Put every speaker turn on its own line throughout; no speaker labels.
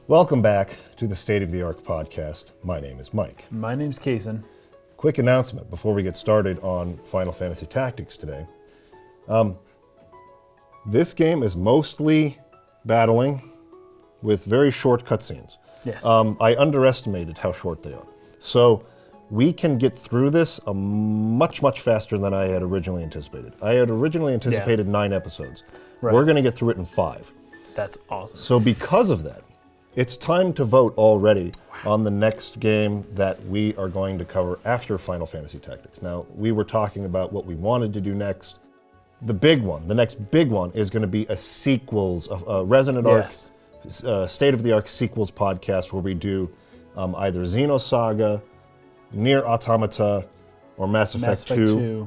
Welcome back to the State of the Arc podcast. My name is Mike.
My name's Kaysen.
Quick announcement before we get started on Final Fantasy Tactics today. This game is mostly battling with very short cutscenes.
Yes.
I underestimated how short they are. So we can get through this much, much faster than I had originally anticipated. I had originally anticipated 9 episodes.
Right.
We're going to get through it in 5.
That's awesome.
So because of that, it's time to vote already on the next game that we are going to cover after Final Fantasy Tactics. Now, we were talking about what we wanted to do next. The big one, the next big one, is going to be a sequels of Resonant Arc, State of the Arc sequels podcast where we do either Xenosaga, Nier Automata, or Mass Effect 2.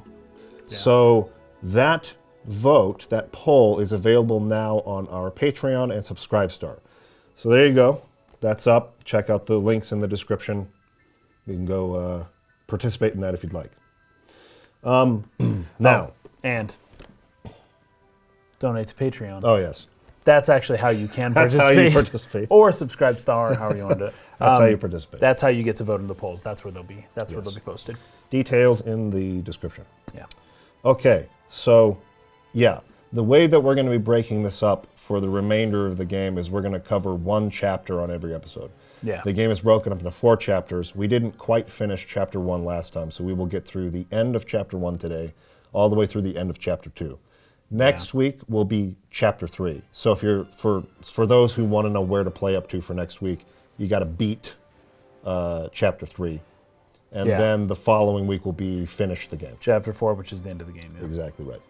Yeah.
So that vote, that poll, is available now on our Patreon and Subscribestar. So there you go. That's up. Check out the links in the description. You can go participate in that if you'd like. Now.
And donate to Patreon.
Oh, yes.
That's actually how you can participate.
That's how you participate.
Or Subscribestar, however you want to do it.
That's how you participate.
That's how you get to vote in the polls. That's where they'll be. That's where they'll be posted.
Details in the description.
Yeah.
Okay, so, yeah. The way that we're going to be breaking this up for the remainder of the game is we're going to cover 1 chapter on every episode.
Yeah.
The game is broken up into 4 chapters. We didn't quite finish Chapter 1 last time, so we will get through the end of Chapter 1 today, all the way through the end of Chapter 2. Next week will be Chapter 3. So if you're for those who want to know where to play up to for next week, you got to beat Chapter 3. And then the following week will be finish the game.
Chapter 4, which is the end of the game. Yeah.
Exactly right.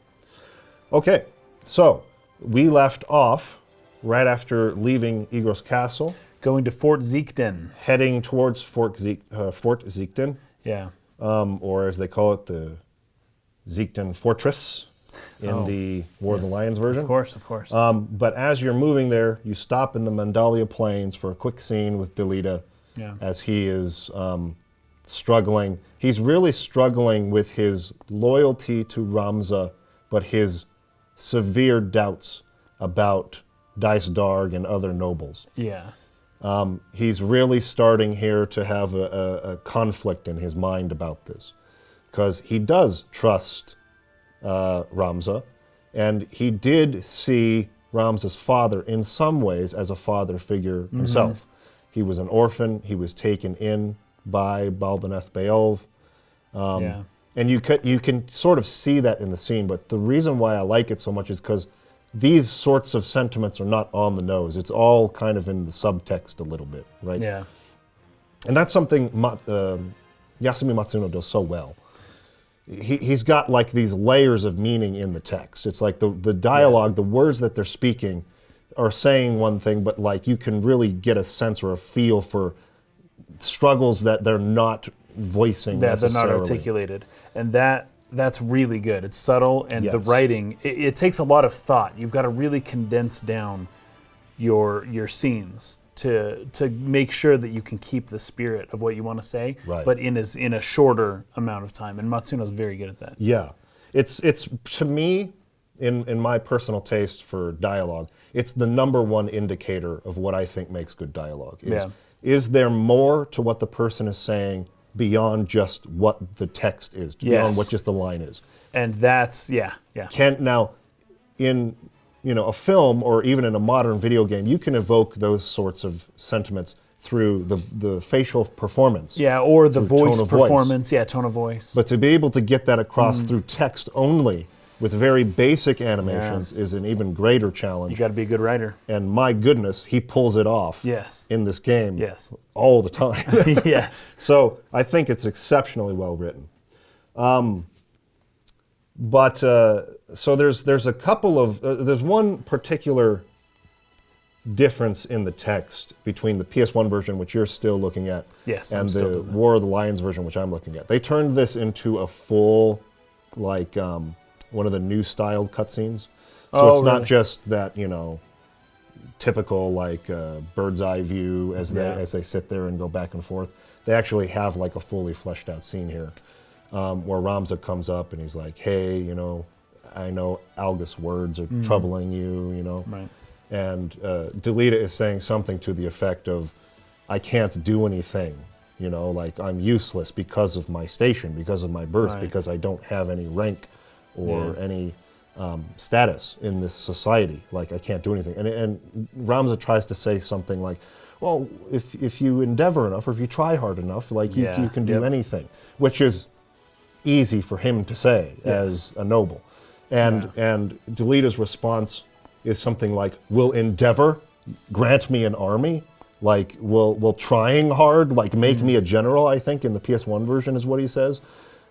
Okay, so we left off right after leaving Igros Castle.
Going to Fort Zeikden.
Heading towards Fort Zeikden.
Yeah.
Or as they call it, the Zeikden Fortress in the War of the Lions version.
Of course.
But as you're moving there, you stop in the Mandalia Plains for a quick scene with Delita as he is struggling. He's really struggling with his loyalty to Ramza, but his severe doubts about Dice Darg and other nobles.
Yeah.
He's really starting here to have a conflict in his mind about this, because he does trust Ramza, and he did see Ramza's father in some ways as a father figure himself. He was an orphan. He was taken in by Balbaneth Beolv. And you can sort of see that in the scene, but the reason why I like it so much is because these sorts of sentiments are not on the nose. It's all kind of in the subtext a little bit, right?
Yeah.
And that's something Yasumi Matsuno does so well. He's got like these layers of meaning in the text. It's like the dialogue, the words that they're speaking are saying one thing, but like you can really get a sense or a feel for struggles that they're not voicing necessarily.
They're not articulated. And that's really good. It's subtle, and the writing, it takes a lot of thought. You've got to really condense down your scenes to make sure that you can keep the spirit of what you want to say, but in a shorter amount of time. And Matsuno's very good at that. Yeah.
It's to me, in my personal taste for dialogue, it's the number one indicator of what I think makes good dialogue. Is there more to what the person is saying beyond just what the text is, beyond what just the line is?
And that's,
Now, in a film or even in a modern video game, you can evoke those sorts of sentiments through the facial performance.
Yeah, or the voice performance, tone of voice.
But to be able to get that across through text only with very basic animations is an even greater challenge.
You got to be a good writer.
And my goodness, he pulls it off in this game all the time. So I think it's exceptionally well written. So there's a couple of, there's one particular difference in the text between the PS1 version, which you're still looking at, and the War of the Lions version, which I'm looking at. They turned this into a full, like, one of the new styled cutscenes. So it's not just that, typical like bird's eye view as they sit there and go back and forth. They actually have like a fully fleshed out scene here where Ramza comes up and he's like, hey, I know Algus words are troubling you,
Right.
And Delita is saying something to the effect of, I can't do anything, like I'm useless because of my station, because of my birth,
Right.
because I don't have any rank or any status in this society. Like, I can't do anything. And Ramza tries to say something like, well, if you endeavor enough, or if you try hard enough, like you can do anything, which is easy for him to say as a noble. And Delita's response is something like, will endeavor grant me an army? Like, will trying hard, like, make me a general, I think, in the PS1 version is what he says.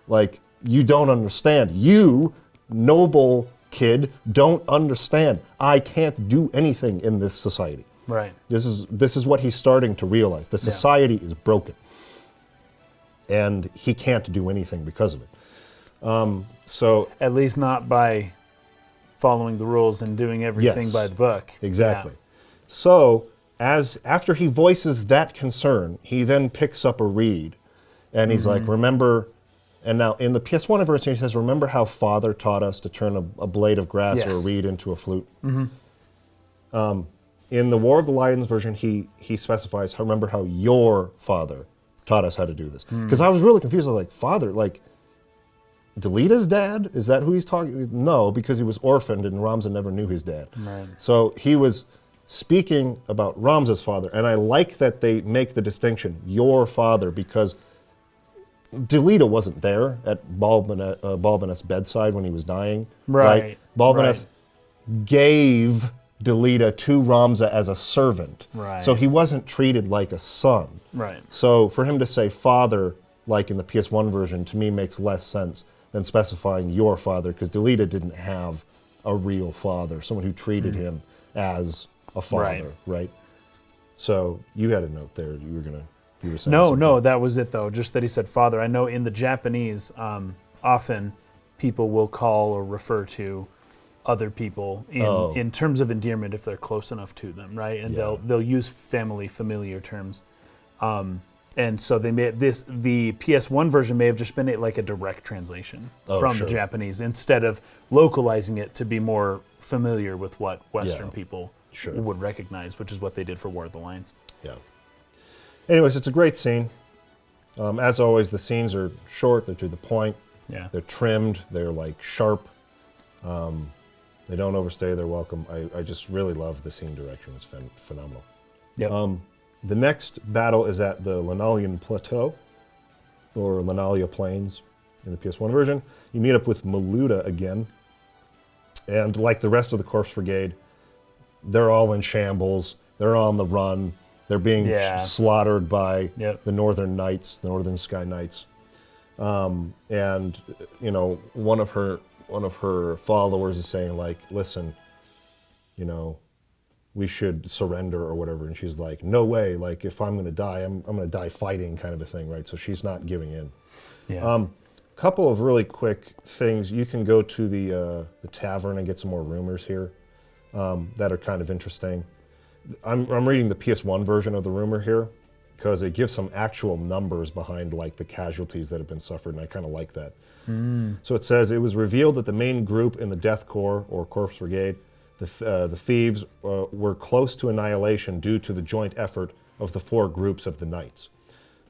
Like, you don't understand. You, noble kid, don't understand. I can't do anything in this society.
Right.
This is what he's starting to realize. The society is broken. And he can't do anything because of it. So
at least not by following the rules and doing everything by the book.
Exactly. So after he voices that concern, he then picks up a reed, and he's like, remember. And now in the PS1 version, he says, remember how Father taught us to turn a blade of grass or a reed into a flute? In the War of the Lions version, he specifies, remember how your father taught us how to do this. Because I was really confused. I was like, father, like, Delita's dad? Is that who he's talking? No, because he was orphaned and Ramza never knew his dad.
Right.
So he was speaking about Ramza's father, and I like that they make the distinction, your father, because Delita wasn't there at Balbineth's bedside when he was dying.
Right.
Balbineth gave Delita to Ramza as a servant.
Right.
So he wasn't treated like a son.
Right.
So for him to say father, like in the PS1 version, to me makes less sense than specifying your father, because Delita didn't have a real father, someone who treated him as a father, right? So you had a note there. You were saying something.
No, that was it though. Just that he said father. I know in the Japanese, often people will call or refer to other people in terms of endearment if they're close enough to them, right? And they'll use familiar terms. And so they the PS1 version may have just been like a direct translation from the Japanese, instead of localizing it to be more familiar with what Western people would recognize, which is what they did for War of the Lions.
Yeah. Anyways, it's a great scene. As always, the scenes are short, they're to the point, they're trimmed, they're like sharp. They don't overstay their welcome. I just really love the scene direction. It's phenomenal.
Yep.
The next battle is at the Lenalian Plateau, or Lenalia Plains in the PS1 version. You meet up with Maluda again, and like the rest of the Corpse Brigade, they're all in shambles, they're on the run, they're being slaughtered by the Northern Knights, the Northern Sky Knights. And, one of her followers is saying, like, listen, we should surrender or whatever. And she's like, no way. Like, if I'm going to die, I'm going to die fighting, kind of a thing, right? So she's not giving in.
Yeah.
Couple of really quick things. You can go to the tavern and get some more rumors here that are kind of interesting. I'm reading the PS1 version of the rumor here because it gives some actual numbers behind like the casualties that have been suffered, and I kind of like that. So it says, it was revealed that the main group in the Death Corps, or Corpse Brigade, the thieves, were close to annihilation due to the joint effort of the four groups of the Knights.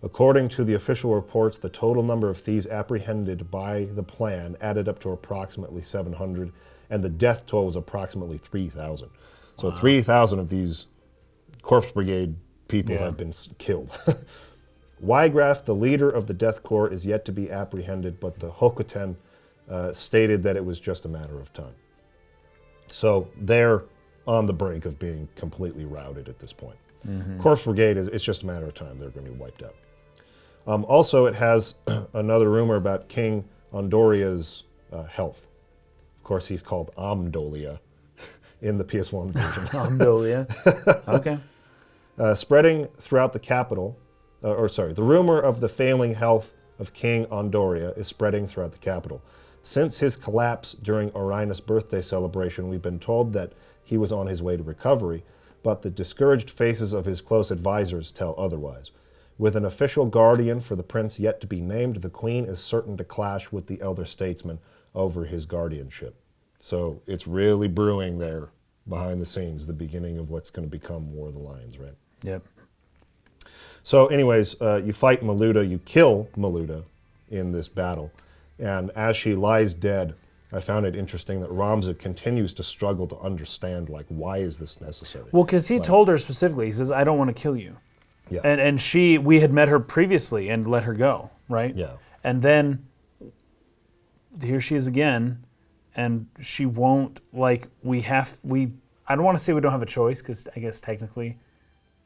According to the official reports, the total number of thieves apprehended by the plan added up to approximately 700, and the death toll was approximately 3,000. So 3,000 of these Corpse Brigade people have been killed. Weigraf, the leader of the Death Corps, is yet to be apprehended, but the Hokuten stated that it was just a matter of time. So they're on the brink of being completely routed at this point. Corpse Brigade, it's just a matter of time. They're going to be wiped out. Also, it has another rumor about King Ondoria's health. Of course, he's called Amdolia in the PS1 version.
Amdolia. Okay.
Spreading throughout the capital, the rumor of the failing health of King Ondoria is spreading throughout the capital. Since his collapse during Orinus' birthday celebration, we've been told that he was on his way to recovery, but the discouraged faces of his close advisors tell otherwise. With an official guardian for the prince yet to be named, the queen is certain to clash with the elder statesman over his guardianship. So it's really brewing there behind the scenes, the beginning of what's going to become War of the Lions, right?
Yep.
So anyways, you fight Maluda, you kill Maluda in this battle, and as she lies dead, I found it interesting that Ramza continues to struggle to understand, like, why is this necessary?
Well, because he told her specifically, he says, I don't want to kill you.
Yeah.
And we had met her previously and let her go, right?
Yeah.
And then here she is again, and she won't, like, I don't want to say we don't have a choice, because I guess technically,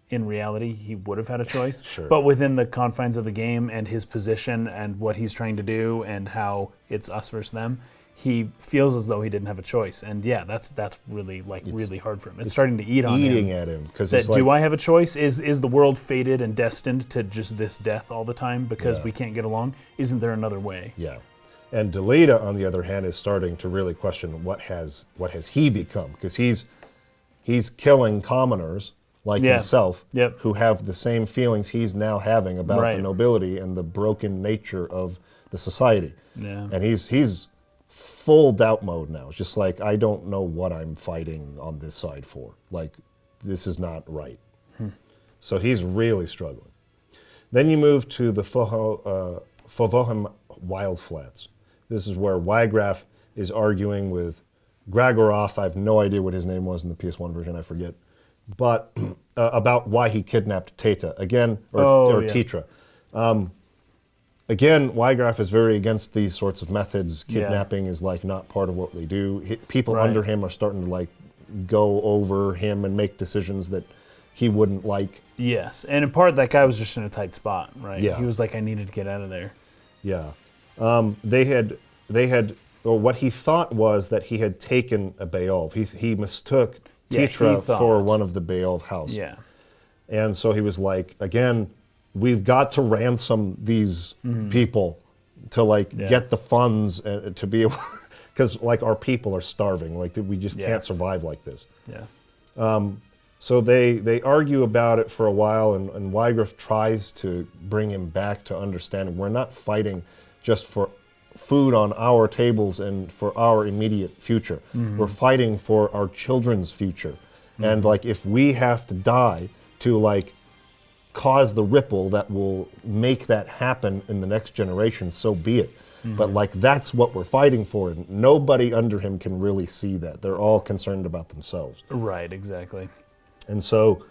in reality, he would have had a choice.
Sure.
But within the confines of the game and his position and what he's trying to do and how it's us versus them, he feels as though he didn't have a choice. And yeah, that's really, like, really hard for him. It's starting to eat on him.
Eating at him.
Do I have a choice? Is the world fated and destined to just this death all the time because we can't get along? Isn't there another way?
Yeah. And Delita, on the other hand, is starting to really question what has he become? Because he's killing commoners like himself who have the same feelings he's now having about the nobility and the broken nature of the society.
Yeah.
And he's full doubt mode now. It's just like, I don't know what I'm fighting on this side for. Like, this is not right. So he's really struggling. Then you move to the Fovoham Wild Flats. This is where Weigraf is arguing with Gragoroth. I have no idea what his name was in the PS1 version, I forget. But about why he kidnapped Tietra again, or Tietra. Again, Weigraf is very against these sorts of methods. Kidnapping is like not part of what they do. People under him are starting to like go over him and make decisions that he wouldn't like.
Yes, and in part that guy was just in a tight spot, right?
Yeah.
He was like, I needed to get out of there.
Yeah. They had, or what he thought was that he had taken a Beowulf. He mistook Tietra for one of the Beowulf house.
Yeah.
And so he was like, again, we've got to ransom these people to like get the funds to be able, because like our people are starving. Like we just can't survive like this.
Yeah.
So they argue about it for a while, and Weigraf tries to bring him back to understanding we're not fighting just for food on our tables and for our immediate future. We're fighting for our children's future. And like if we have to die to like cause the ripple that will make that happen in the next generation, so be it. But like that's what we're fighting for, and nobody under him can really see that. They're all concerned about themselves.
Right, exactly.
And so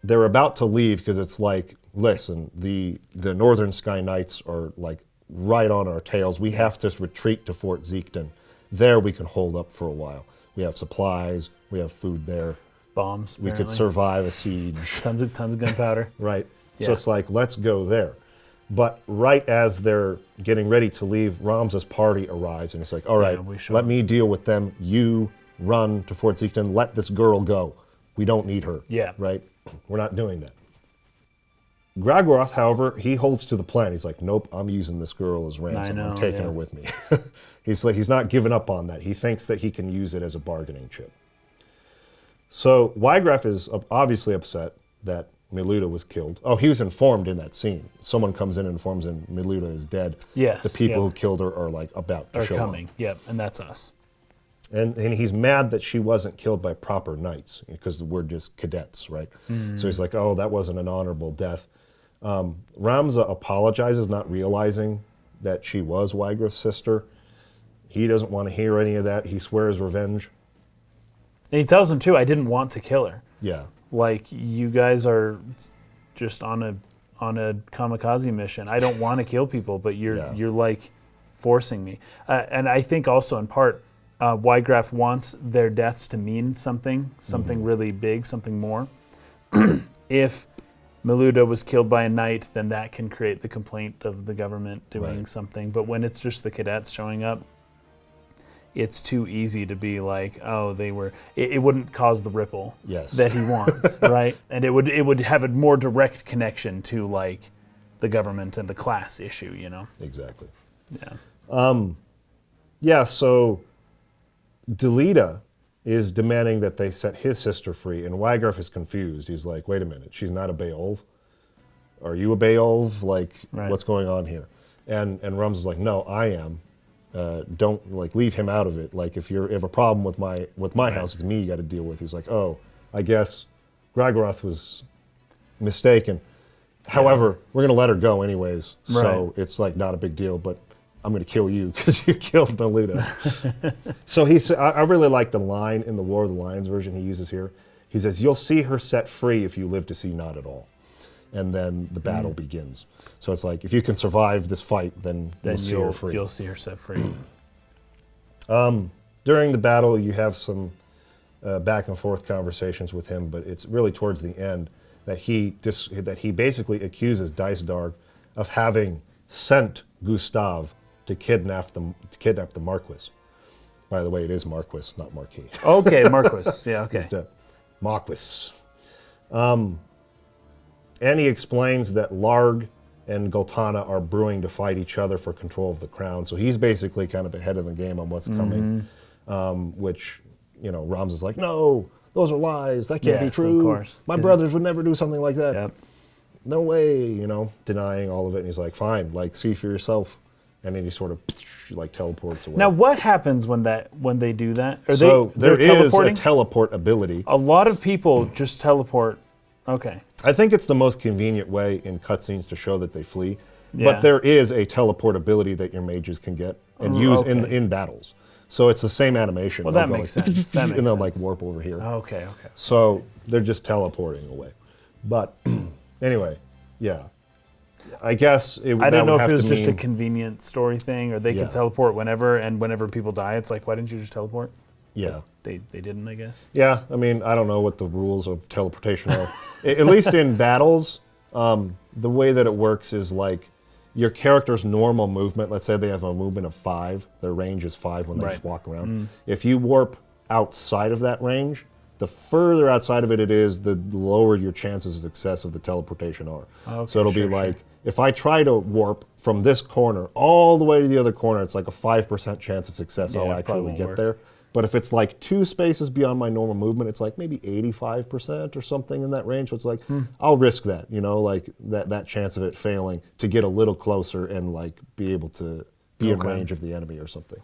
they're about to leave because it's like, listen, the Northern Sky Knights are like right on our tails. We have to retreat to Fort Zeekden. There we can hold up for a while. We have supplies, we have food there.
Bombs,
we could survive a siege.
Tons of gunpowder.
Right. Yeah. So it's like, let's go there. But right as they're getting ready to leave, Ramza's party arrives, and it's like, all right, let me deal with them. You run to Fort Zeekden. Let this girl go. We don't need her.
Yeah.
Right? We're not doing that. Gragoroth, however, he holds to the plan. He's like, nope, I'm using this girl as ransom. I'm taking her with me. He's not giving up on that. He thinks that he can use it as a bargaining chip. So Weigraf is obviously upset that Maluda was killed. Oh, he was informed in that scene. Someone comes in and informs him Maluda is dead.
Yes.
The people who killed her are like about to show up. Are coming.
Yep, and that's us.
And he's mad that she wasn't killed by proper knights because we're just cadets, right? So he's like, oh, that wasn't an honorable death. Ramza apologizes, not realizing that she was Weigraf's sister. He doesn't want to hear any of that. He swears revenge.
And he tells him too, I didn't want to kill her.
Yeah.
Like, you guys are just on a kamikaze mission. I don't want to kill people, but you're like forcing me. And I think also in part, Weigraf wants their deaths to mean something really big, something more. If Maluda was killed by a knight, then that can create the complaint of the government doing something. But when it's just the cadets showing up, it's too easy to be like, oh, they were. It wouldn't cause the ripple that he wants, right? And it would have a more direct connection to like the government and the class issue, you know?
Exactly.
Yeah.
So Delita is demanding that they set his sister free, and Weigraf is confused. He's like, wait a minute, she's not a Beowulf? Are you a Beowulf? Like, what's going on here? And Ramza's like, no, I am. don't like leave him out of it. Like if you have a problem with my house, it's me you got to deal with. He's like, oh, I guess Gragroth was mistaken. However, we're gonna let her go anyways, so it's like not a big deal. But I'm gonna kill you because you killed Delita. So I really like the line in the War of the Lions version he uses here. He says, "You'll see her set free if you live to see not at all," and then the battle begins. So it's like if you can survive this fight, then you'll see her free.
You'll see her set free.
During the battle, you have some back and forth conversations with him, but it's really towards the end that he basically accuses Dysdarg of having sent Gustav to kidnap the Marquis. By the way, it is Marquis, not Marquis.
Okay, Marquis. Yeah, okay.
Marquis. And he explains that Larg and Goltana are brewing to fight each other for control of the crown. So he's basically kind of ahead of the game on what's coming, which, Rams is like, no, those are lies. That can't be true.
Of course.
My brothers would never do something like that.
Yep.
No way, denying all of it. And he's like, fine, see for yourself. And then he sort of teleports away.
Now, what happens when they do that?
There is a teleport ability.
A lot of people just teleport. Okay.
I think it's the most convenient way in cutscenes to show that they flee. Yeah. But there is a teleport ability that your mages can get and use in battles. So it's the same animation.
Well, that makes sense.
And they'll warp over here.
Okay.
So they're just teleporting away. But anyway, yeah. I guess
I don't know if it was just a convenient story thing, or they could teleport whenever, and whenever people die, it's like, why didn't you just teleport?
Yeah.
They didn't, I guess.
Yeah, I don't know what the rules of teleportation are. At least in battles, the way that it works is your character's normal movement, let's say they have a movement of 5, their range is 5 when they just walk around. If you warp outside of that range, the further outside of it is, the lower your chances of success of the teleportation are. Okay, so it'll be if I try to warp from this corner all the way to the other corner, it's like a 5% chance of success I'll actually get there. But if it's 2 spaces beyond my normal movement, it's maybe 85% or something in that range. So it's I'll risk that, that chance of it failing to get a little closer and be able to be in range of the enemy or something.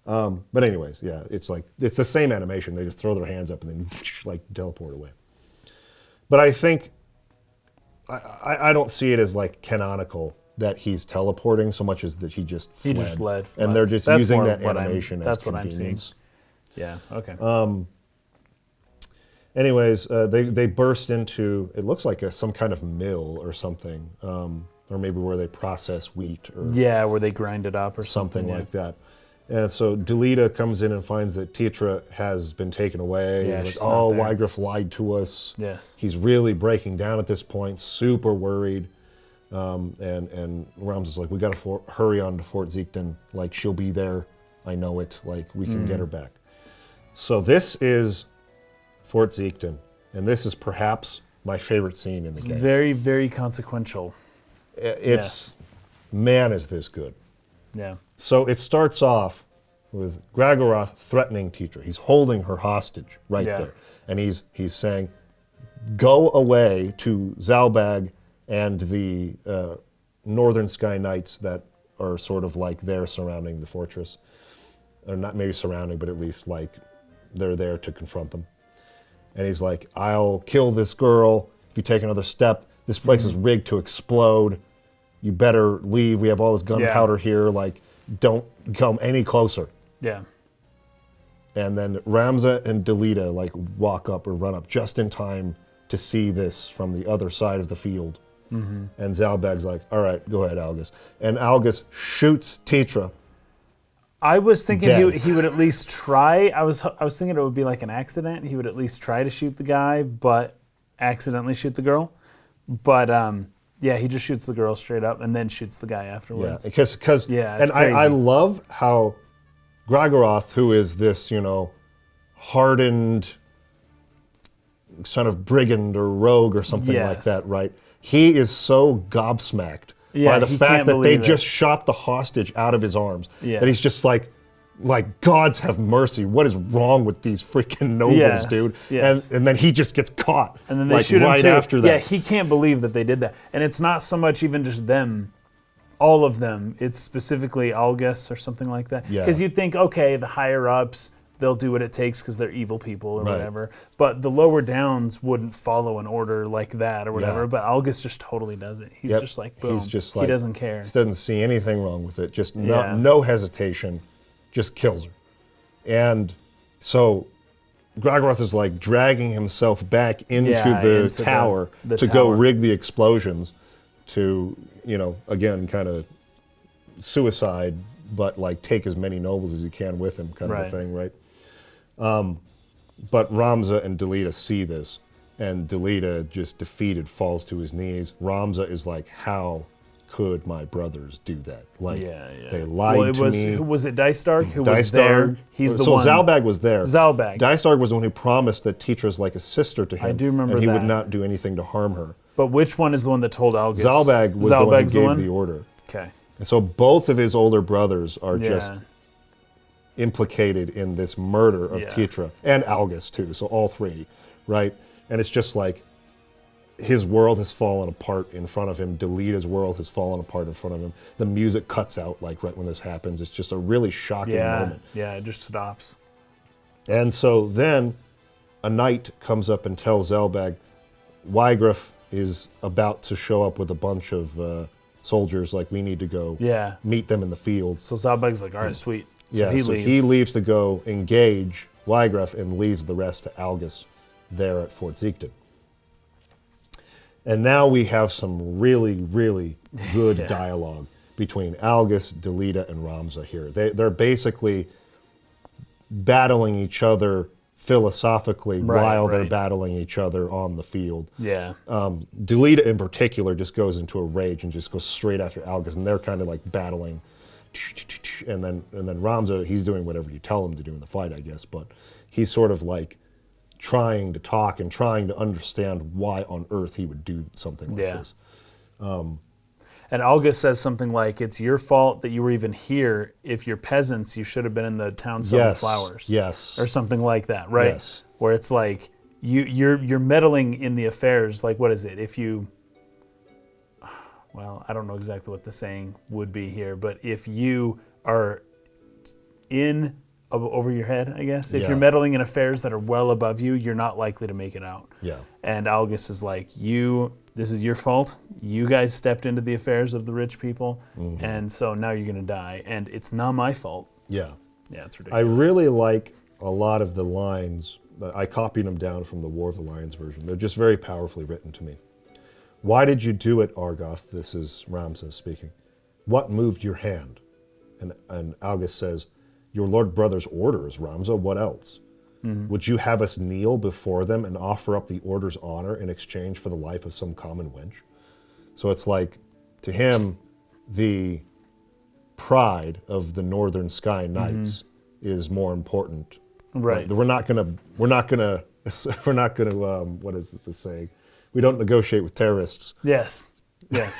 But anyways, yeah, it's the same animation. They just throw their hands up and then teleport away. But I think I don't see it as canonical that he's teleporting so much as that he just fled.
He just fled.
And they're just using that animation as convenience.
What I'm seeing. Yeah, okay.
Anyways, they burst into, it looks like some kind of mill or something, or maybe where they process wheat. Or
where they grind it up or something
like that. And so Delita comes in and finds that Tietra has been taken away.
Yeah,
Weigraf lied to us.
Yes.
He's really breaking down at this point, super worried. And Rams is like, we got to hurry on to Fort Zeikden. She'll be there. I know it. We can get her back. So this is Fort Zeikden, and this is perhaps my favorite scene in the game.
Very, very consequential.
Man, is this good.
Yeah.
So it starts off with Gragroth threatening Tietra. He's holding her hostage there. And he's saying, go away to Zalbag and the Northern Sky Knights that are sort of there surrounding the fortress. Or not maybe surrounding, but at least they're there to confront them. And he's like, I'll kill this girl if you take another step. This place is rigged to explode. You better leave. We have all this gunpowder here. Don't come any closer.
Yeah.
And then Ramza and Delita walk up or run up just in time to see this from the other side of the field. And Zalbag's like, all right, go ahead, Algus. And Algus shoots Tietra.
I was thinking he would at least try. I was thinking it would be an accident. He would at least try to shoot the guy, but accidentally shoot the girl. But he just shoots the girl straight up and then shoots the guy afterwards.
Yeah, because I love how Gragroth, who is this hardened son of brigand or rogue or something like that, right? He is so gobsmacked by the fact that they just shot the hostage out of his arms. Yeah. That he's just like, gods have mercy. What is wrong with these freaking nobles, dude? Yes. And then he just gets caught.
And then they shoot him
right
too.
after that.
Yeah, he can't believe that they did that. And it's not so much even just them all of them. It's specifically Algus or something like that.
Yeah.
Because you'd think, okay, the higher ups, they'll do what it takes because they're evil people or
Right.
whatever. But the lower downs wouldn't follow an order like that or whatever.
Yeah.
But Algus just totally does it. He's
Yep.
just like, boom.
He's just
he
like,
doesn't care.
He doesn't see anything wrong with it. Just
Yeah.
no hesitation, just kills her. And so Grogroth is like dragging himself back into the tower
the
to go
tower.
rig the explosions to, again, kind of suicide, but like take as many nobles as he can with him, kind of a
Right.
thing, right? But Ramza and Delita see this, and Delita, just defeated, falls to his knees. Ramza is like, how could my brothers do that? Like, they lied to me.
Who was it? Dystark who was there. He's the
so
one.
Zalbag was there.
Zalbag.
Dystark was the one who promised that Tietra's like a sister to him.
I do remember
and he would
that.
not do anything to harm her.
But which one is the one that told Algus?
Zalbag was the one who gave the order.
Okay.
And so both of his older brothers are
Yeah.
just implicated in this murder of
Yeah.
Tietra, and Algus too, so all three, right? And it's just like, his world has fallen apart in front of him. Delita's world has fallen apart in front of him. The music cuts out like right when this happens. It's just a really shocking moment.
Yeah, it just stops.
And so then a knight comes up and tells Zalbag, Weigraf is about to show up with a bunch of soldiers, like we need to go meet them in the field.
So Zalbag's like, all right, sweet. So
he leaves to go engage Weigraf and leaves the rest to Algus there at Fort Ziegden. And now we have some really, really good dialogue between Algus, Delita, and Ramza here. They're basically battling each other philosophically while they're battling each other on the field.
Yeah.
Delita in particular just goes into a rage and just goes straight after Algus, and they're kind of like battling. And then Ramza, he's doing whatever you tell him to do in the fight, I guess, but he's sort of like trying to talk and trying to understand why on earth he would do something like this.
And Algus says something like, it's your fault that you were even here. If you're peasants, you should have been in the town selling flowers.
Yes.
Or something like that, right?
Yes.
Where it's like, you're meddling in the affairs. Like, what is it? If you, well, I don't know exactly what the saying would be here, but if you are in over your head, I guess. If you're meddling in affairs that are well above you, you're not likely to make it out.
Yeah.
And Algus is like, this is your fault. You guys stepped into the affairs of the rich people, and so now you're going to die. And it's not my fault.
Yeah.
Yeah, it's
I
ridiculous.
really like a lot of the lines. I copied them down from the War of the Lions version. They're just very powerfully written to me. Why did you do it, Argoth? This is Ramza speaking. What moved your hand? And Algus says, your lord brother's orders, Ramza, what else? Would you have us kneel before them and offer up the order's honor in exchange for the life of some common wench? So it's like, to him, the pride of the Northern Sky Knights is more important.
Right.
We're not gonna, what is the saying? We don't negotiate with terrorists.
Yes.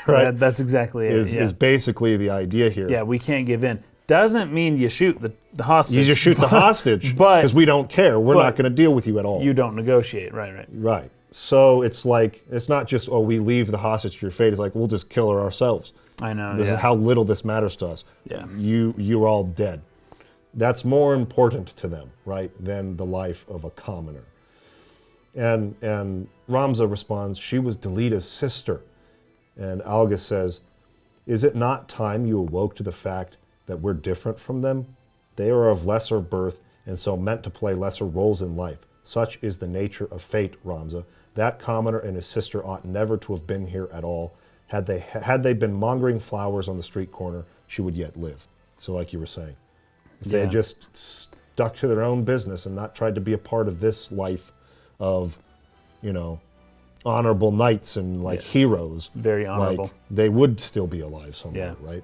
Right.
That's exactly it.
Is basically the idea here.
Yeah, we can't give in. Doesn't mean you shoot the hostage.
You just shoot the hostage because we don't care. We're not going to deal with you at all.
You don't negotiate. Right.
Right. So it's like, it's not just, we leave the hostage to your fate. It's like, we'll just kill her ourselves.
I know.
This is how little this matters to us.
Yeah.
You're all dead. That's more important to them, right, than the life of a commoner. And Ramza responds, she was Delita's sister. And Algus says, is it not time you awoke to the fact that we're different from them? They are of lesser birth and so meant to play lesser roles in life. Such is the nature of fate, Ramza. That commoner and his sister ought never to have been here at all. Had they been mongering flowers on the street corner, she would yet live. So like you were saying, if they had just stuck to their own business and not tried to be a part of this life of, honorable knights and heroes.
Very honorable.
They would still be alive somewhere, right?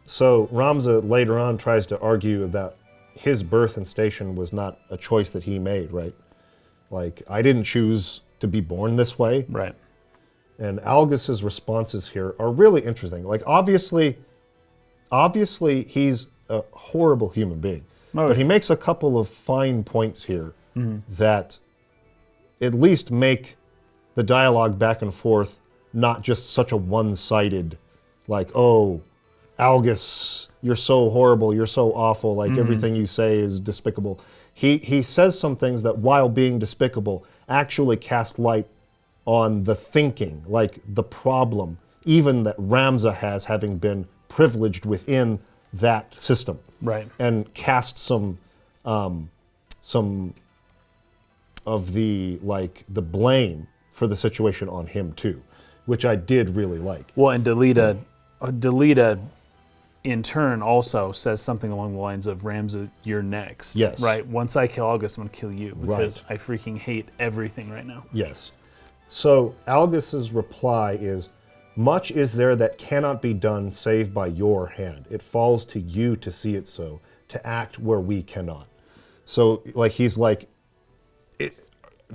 So Ramza later on tries to argue that his birth and station was not a choice that he made, right? Like, I didn't choose to be born this way.
Right.
And Algus's responses here are really interesting. Like, obviously he's a horrible human being. But he makes a couple of fine points here that at least make the dialogue back and forth not just such a one-sided, like, oh, Algus, you're so horrible, you're so awful, like everything you say is despicable. He says some things that, while being despicable, actually cast light on the thinking, like the problem, even that Ramza has, having been privileged within that system.
Right.
And cast some of the blame for the situation on him too, which I did really like.
Well, and Delita in turn also says something along the lines of, Ramza, you're next.
Yes.
Right? Once I kill Algus, I'm going to kill you because
Right.
I freaking hate everything right now.
Yes. So Algus's reply is, much is there that cannot be done save by your hand. It falls to you to see it so, to act where we cannot. So he's like,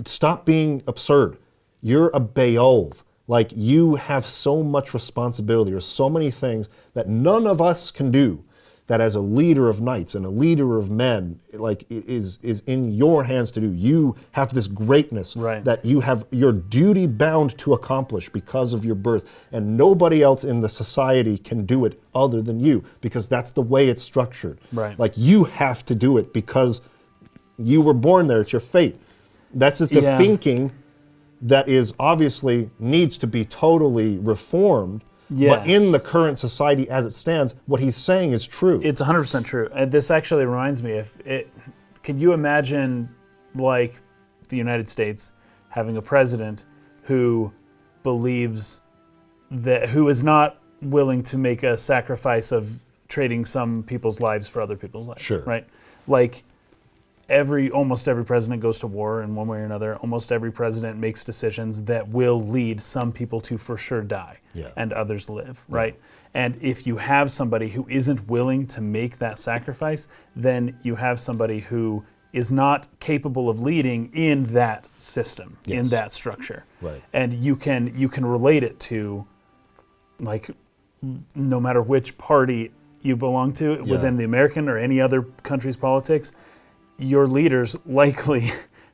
stop being absurd. You're a Beowulf. Like, you have so much responsibility. There's so many things that none of us can do, that as a leader of knights and a leader of men, like, is in your hands to do. You have this greatness
Right.
that you have your duty bound to accomplish because of your birth, and nobody else in the society can do it other than you, because that's the way it's structured.
Right.
Like, you have to do it because you were born there. It's your fate. That's the
Yeah.
thinking that is obviously needs to be totally reformed.
Yes.
But in the current society as it stands, what he's saying is true.
It's 100% true. And this actually reminds me, could you imagine, like, the United States having a president who believes that, who is not willing to make a sacrifice of trading some people's lives for other people's lives?
Sure.
Right? Like, almost every president goes to war in one way or another. Almost every president makes decisions that will lead some people to for sure die,
Yeah.
and others live, right? And if you have somebody who isn't willing to make that sacrifice, then you have somebody who is not capable of leading in that system, in
Yes.
that structure.
Right.
And you can relate it to, like, no matter which party you belong to within the American or any other country's politics, your leaders likely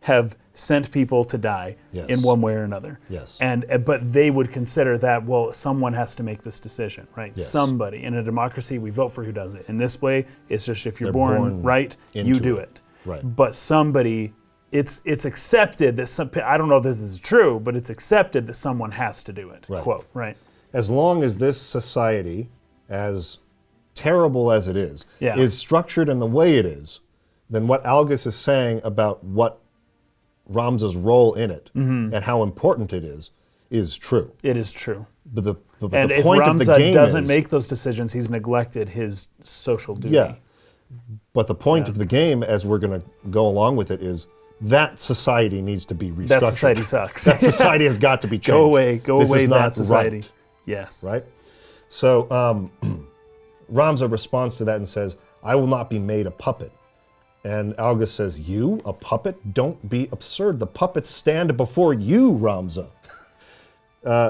have sent people to die
Yes.
in one way or another.
Yes.
But they would consider that, well, someone has to make this decision, right?
Yes.
Somebody. In a democracy, we vote for who does it. In this way, it's just if you're
They're
born right, you
into
do
it.
it.
Right.
But somebody, it's accepted that I don't know if this is true, but it's accepted that someone has to do it.
Right.
Quote, right?
As long as this society, as terrible as it is structured in the way it is, then what Algus is saying about what Ramza's role in it and how important it is true.
It is true.
But the
And if
point of the
Ramza
game
doesn't
is,
make those decisions, he's neglected his social duty.
yeah. But the point of the game, as we're going to go along with it, is that society needs to be restructured.
That society sucks.
That society has got to be changed.
Go away,
This is not
that society.
right.
Yes.
Right? So Ramza responds to that and says, I will not be made a puppet. And Algus says, you, a puppet? Don't be absurd. The puppets stand before you, Ramza.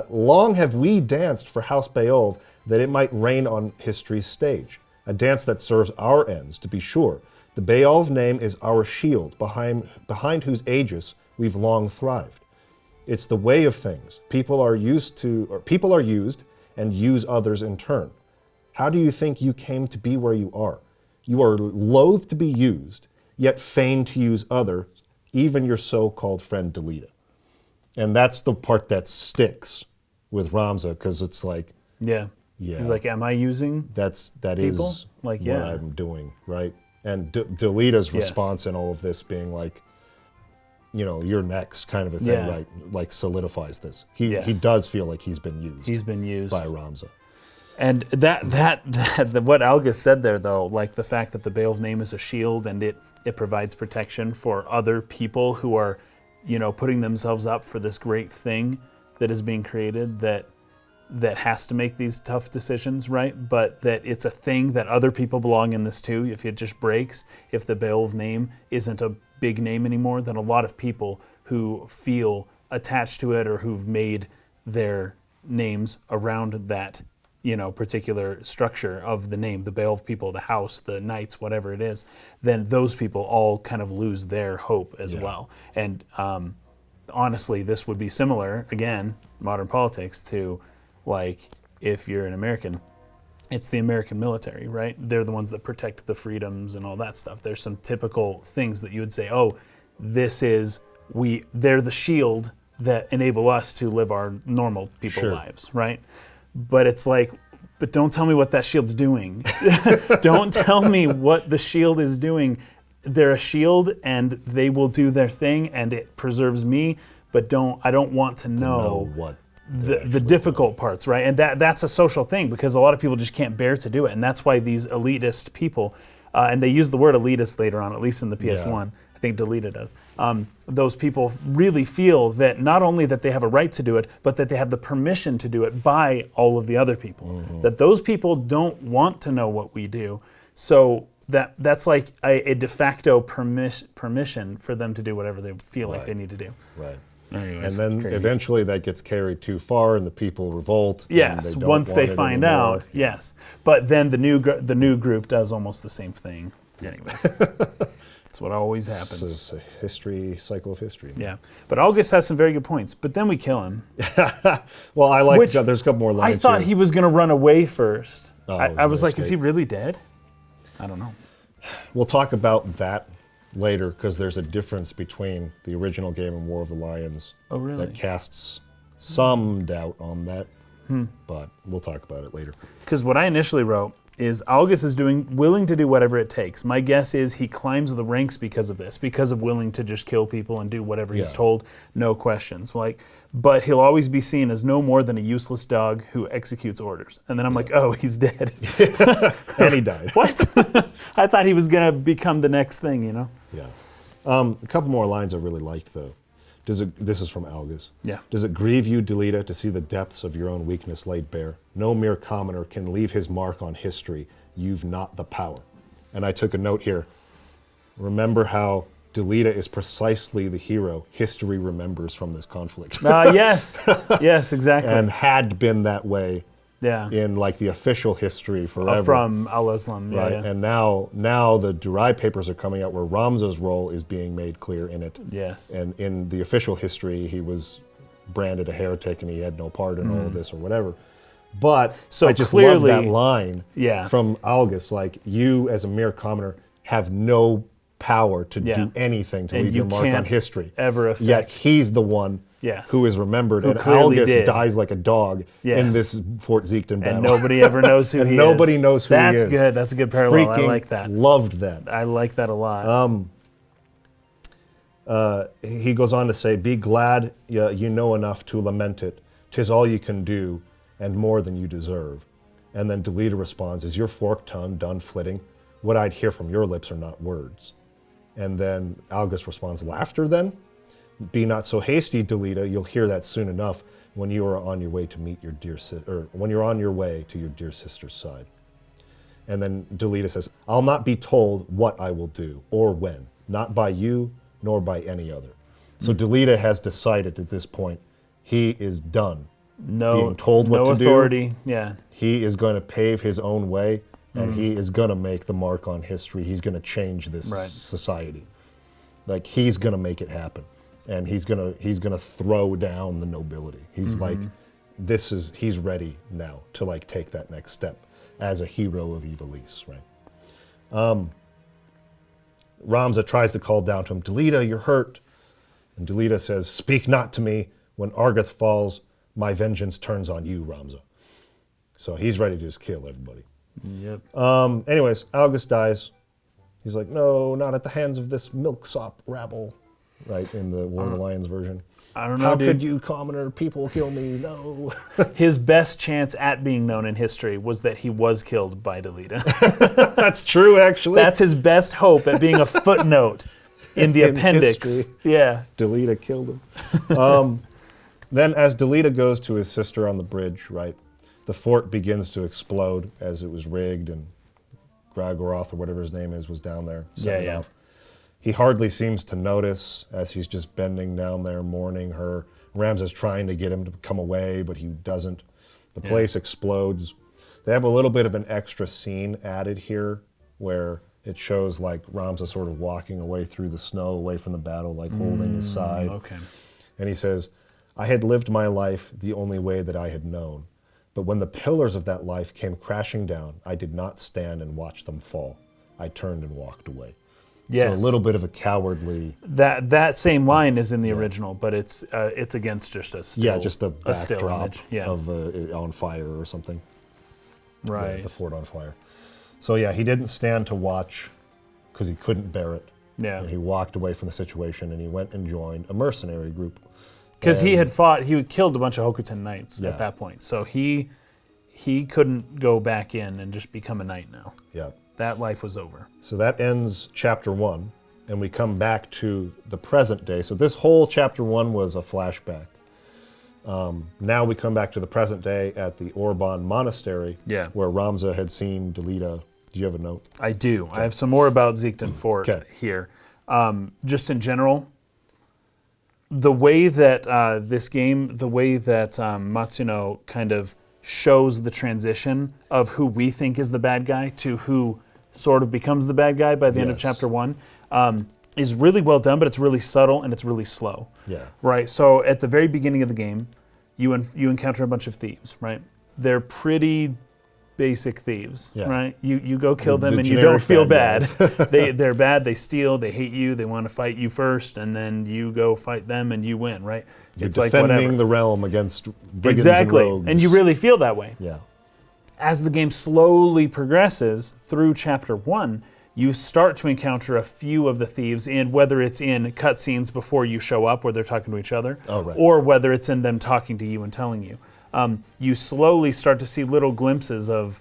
Long have we danced for House Beowulf that it might reign on history's stage. A dance that serves our ends, to be sure. The Beowulf name is our shield, behind whose aegis we've long thrived. It's the way of things. People are used and use others in turn. How do you think you came to be where you are? You are loath to be used, yet fain to use others, even your so-called friend Delita. And that's the part that sticks with Ramza, because it's like,
Yeah. He's like, am I using?
that is
People? Like,
what I'm doing, right? And Delita's response in all of this being like, you're next kind of a thing, right? Like solidifies this. He does feel like he's been used.
He's been used
by Ramza.
And that what Algus said there, though, like the fact that the Beowulf name is a shield and it provides protection for other people who are, putting themselves up for this great thing that is being created that has to make these tough decisions, right? But that it's a thing that other people belong in this too. If it just breaks, if the Beowulf name isn't a big name anymore, then a lot of people who feel attached to it or who've made their names around that particular structure of the name, the Beowulf people, the house, the knights, whatever it is, then those people all kind of lose their hope as well. And honestly, this would be similar, again, modern politics, to like if you're an American, it's the American military, right? They're the ones that protect the freedoms and all that stuff. There's some typical things that you would say, oh, they're the shield that enable us to live our normal people lives, right? But it's like, but don't tell me what that shield's doing. Don't tell me what the shield is doing. They're a shield and they will do their thing and it preserves me, but I don't want to know
what
the difficult parts, right? And that's a social thing because a lot of people just can't bear to do it. And that's why these elitist people, and they use the word elitist later on, at least in the PS1, I think Delita does. Those people really feel that not only that they have a right to do it, but that they have the permission to do it by all of the other people. Mm-hmm. That those people don't want to know what we do. So that's like a de facto permission for them to do whatever they feel like they need to do.
Right.
Anyways,
and then eventually that gets carried too far and the people revolt.
Yes, once they find out, yes. But then the new group does almost the same thing. Anyways. That's what always happens.
It's a cycle of history.
Yeah. But August has some very good points, but then we kill him.
Well, I like there's a couple more lines
I thought
here.
he was going to run away first.
Oh,
I was like, is he really dead? I don't know.
We'll talk about that later because there's a difference between the original game and War of the Lions that casts some doubt on that, but we'll talk about it later.
Because what I initially wrote is August is willing to do whatever it takes. My guess is he climbs the ranks because of this, because of willing to just kill people and do whatever he's told, no questions. But he'll always be seen as no more than a useless dog who executes orders. And then I'm like, oh, he's dead.
And he died.
What? I thought he was going to become the next thing, you know?
Yeah. A couple more lines I really liked, though. This is from Algus.
Yeah.
Does it grieve you, Delita, to see the depths of your own weakness laid bare? No mere commoner can leave his mark on history. You've not the power. And I took a note here. Remember how Delita is precisely the hero history remembers from this conflict.
Yes. Yes, exactly.
And had been that way in like the official history forever.
From Al-Islam,
right. And now the Durai papers are coming out where Ramza's role is being made clear in it.
Yes.
And in the official history, he was branded a heretic and he had no part in all of this or whatever. But
so
I just
clearly,
love that line from Algus, like, you as a mere commoner have no power to do anything to leave your mark on history.
Ever affect.
Yet he's the one who is remembered, and Algus dies like a dog in this Fort Zeekton battle.
And nobody ever knows who he is.
Nobody knows who he is.
That's good. That's a good parallel.
Freaking
I like that.
Loved that.
I like that a lot.
He goes on to say, be glad you know enough to lament it. 'Tis all you can do, and more than you deserve. And then Delita responds, is your forked tongue done flitting? What I'd hear from your lips are not words. And then Algus responds, laughter then? Be not so hasty, Delita. You'll hear that soon enough when you are on your way to meet your dear when you're on your way to your dear sister's side. And then Delita says, I'll not be told what I will do or when, not by you nor by any other. So Delita has decided at this point he is done being told what to
authority.
do.
Yeah.
He is going to pave his own way, and he is going to make the mark on history. He's going to change this society. Like, he's going to make it happen, and he's going to throw down the nobility. He's like, he's ready now to like take that next step as a hero of Ivalice, right? Ramza tries to call down to him, Delita, you're hurt. And Delita says, speak not to me. When Argoth falls, my vengeance turns on you, Ramza. So he's ready to just kill everybody.
Yep.
Anyways, Algus dies. He's like, no, not at the hands of this milksop rabble, right, in the War of the Lions version.
I don't know,
How
dude.
could you commoner people kill me? No.
His best chance at being known in history was that he was killed by Delita.
That's true, actually.
That's his best hope at being a footnote in the appendix.
History.
Yeah.
Delita killed him. Then as Delita goes to his sister on the bridge, right, the fort begins to explode as it was rigged, and Gragoroth, or whatever his name is, was down there setting it off. He hardly seems to notice as he's just bending down there mourning her. Ramza's trying to get him to come away, but he doesn't. The place explodes. They have a little bit of an extra scene added here where it shows like Ramza sort of walking away through the snow, away from the battle, like holding his side.
Okay.
And he says, I had lived my life the only way that I had known. But when the pillars of that life came crashing down, I did not stand and watch them fall. I turned and walked away.
Yes.
So a little bit of a cowardly...
That same line is in the original, but it's against just a still,
just a backdrop
image.
of on fire or something.
Right.
The fort on fire. So yeah, he didn't stand to watch because he couldn't bear it.
Yeah.
And he walked away from the situation and he went and joined a mercenary group.
Because he had killed a bunch of Hokuton knights at that point. So he couldn't go back in and just become a knight now.
Yeah.
That life was over.
So that ends chapter 1, and we come back to the present day. So this whole chapter 1 was a flashback. Now we come back to the present day at the Orbonne Monastery, where Ramza had seen Delita. Do you have a note?
I do. Okay. I have some more about Zeirchele Fort here. Just in general, the way that Matsuno kind of shows the transition of who we think is the bad guy to who sort of becomes the bad guy by the end of chapter 1 is really well done, but it's really subtle and it's really slow.
Yeah.
Right. So at the very beginning of the game, you encounter a bunch of thieves. Right. They're pretty basic thieves. Yeah. Right. You go kill them and you don't feel bad. They're bad. They steal. They hate you. They want to fight you first, and then you go fight them and you win. Right.
You're defending the realm against brigands and rogues.
And you really feel that way.
Yeah.
As the game slowly progresses through chapter 1, you start to encounter a few of the thieves, whether it's in cutscenes before you show up where they're talking to each other, or whether it's in them talking to you and telling you. You slowly start to see little glimpses of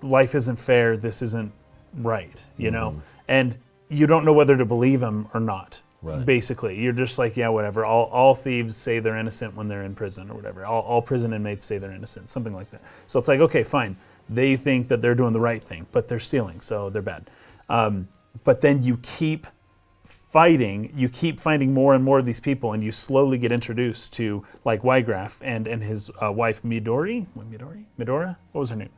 life isn't fair, this isn't right, you know? And you don't know whether to believe them or not. Right. Basically, you're just like, yeah, whatever. All thieves say they're innocent when they're in prison or whatever. All prison inmates say they're innocent, something like that. So it's like, okay, fine. They think that they're doing the right thing, but they're stealing, so they're bad. But then you keep fighting. You keep finding more and more of these people, and you slowly get introduced to like Weigraf and his wife Midora. What was her name?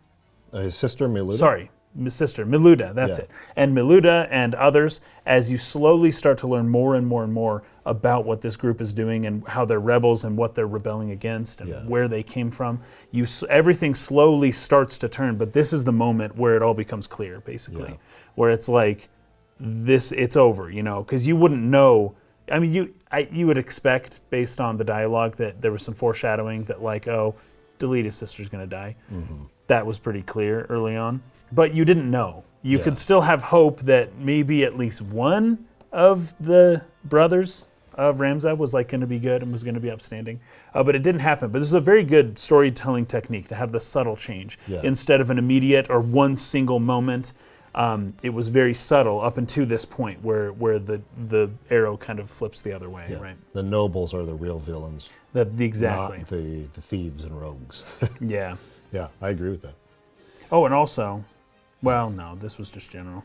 His sister Miluda.
Sorry. Sister, Miluda, that's it. And Miluda and others, as you slowly start to learn more and more and more about what this group is doing and how they're rebels and what they're rebelling against and where they came from, everything slowly starts to turn, but this is the moment where it all becomes clear, basically, where it's like, it's over, you know, because you wouldn't know. I mean, you would expect, based on the dialogue, that there was some foreshadowing that like, oh, Delita's sister's going to die. Mm-hmm. That was pretty clear early on. But you didn't know. You could still have hope that maybe at least one of the brothers of Ramza was like going to be good and was going to be upstanding. But it didn't happen. But this is a very good storytelling technique to have the subtle change. Yeah. Instead of an immediate or one single moment, it was very subtle up until this point where the arrow kind of flips the other way. Right?
The nobles are the real villains.
Exactly.
Not the thieves and rogues.
Yeah.
Yeah, I agree with that.
Oh, and also... Well, no, this was just general.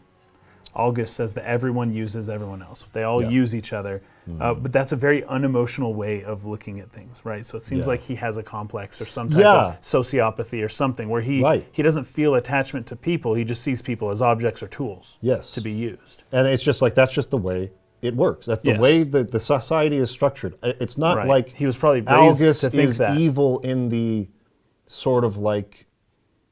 August says that everyone uses everyone else. They all use each other. But that's a very unemotional way of looking at things, right? So it seems like he has a complex or some type of sociopathy or something where he doesn't feel attachment to people. He just sees people as objects or tools to be used.
And it's just like, that's just the way it works. That's the way that the society is structured. It's not like
he was probably raised
August
to think
is
that.
Evil in the sort of like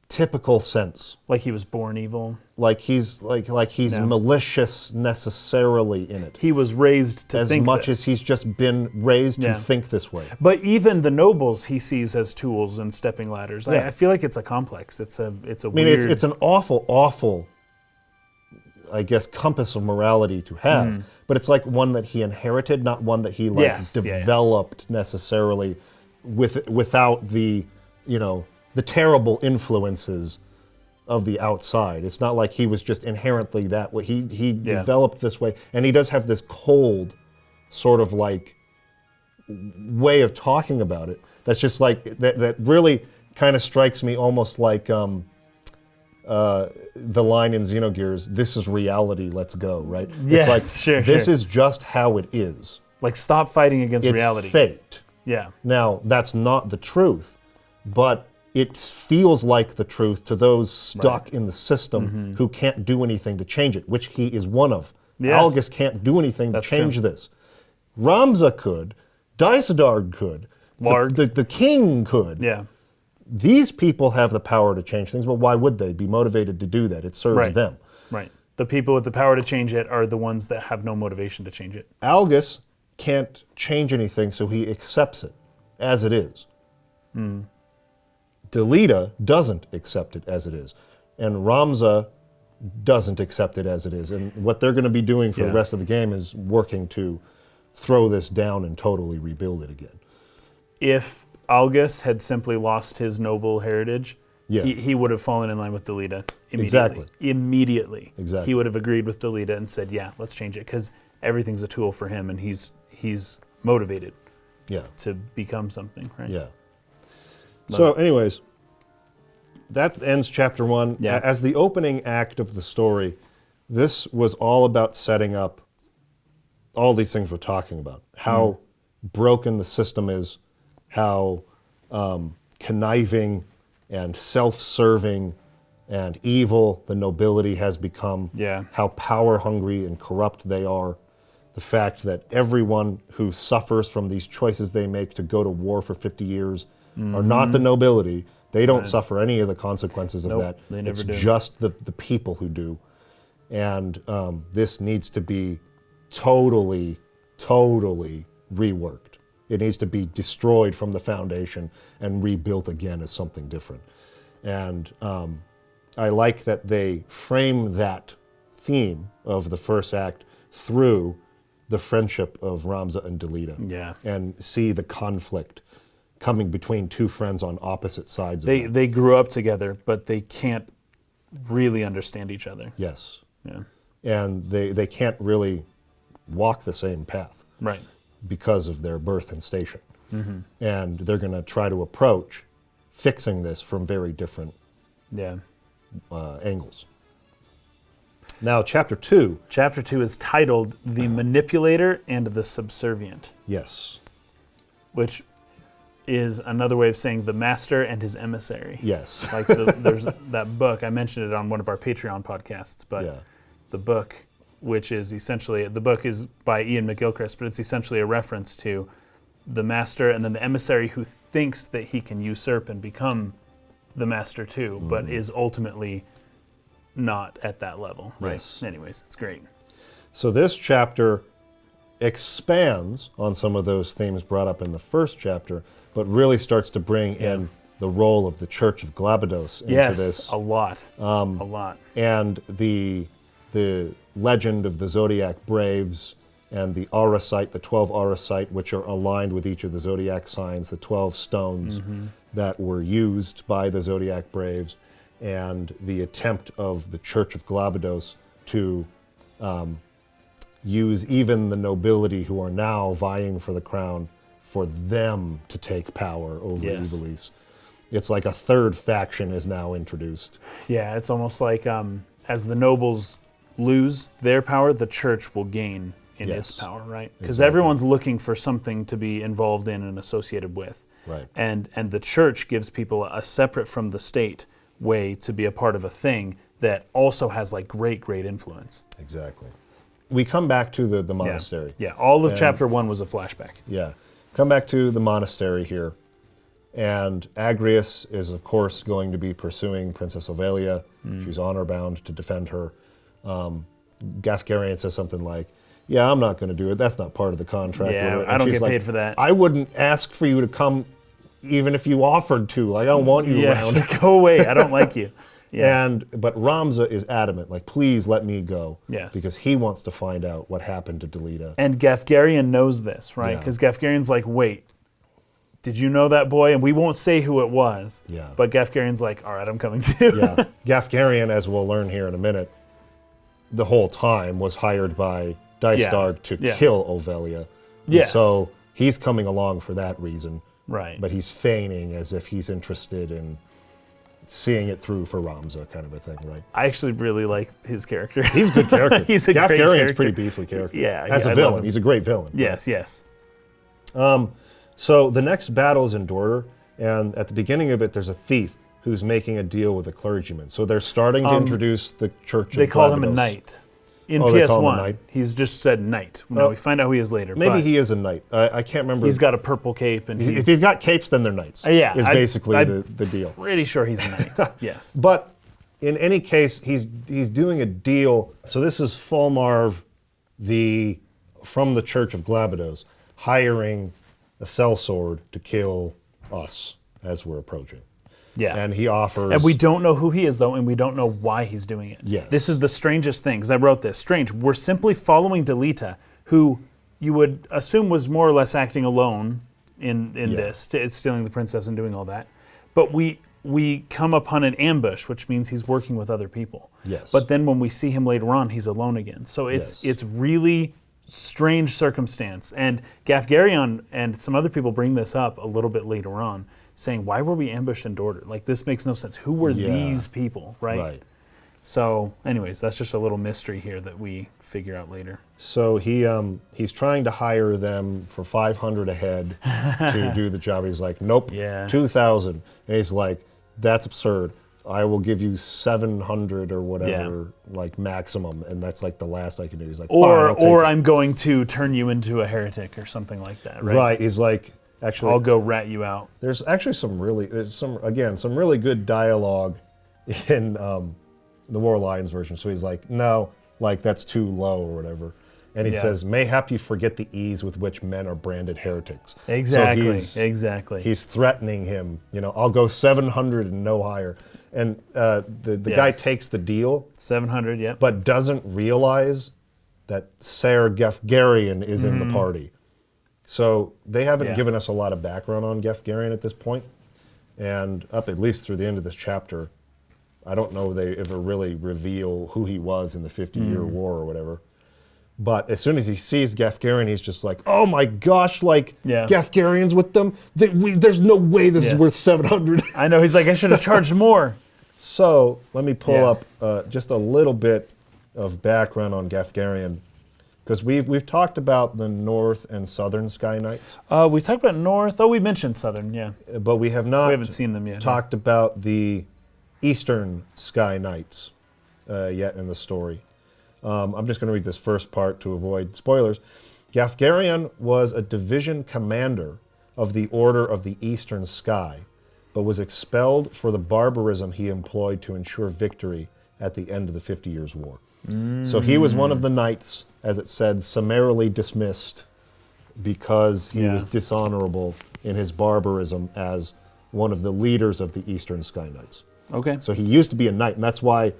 typical sense.
Like he was born evil.
Like he's malicious necessarily in it.
He was raised to think
as much as he's just been raised to think this way.
But even the nobles he sees as tools and stepping ladders. I feel like it's a complex. It's a weird...
it's an awful, I guess, compass of morality to have. But it's like one that he inherited, not one that he developed necessarily without the, the terrible influences of the outside. It's not like he was just inherently that way. He developed this way, and he does have this cold sort of like way of talking about it. That's just like that really kind of strikes me almost like the line in Xenogears, "This is reality, let's go," right?
Yes,
it's like this is just how it is.
Like stop fighting against reality.
It's fate.
Yeah.
Now, that's not the truth, but it feels like the truth to those stuck in the system who can't do anything to change it, which he is one of. Yes. Algus can't do anything to change this. Ramza could. Daisadard could.
Larg.
The king could.
Yeah.
These people have the power to change things, but why would they be motivated to do that? It serves them.
Right. The people with the power to change it are the ones that have no motivation to change it.
Algus can't change anything, so he accepts it as it is. Delita doesn't accept it as it is. And Ramza doesn't accept it as it is. And what they're going to be doing for the rest of the game is working to throw this down and totally rebuild it again.
If Algus had simply lost his noble heritage, he would have fallen in line with Delita immediately. Immediately.
Exactly.
He would have agreed with Delita and said, yeah, let's change it, because everything's a tool for him, and he's motivated to become something, right?
Yeah. So anyways, that ends chapter 1.
Yeah.
As the opening act of the story, this was all about setting up all these things we're talking about. How broken the system is, how conniving and self-serving and evil the nobility has become, how power-hungry and corrupt they are, the fact that everyone who suffers from these choices they make to go to war for 50 years are not the nobility. They don't suffer any of the consequences of that.
They never
it's
do.
just the people who do. And this needs to be totally reworked. It needs to be destroyed from the foundation and rebuilt again as something different. And I like that they frame that theme of the first act through the friendship of Ramza and Delita. And see the conflict coming between two friends on opposite sides of it.
They grew up together, but they can't really understand each other.
Yes.
Yeah.
And they can't really walk the same path.
Right.
Because of their birth and station. And they're going to try to approach fixing this from very different angles. Now, chapter 2.
Chapter 2 is titled The Manipulator and the Subservient.
Yes.
Which is another way of saying the master and his emissary.
Yes.
Like there's that book, I mentioned it on one of our Patreon podcasts, but the book, which is essentially, the book is by Ian McGilchrist, but it's essentially a reference to the master and then the emissary who thinks that he can usurp and become the master too, but is ultimately not at that level.
Yes.
Right? Anyways, it's great.
So this chapter expands on some of those themes brought up in the first chapter, but really starts to bring in the role of the Church of Glabados into this.
A lot. A lot.
And the legend of the Zodiac Braves and the aura site, the 12 aura site, which are aligned with each of the Zodiac signs, the 12 stones that were used by the Zodiac Braves, and the attempt of the Church of Glabados to use even the nobility who are now vying for the crown for them to take power over Evilise. It's like a third faction is now introduced.
Yeah, it's almost like as the nobles lose their power, the church will gain in its power, right? Because everyone's looking for something to be involved in and associated with.
Right.
And the church gives people a separate from the state way to be a part of a thing that also has like great influence.
Exactly. We come back to the monastery.
Yeah, all of chapter 1 was a flashback.
Yeah. Come back to the monastery here. And Agrius is, of course, going to be pursuing Princess Ovelia. She's honor bound to defend her. Gafgarian says something like, yeah, I'm not going to do it. That's not part of the contract.
Yeah, I don't get paid for that.
I wouldn't ask for you to come even if you offered to. Like, I don't want you around.
Go away. I don't like you. Yeah.
But Ramza is adamant, like, please let me go.
Yes.
Because he wants to find out what happened to Delita.
And Gafgarian knows this, right? Because Gafgarian's like, wait, did you know that boy? And we won't say who it was.
Yeah.
But Gafgarian's like, all right, I'm coming too.
Yeah. Gafgarian, as we'll learn here in a minute, the whole time was hired by Dystarg to kill Ovelia.
Yes.
And so he's coming along for that reason.
Right.
But he's feigning as if he's interested in seeing it through for Ramza, kind of a thing, right?
I actually really like his character.
He's a good character.
He's a great character.
Gafgarian's a pretty beastly character.
Yeah.
As a villain, he's a great villain.
Yes, yes.
So the next battle is in Dorter, and at the beginning of it, there's a thief who's making a deal with a clergyman. So they're starting to introduce the Church of Glabados.
They call him a knight. In
Oh, they call him a
PS1,
knight?
he's just said knight. No, we find out who he is later.
Maybe
but
he is a knight. I can't remember.
he's got a purple cape, and
If he's got capes, then they're knights.
Yeah,
is basically
I'm
the deal.
pretty sure he's a knight. Yes.
But in any case, he's doing a deal. So this is Fulmarv, from the Church of Glabados, hiring a sellsword to kill us as we're approaching.
Yeah.
And he offers...
And we don't know who he is, though, and we don't know why he's doing it.
Yes.
This is the strangest thing, because I wrote this. Strange. We're simply following Delita, who you would assume was more or less acting alone in this, stealing the princess and doing all that. But we come upon an ambush, which means he's working with other people.
Yes.
But then when we see him later on, he's alone again. So it's really strange circumstance. And Gafgarion and some other people bring this up a little bit later on, saying, why were we ambushed in Dorter? Like, this makes no sense. Who were these people, right?
Right.
So, anyways, that's just a little mystery here that we figure out later.
So he's trying to hire them for 500 a head to do the job. He's like, nope, 2,000. And he's like, that's absurd. I will give you 700 or whatever, like maximum, and that's like the last I can do. He's like,
or I'm going to turn you into a heretic or something like that, right?
Right. He's like, actually,
I'll go rat you out.
There's actually some really good dialogue in the War Lions version. So he's like, no, like that's too low or whatever. And he says, mayhap you forget the ease with which men are branded heretics.
Exactly,
So
exactly.
He's threatening him, I'll go 700 and no higher. And the guy takes the deal.
700, yep.
But doesn't realize that Ser Gafgarion is in the party. So they haven't given us a lot of background on Gafgarion at this point. And up at least through the end of this chapter, I don't know they ever really reveal who he was in the 50-year war or whatever. But as soon as he sees Gafgarion, he's just like, oh my gosh, Gafgarion's with them? There's no way this is worth 700.
I know, he's like, I should have charged more.
So let me pull up just a little bit of background on Gafgarion. Because we've talked about the North and Southern Sky Knights.
We talked about North. Oh, we mentioned Southern, yeah.
But we haven't
seen them yet.
Talked about the Eastern Sky Knights yet in the story. I'm just going to read this first part to avoid spoilers. Gafgarion was a division commander of the Order of the Eastern Sky, but was expelled for the barbarism he employed to ensure victory at the end of the 50 Years' War. So he was one of the knights, as it said, summarily dismissed because he was dishonorable in his barbarism as one of the leaders of the Eastern Sky Knights.
Okay.
So he used to be a knight, and that's why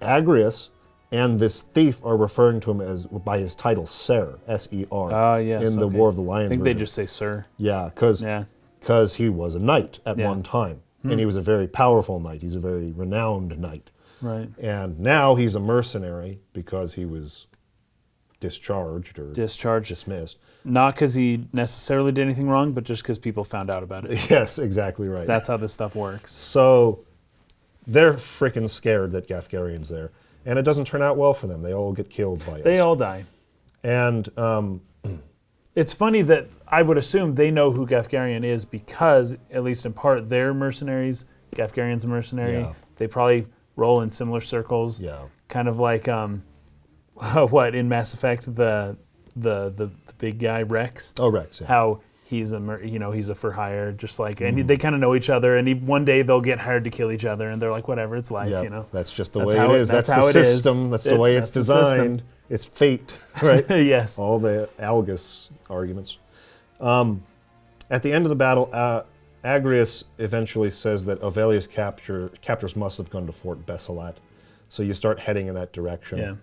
Agrias and this thief are referring to him by his title, Ser, S-E-R, in the War of the Lions.
I think they just say Sir.
Yeah, because he was a knight at one time, and he was a very powerful knight. He's a very renowned knight.
Right.
And now he's a mercenary because he was discharged or dismissed.
Not because he necessarily did anything wrong, but just because people found out about it.
Yes, exactly right.
So that's how this stuff works.
So they're freaking scared that Gafgarion's there. And it doesn't turn out well for them. They all get killed by us.
They all die.
And
it's funny that I would assume they know who Gafgarion is because, at least in part, they're mercenaries. Gafgarion's a mercenary.
Yeah.
They probably roll in similar circles.
Yeah.
Kind of like what in Mass Effect the big guy Rex.
Oh, Rex. Yeah.
How he's he's a for hire, just like, and they kind of know each other. And one day they'll get hired to kill each other, and they're like, whatever, it's life.
That's just the way it is. That's the system. That's the way it's designed. It's fate, right?
Yes.
All the Algus arguments. At the end of the battle, Agrias eventually says that Ovelia's captors must have gone to Fort Bessalat. So you start heading in that direction.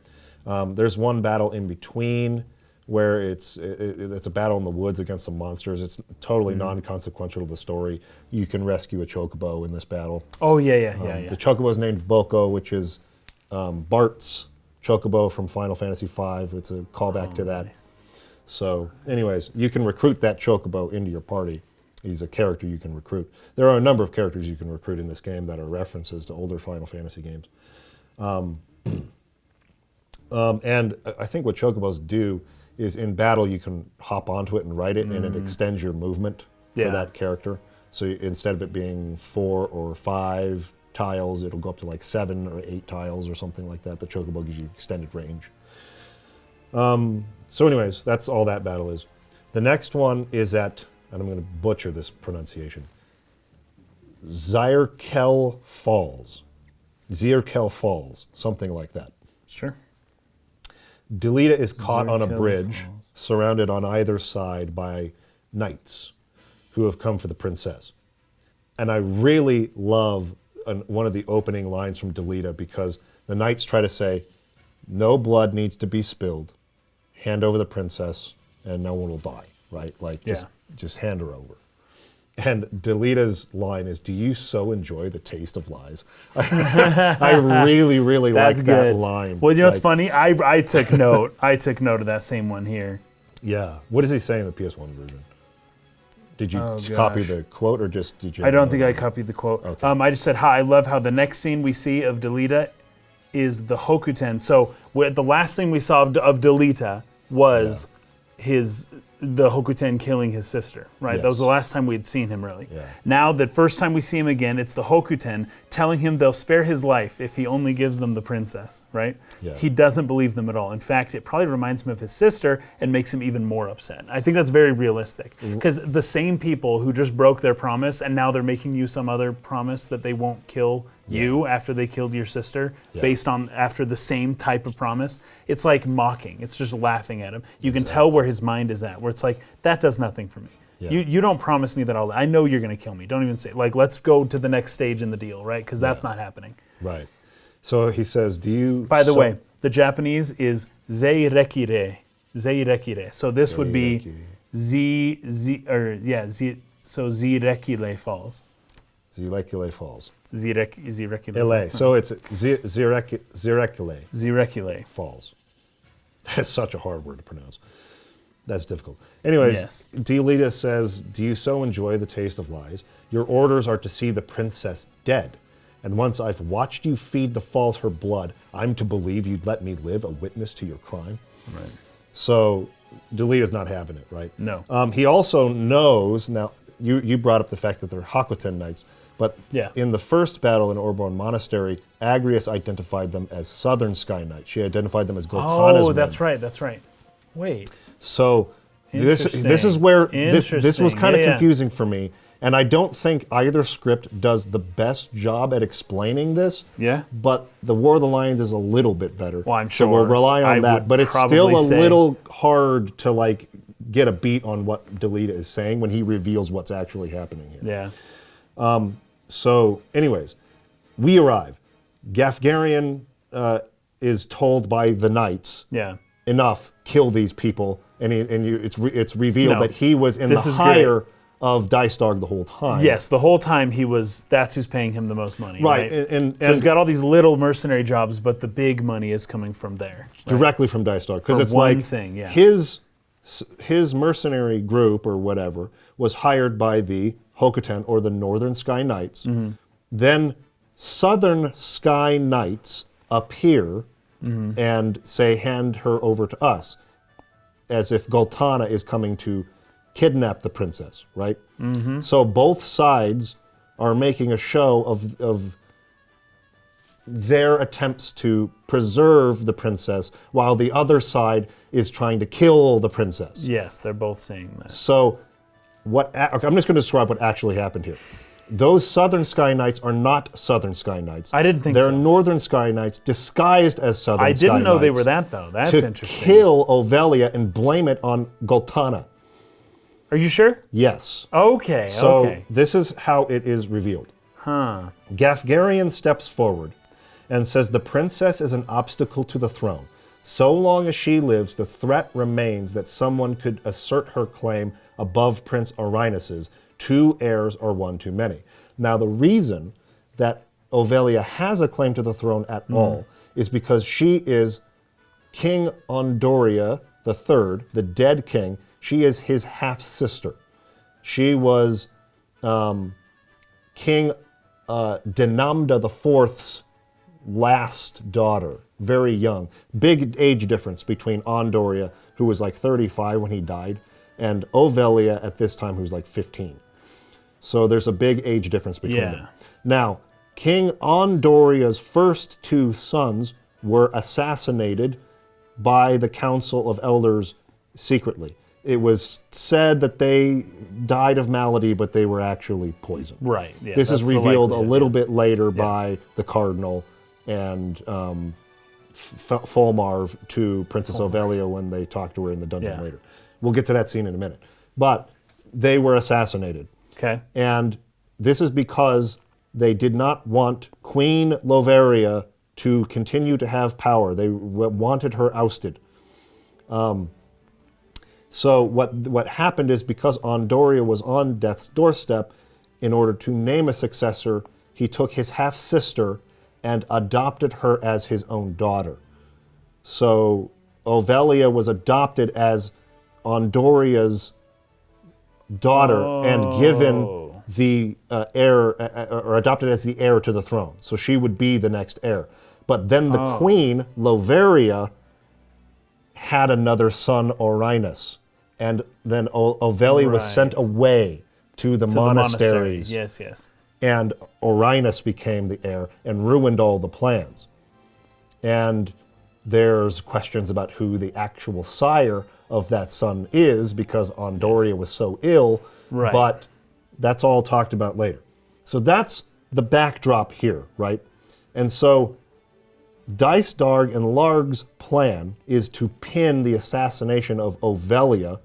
Yeah. There's one battle in between where it's a battle in the woods against some monsters. It's totally non-consequential to the story. You can rescue a chocobo in this battle.
Oh, yeah.
The chocobo is named Boko, which is Bart's chocobo from Final Fantasy V. It's a callback to that. Nice. So anyways, you can recruit that chocobo into your party. He's a character you can recruit. There are a number of characters you can recruit in this game that are references to older Final Fantasy games. And I think what chocobos do is in battle you can hop onto it and ride it, and it extends your movement for that character. So instead of it being 4 or 5 tiles. It'll go up to like 7 or 8 tiles or something like that. The chocobo gives you extended range. So anyways, that's all that battle is. The next one is at, and I'm going to butcher this pronunciation, Zeirchele Falls. Zeirchele Falls, something like that.
Sure.
Delita is caught on a
Zeirchele
bridge,
Falls.
surrounded on either side by knights who have come for the princess. And I really love one of the opening lines from Delita, because the knights try to say, no blood needs to be spilled. Hand over the princess and no one will die, right? Like, just hand her over. And Delita's line is, do you so enjoy the taste of lies? I really, really like that line.
Well, you know what's funny? I took note. I took note of that same one here.
Yeah. What does he say in the PS1 version? Did you copy the quote, or just did you?
I don't think I copied the quote.
Okay.
I just said, I love how the next scene we see of Delita is the Hokuten. So the last thing we saw of Delita was the Hokuten killing his sister, right?
Yes.
That was the last time we had seen him, really.
Yeah.
Now, the first time we see him again, it's the Hokuten telling him they'll spare his life if he only gives them the princess, right?
Yeah.
He doesn't believe them at all. In fact, it probably reminds him of his sister and makes him even more upset. I think that's very realistic, because the same people who just broke their promise and now they're making you some other promise that they won't kill you after they killed your sister, based on after the same type of promise. It's like mocking. It's just laughing at him. You can tell where his mind is at, where it's like, that does nothing for me.
Yeah.
You don't promise me that I know you're going to kill me. Don't even say, like, let's go to the next stage in the deal, right? Because that's not happening.
Right. So he says, do you...
By the way, the Japanese is Zeirchele. Zeirchele. So this would be so Zeirchele Falls.
Zeirchele Falls.
Zeirchele.
So it's Zeirchele
Zeirchele
Falls. That's such a hard word to pronounce. That's difficult. Anyways, Delita says, do you so enjoy the taste of lies? Your orders are to see the princess dead. And once I've watched you feed the falls her blood, I'm to believe you'd let me live a witness to your crime?
Right.
So Delita's not having it, right?
No.
He also knows, now you brought up the fact that they're Hakuten knights, but in the first battle in Orbonne Monastery, Agrias identified them as Southern Sky Knights. She identified them as Golgollada's men.
That's right. Wait.
So this is where this was kind of confusing for me, and I don't think either script does the best job at explaining this.
Yeah.
But the War of the Lions is a little bit better.
Well, I'm sure.
So we'll rely on that, but it's still a little hard to like get a beat on what Delita is saying when he reveals what's actually happening here.
Yeah.
So, anyways, we arrive. Gafgarian is told by the knights, enough, kill these people, and it's revealed that he was in the hire of Dicedog the whole time.
Yes, the whole time that's who's paying him the most money.
Right.
And he's got all these little mercenary jobs, but the big money is coming from there.
Directly from Dicedog. Because it's
one
like
thing,
his mercenary group or whatever was hired by the Hokuten, or the Northern Sky Knights. Then Southern Sky Knights appear and say, hand her over to us, as if Goltana is coming to kidnap the princess, right? So both sides are making a show of their attempts to preserve the princess, while the other side is trying to kill the princess.
Yes, they're both saying that.
So I'm just going to describe what actually happened here. Those Southern Sky Knights are not Southern Sky Knights.
I didn't think so.
They're Northern Sky Knights disguised as Southern Sky Knights.
I didn't know they were that, though. That's interesting.
To kill Ovelia and blame it on Goltana.
Are you sure?
Yes.
Okay,
So this is how it is revealed. Gafgarian steps forward and says the princess is an obstacle to the throne. So long as she lives, the threat remains that someone could assert her claim above Prince Orinus's. 2 heirs are one too many. Now, the reason that Ovelia has a claim to the throne at all is because she is King Ondoria III, the dead king. She is his half-sister. She was King Denamda IV's last daughter, very young. Big age difference between Ondoria, who was like 35 when he died, and Ovelia at this time, who's like 15. So there's a big age difference between them. Now, King Ondoria's first 2 sons were assassinated by the Council of Elders secretly. It was said that they died of malady, but they were actually poisoned.
Right. Yeah,
this is
that's the
revealed a
likelihood,
little bit later by the Cardinal and Fulmarv to Princess Ovelia when they talk to her in the dungeon later. We'll get to that scene in a minute. But they were assassinated.
Okay.
And this is because they did not want Queen Loveria to continue to have power. They wanted her ousted. So what happened is, because Ondoria was on death's doorstep, in order to name a successor, he took his half-sister and adopted her as his own daughter. So Ovelia was adopted as Ondoria's daughter and given the heir, or adopted as the heir to the throne. So she would be the next heir. But then the queen, Loveria, had another son, Orinus. And then Ovelia was sent away to the monasteries.
Yes, yes.
And Orinus became the heir and ruined all the plans. And there's questions about who the actual sire of that son is, because Ondoria was so ill, but that's all talked about later. So that's the backdrop here, right? And so Dysdarg and Larg's plan is to pin the assassination of Ovelia,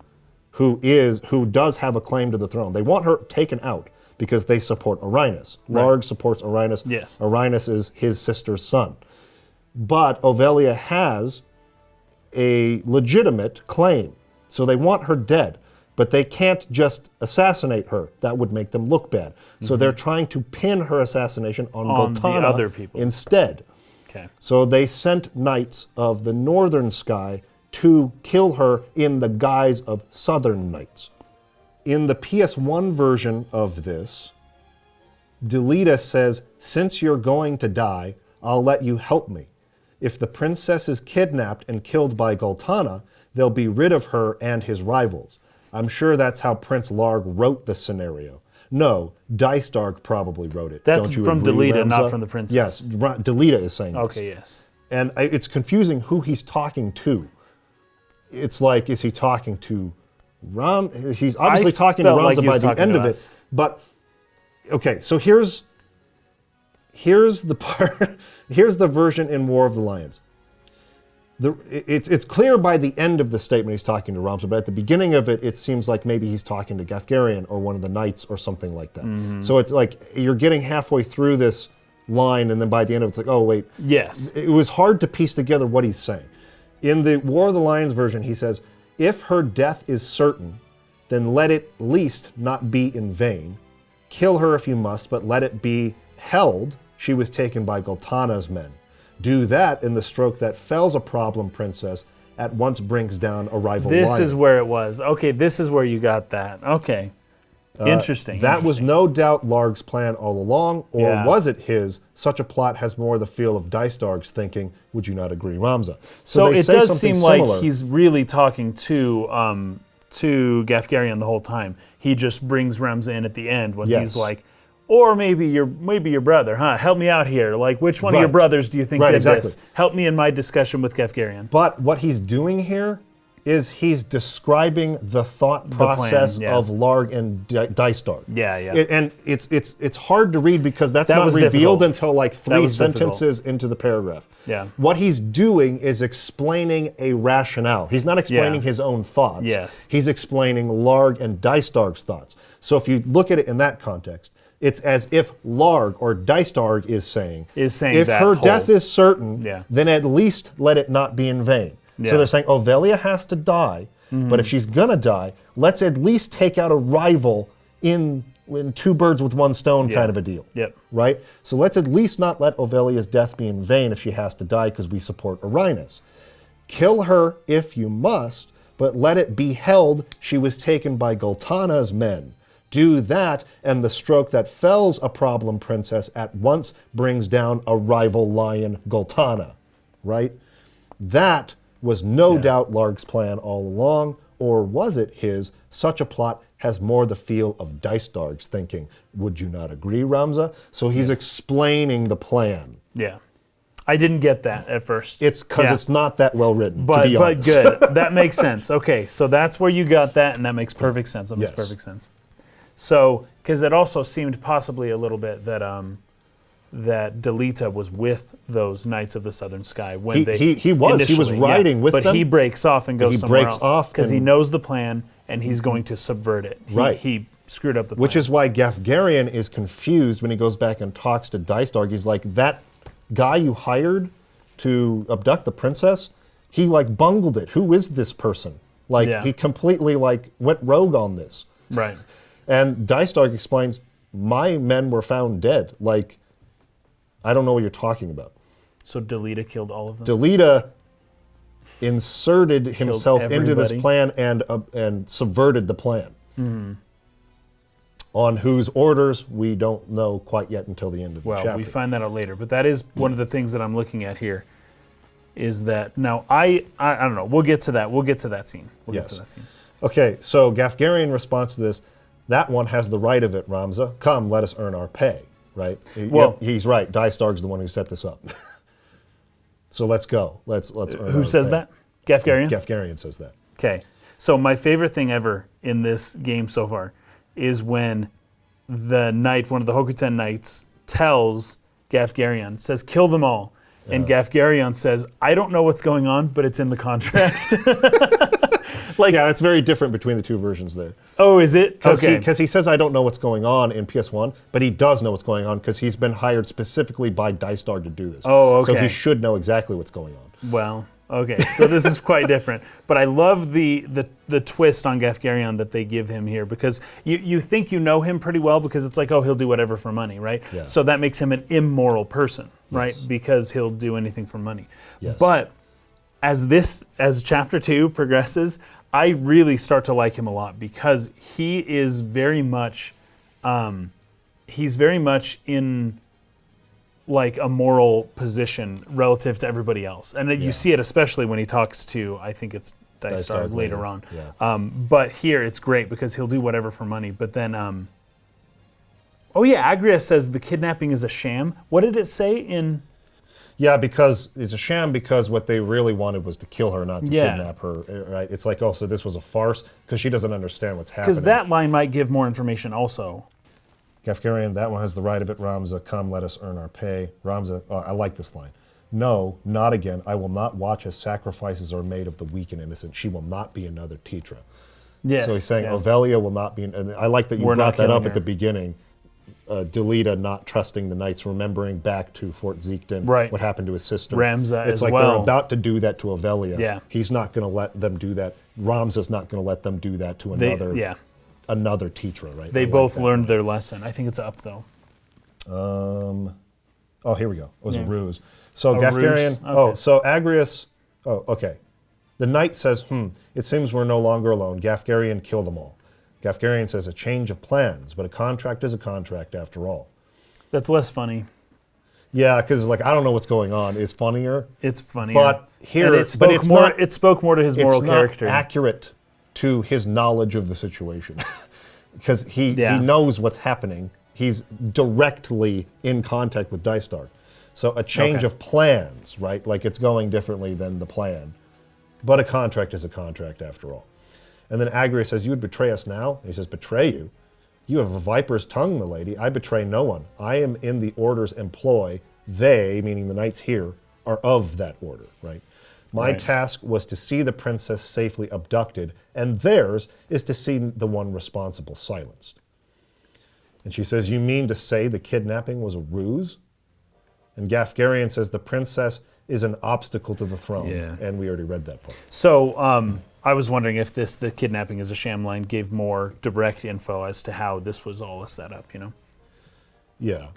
who does have a claim to the throne. They want her taken out because they support Orinus. Larg supports Orinus.
Yes.
Orinus is his sister's son. But Ovelia has a legitimate claim. So they want her dead, but they can't just assassinate her. That would make them look bad. So they're trying to pin her assassination on Golgollada
the other people
instead.
Okay.
So they sent knights of the northern sky to kill her in the guise of southern knights. In the PS1 version of this, Delita says, "Since you're going to die, I'll let you help me. If the princess is kidnapped and killed by Golgollada, they'll be rid of her and his rivals." I'm sure that's how Prince Larg wrote the scenario. No, Dysdarg probably wrote it.
That's
Don't you
from
agree,
Delita,
Ramza?
not from the princess.
Yes, Delita is saying this.
Okay, yes.
And it's confusing who he's talking to. It's like, is he talking to Ram? He's obviously talking to Ramza by the end of it. But, okay, so here's the part, here's the version in War of the Lions. It's clear by the end of the statement he's talking to Ramza, but at the beginning of it, it seems like maybe he's talking to Gafgarian or one of the knights or something like that. So it's like you're getting halfway through this line, and then by the end of it, it's like, oh, wait.
Yes.
It was hard to piece together what he's saying. In the War of the Lions version, he says, if her death is certain, then let it at least not be in vain. Kill her if you must, but let it be held she was taken by Golgollada's men. Do that, and the stroke that fells a problem princess at once brings down a rival lion.
This is where it was. Okay, this is where you got that. Okay. Interesting.
That was no doubt Larg's plan all along, or was it his? Such a plot has more the feel of Dysdarg's thinking. Would you not agree, Ramza?
So
they
it
say
does seem
something similar.
like he's really talking to Gafgarian the whole time. He just brings Ramza in at the end when he's like, or maybe your brother, huh? Help me out here. Like, which one of your brothers do you think did this? Help me in my discussion with Gafgarian.
But what he's doing here is he's describing the thought process of Larg and Dysdarg.
Yeah, yeah.
And it's hard to read because that's not revealed until like 3 sentences into the paragraph.
Yeah.
What he's doing is explaining a rationale. He's not explaining his own thoughts.
Yes.
He's explaining Larg and Dysdarg's thoughts. So if you look at it in that context, it's as if Larg or Dysdarg is saying if her death is certain, then at least let it not be in vain. So they're saying Ovelia has to die, but if she's gonna die, let's at least take out a rival in 2 birds with 1 stone kind of a deal. Right? So let's at least not let Ovelia's death be in vain if she has to die because we support Orinus. Kill her if you must, but let it be held she was taken by Golgollada's men. Do that, and the stroke that fells a problem princess at once brings down a rival lion, Golgollada. Right? That was no doubt Larg's plan all along, or was it his? Such a plot has more the feel of Dystarg's thinking. Would you not agree, Ramza? So he's explaining the plan.
Yeah. I didn't get that at first.
It's because it's not that well written,
but,
to be honest.
But good. That makes sense. Okay, so that's where you got that, and that makes perfect sense. That makes perfect sense. So, because it also seemed possibly a little bit that that Delita was with those Knights of the Southern Sky when
he was riding with them.
But he breaks off and goes somewhere else.
He breaks off
because he knows the plan, and he's going to subvert it. He screwed up the plan.
Which is why Gafgarian is confused when he goes back and talks to Dystarg. He's like, that guy you hired to abduct the princess, he like bungled it. Who is this person? Like he completely like went rogue on this.
Right.
And Dystarg explains, my men were found dead. Like, I don't know what you're talking about.
So Delita killed all of them?
Delita inserted himself into this plan and subverted the plan. Mm-hmm. On whose orders, we don't know quite yet until the end of the chapter.
Well, we find that out later. But that is one of the things that I'm looking at here, is that, now, I don't know, we'll get to that. We'll get to that scene. Get to that scene.
Okay, so Gafgarian responds to this, that one has the right of it, Ramza. Come, let us earn our pay, right?
Well,
he's right. Dystarg's the one who set this up. So let's go. Let's earn our pay.
Who says that? Gafgarian?
Gafgarian says that.
Okay. So my favorite thing ever in this game so far is when the knight, one of the Hokuten knights, tells Gafgarian, says, kill them all. And Gafgarian says, I don't know what's going on, but it's in the contract.
That's very different between the two versions there.
Oh, is it?
Because he says, I don't know what's going on in PS1, but he does know what's going on because he's been hired specifically by Dystarg to do this.
Oh, okay.
So he should know exactly what's going on.
Well, okay, so this is quite different. But I love the twist on Gafgarian that they give him here, because you think you know him pretty well because it's like, oh, he'll do whatever for money, right?
Yeah.
So that makes him an immoral person, right? Because he'll do anything for money.
Yes.
But as chapter 2 progresses, I really start to like him a lot because he is very much, in like a moral position relative to everybody else. And you see it especially when he talks to, I think it's Dystarg later on.
Yeah.
But here it's great because he'll do whatever for money. But then, Agria says the kidnapping is a sham. What did it say in...
Yeah, because it's a sham because what they really wanted was to kill her, not to kidnap her, right? It's like, oh, so this was a farce because she doesn't understand what's happening.
Because that line might give more information also.
Gafgarian, that one has the right of it, Ramza. Come, let us earn our pay. Ramza, I like this line. No, not again. I will not watch as sacrifices are made of the weak and innocent. She will not be another Tietra.
Yes.
So he's saying Ovelia will not be, and I like that you brought that up at the beginning. Delita not trusting the knights, remembering back to Fort Zeekton, what happened to his sister.
Ramza
it's
as
like
well.
They're about to do that to Ovelia.
Yeah.
He's not going to let them do that. Ramza's not going to let them do that to another Tietra, right?
They both learned their lesson. I think it's up, though.
Oh, here we go. It was a ruse. So Gafgarian,
okay.
So Agrius, okay. The knight says, it seems we're no longer alone. Gafgarian, kill them all. Gafgarian says a change of plans, but a contract is a contract after all.
That's less funny.
Yeah, because like I don't know what's going on is funnier.
It's funnier.
But here,
it spoke more to his moral character.
It's not accurate to his knowledge of the situation, because he knows what's happening. He's directly in contact with Dystarg. So a change of plans, right? Like it's going differently than the plan. But a contract is a contract after all. And then Agria says, you would betray us now? And he says, betray you? You have a viper's tongue, milady. I betray no one. I am in the order's employ. They, meaning the knights here, are of that order, right? My task was to see the princess safely abducted, and theirs is to see the one responsible silenced. And she says, you mean to say the kidnapping was a ruse? And Gafgarian says, the princess is an obstacle to the throne.
Yeah.
And we already read that part.
So I was wondering if the kidnapping is a sham line gave more direct info as to how this was all a setup, you know?
Yeah.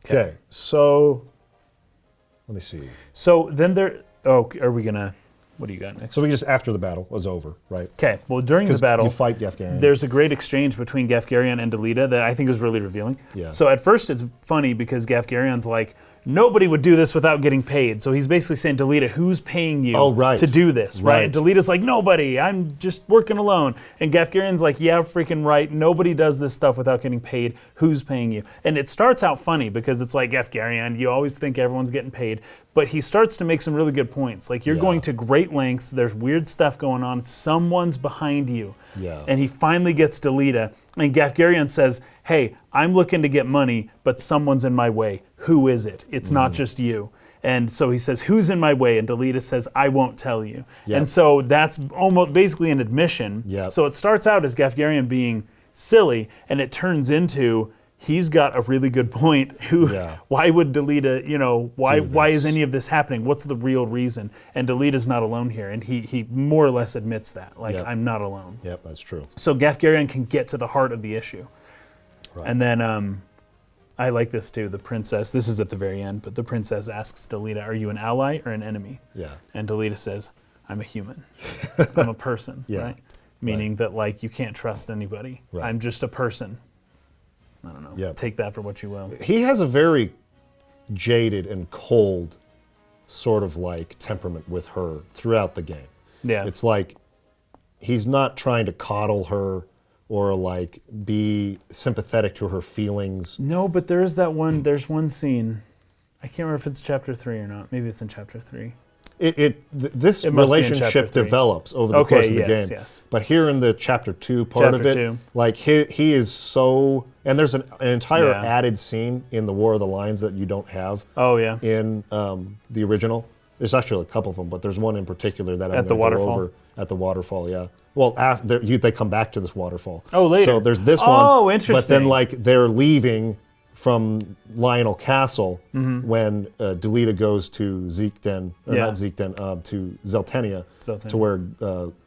Okay, so let me see.
So then are we going to... What do you got next?
So we just, after the battle was over, right?
Okay, well, during the battle,
you fight Gafgarian.
There's a great exchange between Gafgarian and Delita that I think is really revealing.
Yeah.
So at first it's funny because Gafgarian's like, nobody would do this without getting paid. So he's basically saying, Delita, who's paying you to do this, right? And Delita's like, nobody, I'm just working alone. And Gafgarian's like, yeah, freaking right, nobody does this stuff without getting paid. Who's paying you? And it starts out funny because it's like, Gafgarian, you always think everyone's getting paid. But he starts to make some really good points. Like, you're going to great lengths, there's weird stuff going on, someone's behind you. And he finally gets Delita, and Gafgarian says, hey, I'm looking to get money, but someone's in my way. Who is it? It's not just you. And so he says, who's in my way? And Delita says, I won't tell you. And so that's almost basically an admission. So it starts out as Gafgarian being silly, and it turns into, he's got a really good point. Why would Delita, why is any of this happening? What's the real reason? And Delita's not alone here. And he more or less admits that. Like, I'm not alone.
That's true.
So Gafgarian can get to the heart of the issue. And then I like this too. The princess, this is at the very end, but the princess asks Delita, are you an ally or an enemy? And Delita says, I'm a human. I'm a person, right? Meaning that, like, you can't trust anybody. I'm just a person. I don't know. Take that for what you will.
He has a very jaded and cold sort of like temperament with her throughout the game. It's like he's not trying to coddle her or like be sympathetic to her feelings.
No, but there's one scene. I can't remember if it's chapter 3 or not. Maybe it's in chapter 3.
This relationship develops over the course of the game. But here in the chapter 2 part of it, like he is so, and there's an entire added scene in the War of the Lions that you don't have in the original. There's actually a couple of them, but there's one in particular that I'm going to go over at the waterfall, Well, after they come back to this waterfall.
Later.
So there's this one.
Oh, interesting.
But then like they're leaving from Lionel Castle when Delita goes to Zeekden, or not Zeekden, to Zeltenia, to where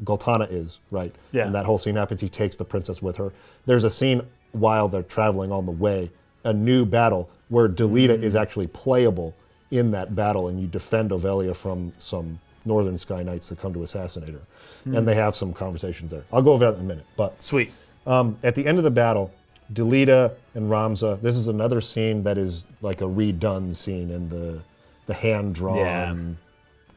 Goltana is, right? And that whole scene happens. He takes the princess with her. There's a scene while they're traveling on the way, a new battle where Delita is actually playable in that battle, and you defend Ovelia from some Northern Sky Knights that come to assassinate her. And they have some conversations there. I'll go over that in a minute. But
sweet.
At the end of the battle, Delita and Ramza, this is another scene that is like a redone scene in the hand-drawn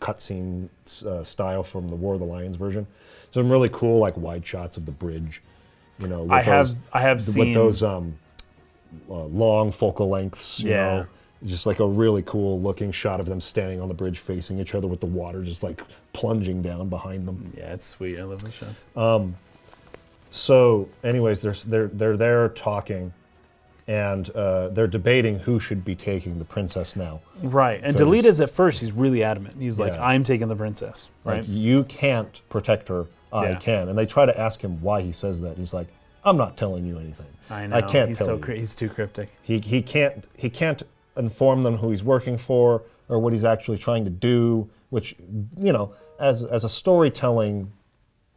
cutscene style from the War of the Lions version. Some really cool like wide shots of the bridge, with
I have seen
with those long focal lengths, you know, just like a really cool looking shot of them standing on the bridge facing each other with the water just like plunging down behind them.
Yeah, it's sweet. I love those shots.
So, anyways, they're there talking, and they're debating who should be taking the princess now.
Right, and Delita's at first, he's really adamant. He's like, I'm taking the princess, right?
Like, you can't protect her, I can. And they try to ask him why he says that. He's like, I'm not telling you anything.
I know.
I can't tell you.
He's too cryptic.
He can't inform them who he's working for or what he's actually trying to do, which, as a storytelling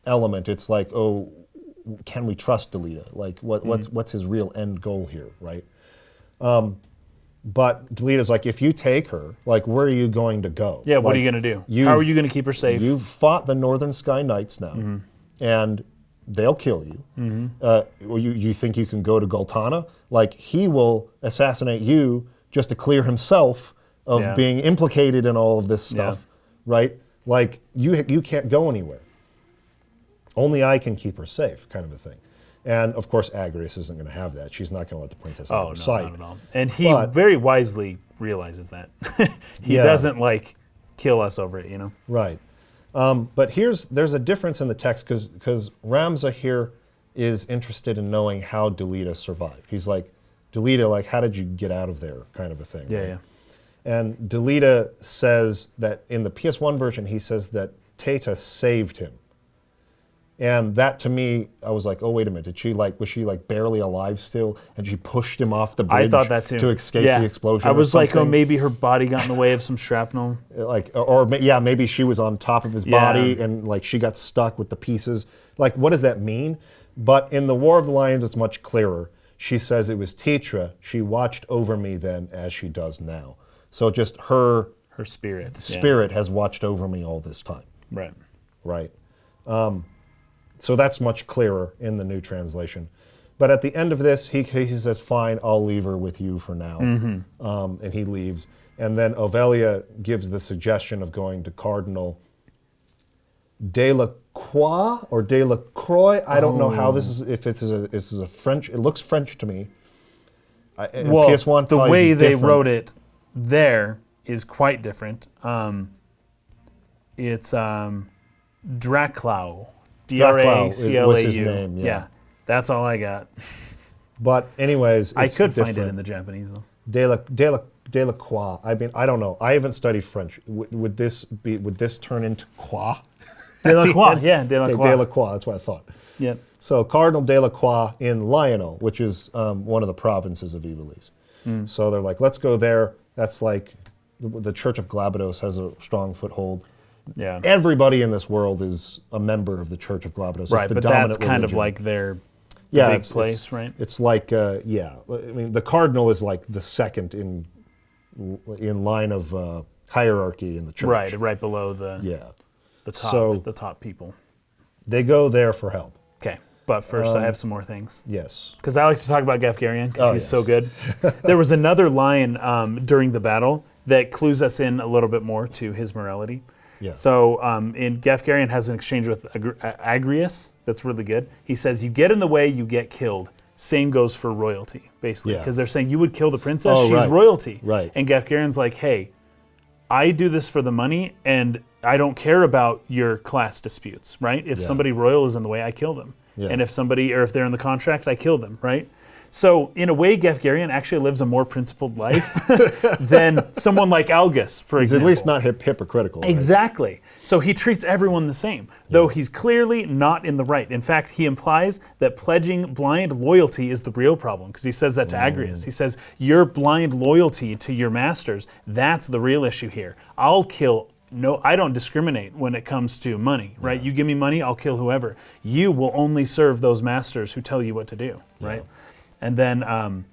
element, it's like, oh, can we trust Delita? Like, what's his real end goal here, right? But Delita's like, if you take her, like, where are you going to go?
Yeah, what are you going to do? How are you going to keep her safe?
You've fought the Northern Sky Knights now, and they'll kill you. You think you can go to Goltana? Like, he will assassinate you just to clear himself of being implicated in all of this stuff, right? Like, you can't go anywhere. Only I can keep her safe, kind of a thing. And of course, Agrias isn't going to have that. She's not going to let the princess out of her sight.
Not at all. And he very wisely realizes that. He doesn't kill us over it,
Right. But there's a difference in the text because Ramza here is interested in knowing how Delita survived. He's like, Delita, how did you get out of there, kind of a thing.
Yeah.
And Delita says that in the PS1 version, he says that Tietra saved him. And that, to me, I was like, oh, wait a minute. Was she barely alive still? And she pushed him off the bridge
I thought that too.
To escape the explosion.
I was like, oh, maybe her body got in the way of some shrapnel.
Maybe she was on top of his body and she got stuck with the pieces. Like, what does that mean? But in the War of the Lions, it's much clearer. She says it was Tietra. She watched over me then as she does now. So just her spirit has watched over me all this time. Right. So that's much clearer in the new translation. But at the end of this, he says, fine, I'll leave her with you for now. And he leaves. And then Ovelia gives the suggestion of going to Cardinal Delacroix or Delacroix. I don't know how this is. If this is a French, it looks French to me.
Well,
PS1
the way they
different.
wrote it there is quite different. It's Draclau. D-R-A-C-L-A-U.
was his name, yeah.
That's all I got.
But anyways,
I
it's
could find it
different.
in the Japanese though.
Delacroix. I mean, I don't know. I haven't studied French. Would this turn into croix?
Delacroix, yeah, Delacroix.
Okay, Delacroix, that's what I thought.
Yep.
So Cardinal Delacroix in Lionel, which is one of the provinces of Weigraf. So they're like, let's go there. That's like the Church of Glabados has a strong foothold.
Yeah.
Everybody in this world is a member of the Church of Glabados.
Right,
it's the
but
dominant
that's kind of
religion.
like their big place, right?
It's like, I mean, the cardinal is like the second in line of hierarchy in the church.
Right below the top people.
They go there for help.
Okay, but first I have some more things.
Yes.
Because I like to talk about Gafgarian because he's
yes.
so good. There was another line during the battle that clues us in a little bit more to his morality.
Yeah.
So in Gafgarian has an exchange with Agrius that's really good. He says, you get in the way, you get killed. Same goes for royalty, basically. Because they're saying, you would kill the princess, she's royalty.
Right.
And Gafgarian's like, hey, I do this for the money, and I don't care about your class disputes, right? If somebody royal is in the way, I kill them.
Yeah.
And if they're in the contract, I kill them, right? So in a way, Gafgarian actually lives a more principled life than someone like Algus, for
He's
example.
at least not hypocritical. Right?
Exactly. So he treats everyone the same, though he's clearly not in the right. In fact, he implies that pledging blind loyalty is the real problem, because he says that to Agrius. He says, your blind loyalty to your masters, that's the real issue here. I'll kill. No, I don't discriminate when it comes to money, right? You give me money, I'll kill whoever. You will only serve those masters who tell you what to do, right? And then,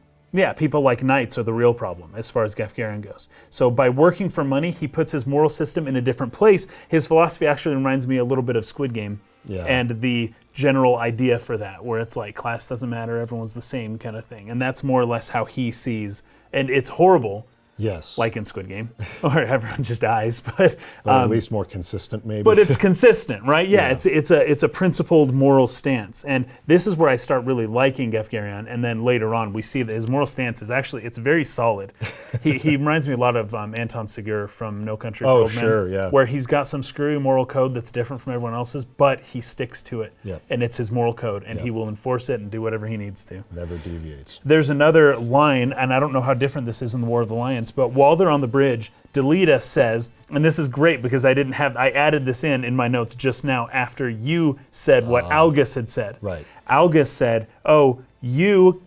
people like knights are the real problem as far as Gafgarian goes. So by working for money, he puts his moral system in a different place. His philosophy actually reminds me a little bit of Squid Game and the general idea for that, where it's like class doesn't matter, everyone's the same kind of thing. And that's more or less how he sees, and it's horrible.
Yes.
Like in Squid Game, or everyone just dies, but
at least more consistent, maybe.
But it's consistent, right? Yeah, it's a principled moral stance, and this is where I start really liking Gafgarian. And then later on, we see that his moral stance is actually it's very solid. he reminds me a lot of Anton Segura from No Country for Old Men, where he's got some screwy moral code that's different from everyone else's, but he sticks to it, and it's his moral code, and he will enforce it and do whatever he needs to.
Never deviates.
There's another line, and I don't know how different this is in the War of the Lions, but while they're on the bridge, Delita says, and this is great because I added this in my notes just now after you said what Algus had said.
Right.
Algus said, oh, you,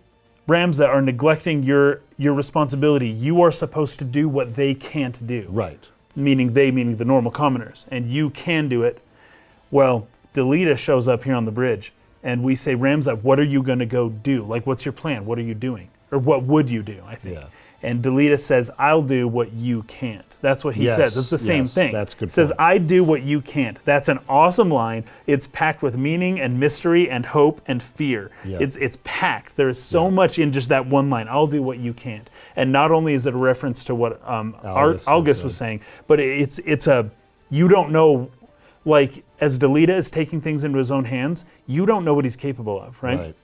Ramza, are neglecting your responsibility. You are supposed to do what they can't do.
Right.
Meaning the normal commoners, and you can do it. Well, Delita shows up here on the bridge, and we say, Ramza, what are you going to go do? Like, what's your plan? What are you doing? Or what would you do, I think. Yeah. And Delita says, I'll do what you can't. That's what he says. It's the same thing.
That's a good point.
Says, I do what you can't. That's an awesome line. It's packed with meaning and mystery and hope and fear. Yeah. It's packed. There's so much in just that one line. I'll do what you can't. And not only is it a reference to what Algus was saying, but it's you don't know, like, as Delita is taking things into his own hands, you don't know what he's capable of, right?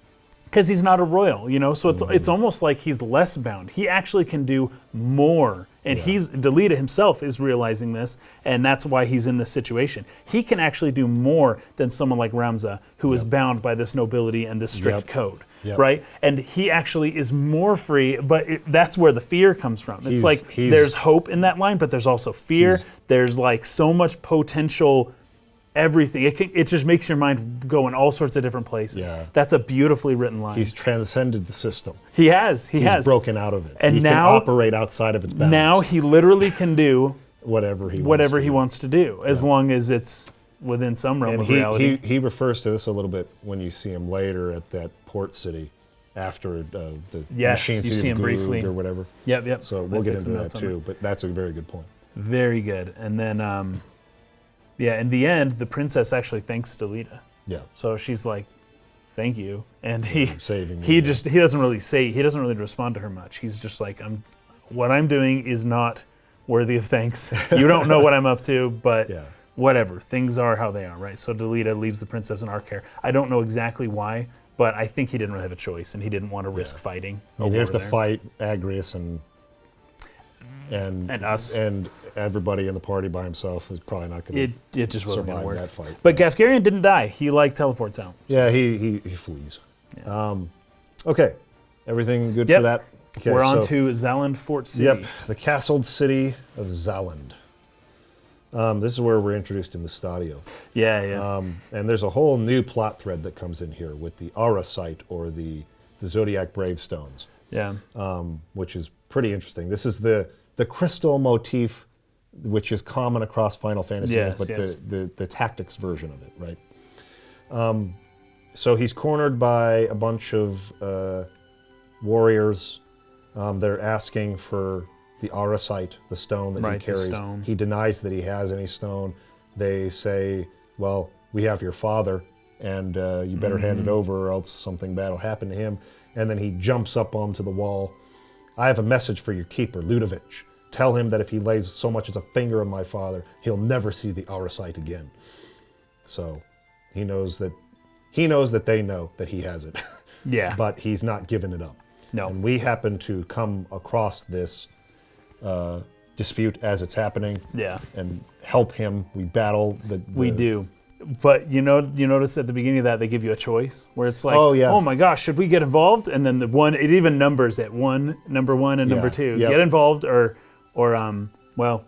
Because he's not a royal, so it's almost like he's less bound. He actually can do more, and Delita himself is realizing this, and that's why he's in this situation. He can actually do more than someone like Ramza, who is bound by this nobility and this strict code, right? And he actually is more free, but that's where the fear comes from. It's there's hope in that line, but there's also fear. There's like so much potential. Everything. It just makes your mind go in all sorts of different places. Yeah. That's a beautifully written line.
He's transcended the system.
He has.
He's broken out of it.
And
he
now,
can operate outside of its bounds.
Now he literally can do
whatever he
wants to do, as long as it's within some realm of reality.
He refers to this a little bit when you see him later at that port city after the machine
you see him
Goug
briefly
or whatever.
Yep.
So we'll get into that too, but that's a very good point.
Very good. And then in the end, the princess actually thanks Delita.
Yeah.
So she's like, "Thank you," and he
saving me,
he doesn't really respond to her much. He's just like, what I'm doing is not worthy of thanks. You don't know what I'm up to, but
Yeah.
whatever. Things are how they are, right? So Delita leaves the princess in our care. I don't know exactly why, but I think he didn't really have a choice, and he didn't want to risk fighting.
He'd have to fight Agrius and
us.
And everybody in the party by himself is probably not going to
It just wasn't going to
survive
work.
that fight.
But Gafgarion didn't die. He teleports out.
Yeah, he flees.
Yeah.
Okay, everything good
Yep.
for that? Okay,
We're on
so-
to Zaland Fort City.
Yep, the castled city of Zaland. This is where we're introduced to Mustadio.
Yeah.
And there's a whole new plot thread that comes in here with the Aura site, or the Zodiac Bravestones,
Yeah.
which is pretty interesting. This is the crystal motif, which is common across Final Fantasy,
Yes,
but
yes.
the tactics version of it, right? So he's cornered by a bunch of warriors. They're asking for the Aura site, the stone that
Right,
he
the
carries.
stone.
He denies that he has any stone. They say, well, we have your father, and you better hand it over or else something bad will happen to him. And then he jumps up onto the wall. I have a message for your keeper, Ludovic. Tell him that if he lays so much as a finger on my father, he'll never see the Aura site again. So he knows that they know that he has it.
Yeah.
But he's not giving it up.
No.
And we happen to come across this dispute as it's happening.
Yeah.
And help him. We battle the
We do. But you notice at the beginning of that they give you a choice where it's like,
Oh, yeah.
oh my gosh, should we get involved? And then it even numbers it number one and number
Yeah.
two.
Yep.
Get involved or well,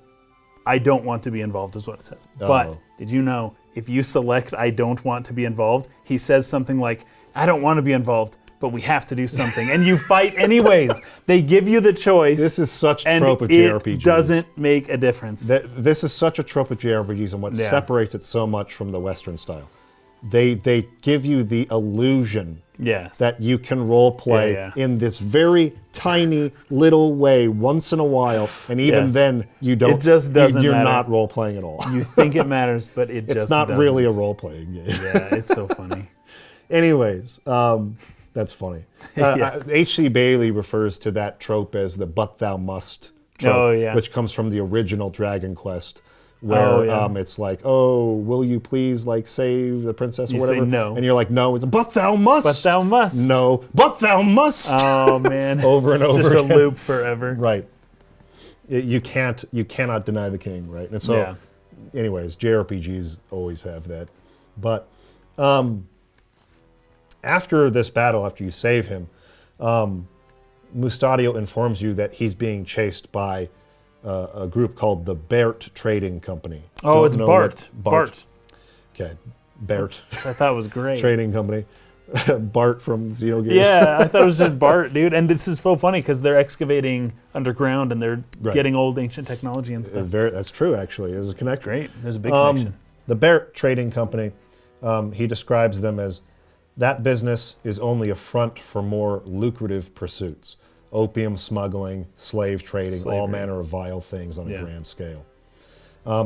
I don't want to be involved is what it says. But
Uh-oh.
did you know if you select I don't want to be involved, he says something like, I don't want to be involved, but we have to do something. And you fight anyways. They give you the choice.
This is such a
and
trope of
it
JRPGs.
doesn't make a difference.
This is such a trope of JRPGs, and what
Yeah.
separates it so much from the Western style. They give you the illusion
Yes.
that you can role play
Yeah.
in this very tiny little way once in a while, and even
Yes.
then you don't.
It just doesn't
You're
matter.
not role playing at all.
You think it matters, but it just
It's not
doesn't.
really a role playing game.
Yeah, it's so funny.
Anyways, that's funny.
Yeah.
H.C. Bailey refers to that trope as the "but thou must" trope,
Oh, yeah.
which comes from the original Dragon Quest, where
Oh, yeah.
it's like, "Oh, will you please save the princess or
You say
whatever?"
no.
And you're like, "No." It's "but thou must."
But thou must.
No, but thou must.
Oh man.
Over and
It's
over
just
again.
a loop forever.
Right. You cannot deny the king, right? And so,
Yeah.
anyways, JRPGs always have that. But after this battle, after you save him, Mustadio informs you that he's being chased by a group called the Bert Trading Company.
Oh,
Don't
it's
know
Bart.
what-
Bart.
Okay, Bert
I thought it was great.
Trading Company. Bart from Xenogears.
Yeah, I thought it was just Bart, dude. And this is so funny because they're excavating underground and they're
Right.
getting old ancient technology and stuff.
That's true, actually. There's a connection.
Great. There's a big connection.
The Bert Trading Company, he describes them as, that business is only a front for more lucrative pursuits. Opium smuggling, slave trading, all
Slavery.
manner of vile things on a
Yeah.
grand scale.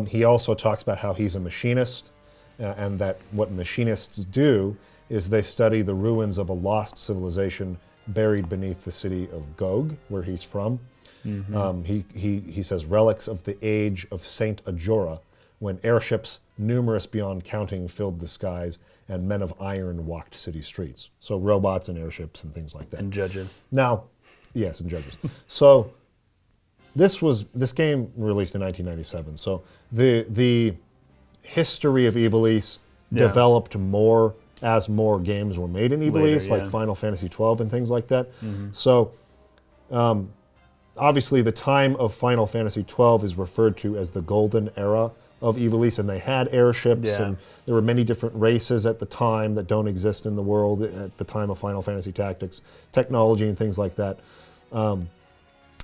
He also talks about how he's a machinist, and that what machinists do is they study the ruins of a lost civilization buried beneath the city of Goug, where he's from. He says relics of the age of Saint Ajora, when airships, numerous beyond counting, filled the skies, and men of iron walked city streets. So robots and airships and things like that.
And judges.
Now, yes, and judges. So this game released in 1997. So the history of Ivalice
Yeah.
developed more as more games were made in Ivalice,
Later,
like
yeah.
Final Fantasy XII and things like that. So obviously the time of Final Fantasy XII is referred to as the golden era of Ivalice, and they had airships,
Yeah.
and there were many different races at the time that don't exist in the world at the time of Final Fantasy Tactics, technology and things like that.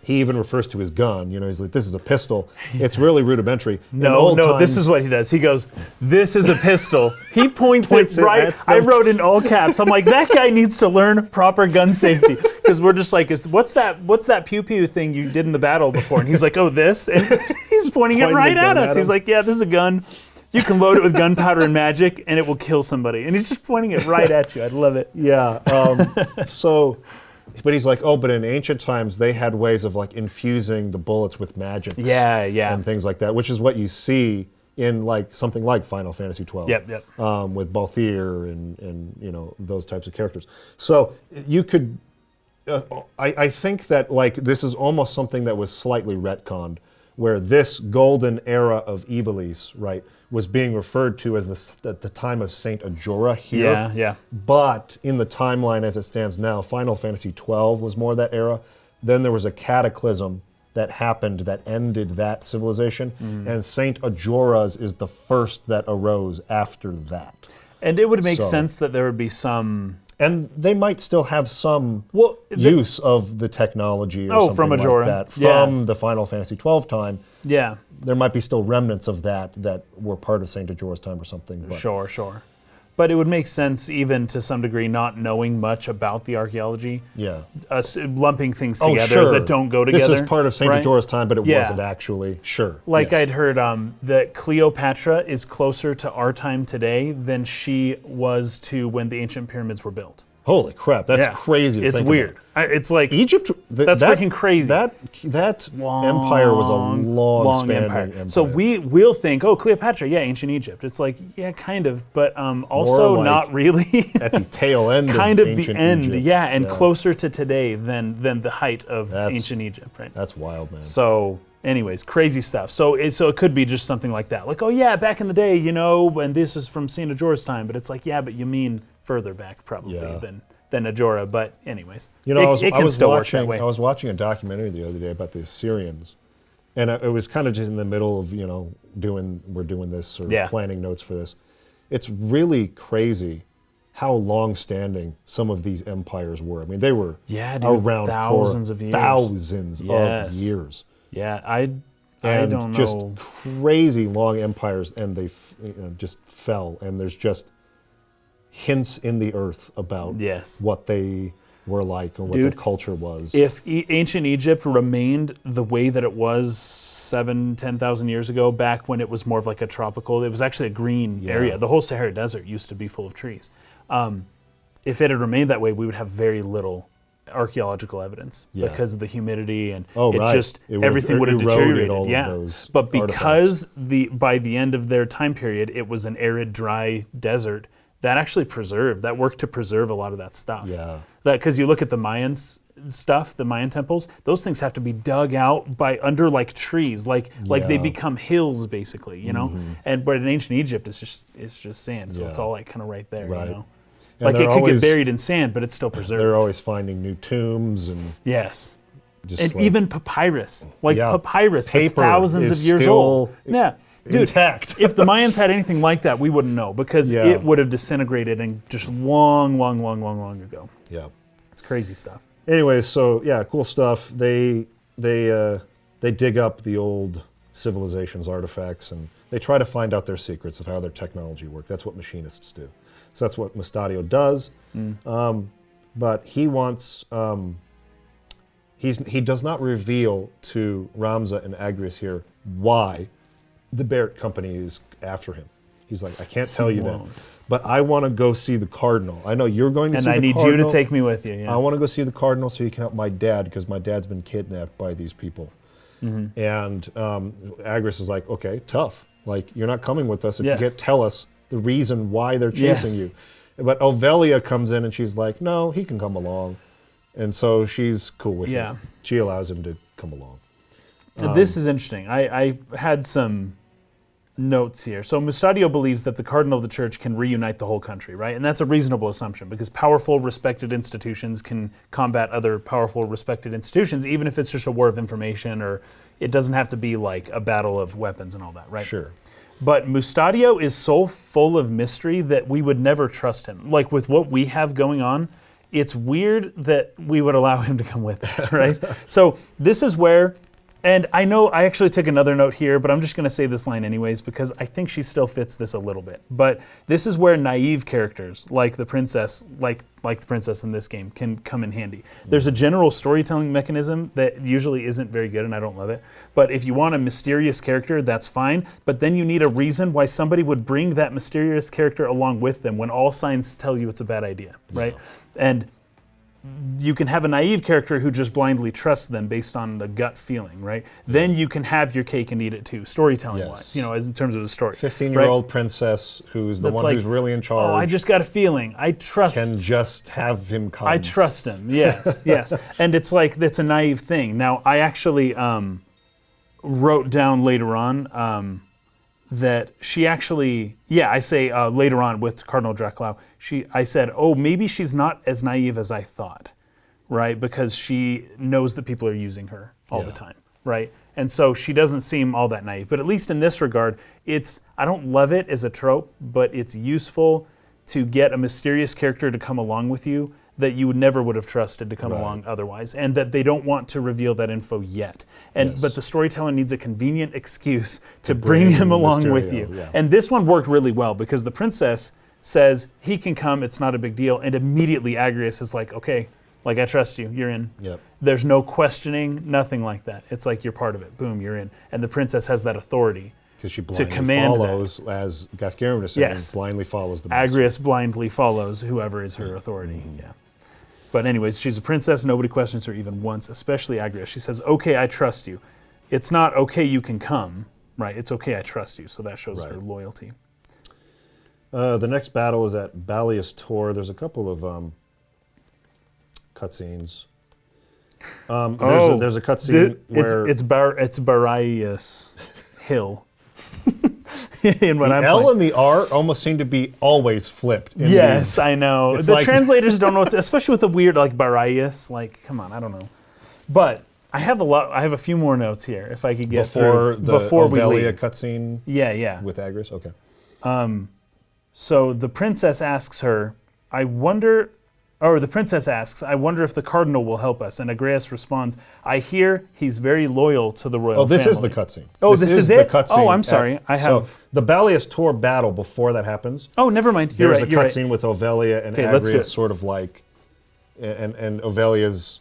He even refers to his gun. He's like, this is a pistol. It's really rudimentary.
No, this is what he does. He goes, this is a pistol. He points it
it
right.
at them.
I wrote in all caps. I'm like, that guy needs to learn proper gun safety. Because we're just like, what's that pew-pew thing you did in the battle before? And he's like, oh, this? And he's pointing it
Pointing
right
the
at
gun
us.
at
He's
him.
like, yeah, this is a gun. You can load it with gunpowder and magic, and it will kill somebody. And he's just pointing it right at you. I love it.
Yeah. So But he's like, oh, but in ancient times they had ways of like infusing the bullets with magics.
Yeah.
And things like that, which is what you see in like something like Final Fantasy 12.
Yep.
With Balthier and those types of characters. So you could, I think that like this is almost something that was slightly retconned, where this golden era of Ivalice, right, was being referred to as the time of Saint Ajora here.
Yeah.
But in the timeline as it stands now, Final Fantasy 12 was more that era. Then there was a cataclysm that happened that ended that civilization, and Saint Ajora's is the first that arose after that.
And it would make sense that there would be some...
And they might still have some use of the technology or something
from Ajora.
like that from the Final Fantasy 12 time.
Yeah.
There might be still remnants of that were part of Saint Ajora's time or something. But.
Sure. But it would make sense, even to some degree, not knowing much about the archaeology.
Yeah.
Lumping things together that don't go together.
This is part of Saint Ajora's time, but it wasn't actually. Sure.
I'd heard that Cleopatra is closer to our time today than she was to when the ancient pyramids were built.
Holy crap, that's crazy to think
weird.
about.
It's like
Egypt.
That's freaking crazy.
That empire was a long empire.
So we'll think, oh, Cleopatra, ancient Egypt. It's like, kind of, but also like not really.
At the tail end,
kind
of
the end,
Egypt.
and closer to today than the height of ancient Egypt, right?
That's wild, man.
So. Anyways, crazy stuff. So it could be just something like that. Like, back in the day, and this is from Saint Ajora's time. But it's like, but you mean further back probably than Ajora. But anyways, it can still work that way.
I was watching a documentary the other day about the Assyrians. And it was kind of just in the middle of, we're doing this or planning notes for this. It's really crazy how long-standing some of these empires were. I mean, they were around
thousands of years.
Thousands of years.
Yeah, I don't know.
Just crazy long empires, and they just fell. And there's just hints in the earth about what they were like and what their culture was.
If ancient Egypt remained the way that it was 10,000 years ago, back when it was more of like a tropical, it was actually a green area. The whole Sahara Desert used to be full of trees. If it had remained that way, we would have very little archaeological evidence because of the humidity and everything would have deteriorated. But because by the end of their time period, it was an arid, dry desert, that actually worked to preserve a lot of that stuff. Because you look at the Mayan stuff, the Mayan temples, those things have to be dug out by under like trees, like they become hills basically, but in ancient Egypt it's just sand, so it's all like kind of right there, Like it could get buried in sand, but it's still preserved.
They're always finding new tombs and
even papyrus, papyrus
paper
that's thousands of years old. Yeah,
intact.
If the Mayans had anything like that, we wouldn't know because it would have disintegrated and just long ago.
Yeah,
it's crazy stuff.
Anyway, so cool stuff. They dig up the old civilization's artifacts and they try to find out their secrets of how their technology works. That's what machinists do. So that's what Mustadio does. But he wants, he does not reveal to Ramza and Agrias here why the Barrett Company is after him. He's like, I can't tell you that, but I want to go see the Cardinal. I know you're going to see the Cardinal.
And I need you to take me with you. Yeah.
I want to go see the Cardinal so you can help my dad because my dad's been kidnapped by these people. And Agrias is like, okay, tough. Like, you're not coming with us if you can't tell us the reason why they're chasing you. But Ovelia comes in and she's like, no, he can come along. And so she's cool with him. She allows him to come along.
This is interesting. I had some notes here. So Mustadio believes that the Cardinal of the Church can reunite the whole country, right? And that's a reasonable assumption because powerful, respected institutions can combat other powerful, respected institutions, even if it's just a war of information or it doesn't have to be like a battle of weapons and all that, right?
Sure.
But Mustadio is so full of mystery that we would never trust him. Like with what we have going on, it's weird that we would allow him to come with us, right? So this is where, and I know I actually took another note here, but I'm just going to say this line anyways because I think she still fits this a little bit. But this is where naive characters like the princess, like the princess in this game, can come in handy. There's a general storytelling mechanism that usually isn't very good, and I don't love it. But if you want a mysterious character, that's fine. But then you need a reason why somebody would bring that mysterious character along with them when all signs tell you it's a bad idea, right? And you can have a naive character who just blindly trusts them based on the gut feeling, right? Then you can have your cake and eat it too, storytelling-wise, as in terms of the story.
15-year-old princess who's the one who's really in charge.
Oh, I just got a feeling. I trust.
Can just have him come.
I trust him. Yes, yes. And it's a naive thing. Now, I actually wrote down later on that she actually, I say later on with Cardinal Draclau, I said, maybe she's not as naive as I thought, right? Because she knows that people are using her all the time, right? And so she doesn't seem all that naive. But at least in this regard, I don't love it as a trope, but it's useful to get a mysterious character to come along with you that you never would have trusted to come along otherwise, and that they don't want to reveal that info yet. But the storyteller needs a convenient excuse to bring him along with you. Yeah. And this one worked really well because the princess says he can come, it's not a big deal, and immediately Agrias is like, okay, like I trust you, you're in.
Yep.
There's no questioning, nothing like that. It's like you're part of it, boom, you're in. And the princess has that authority.
Because she blindly follows, as Gafgarian was saying, blindly follows the master.
Agrias blindly follows whoever is her authority, But anyways, she's a princess, nobody questions her even once, especially Agrias. She says, okay, I trust you. It's not, okay, you can come, right? It's okay, I trust you, so that shows her loyalty.
The next battle is at Balias Tor. There's a couple of cutscenes. There's a cutscene where...
It's Balias Hill. In what
the L and the R almost seem to be always flipped.
Yes, I know. The translators don't know what to, especially with the weird like Balias. Like, come on, I don't know. But I have a few more notes here if I could get
before
through before we leave.
Ovelia cutscene.
Yeah.
With Agrias, okay.
So the princess asks her, the princess asks, I wonder if the cardinal will help us. And Agrias responds, I hear he's very loyal to the royal family.
This is the cutscene.
Oh, this is it?
The cutscene.
Oh, I'm sorry. So
the Balias Tor battle before that happens.
Oh, never mind.
There's a cutscene with Ovelia and Agrias sort of like, and Ovelia's,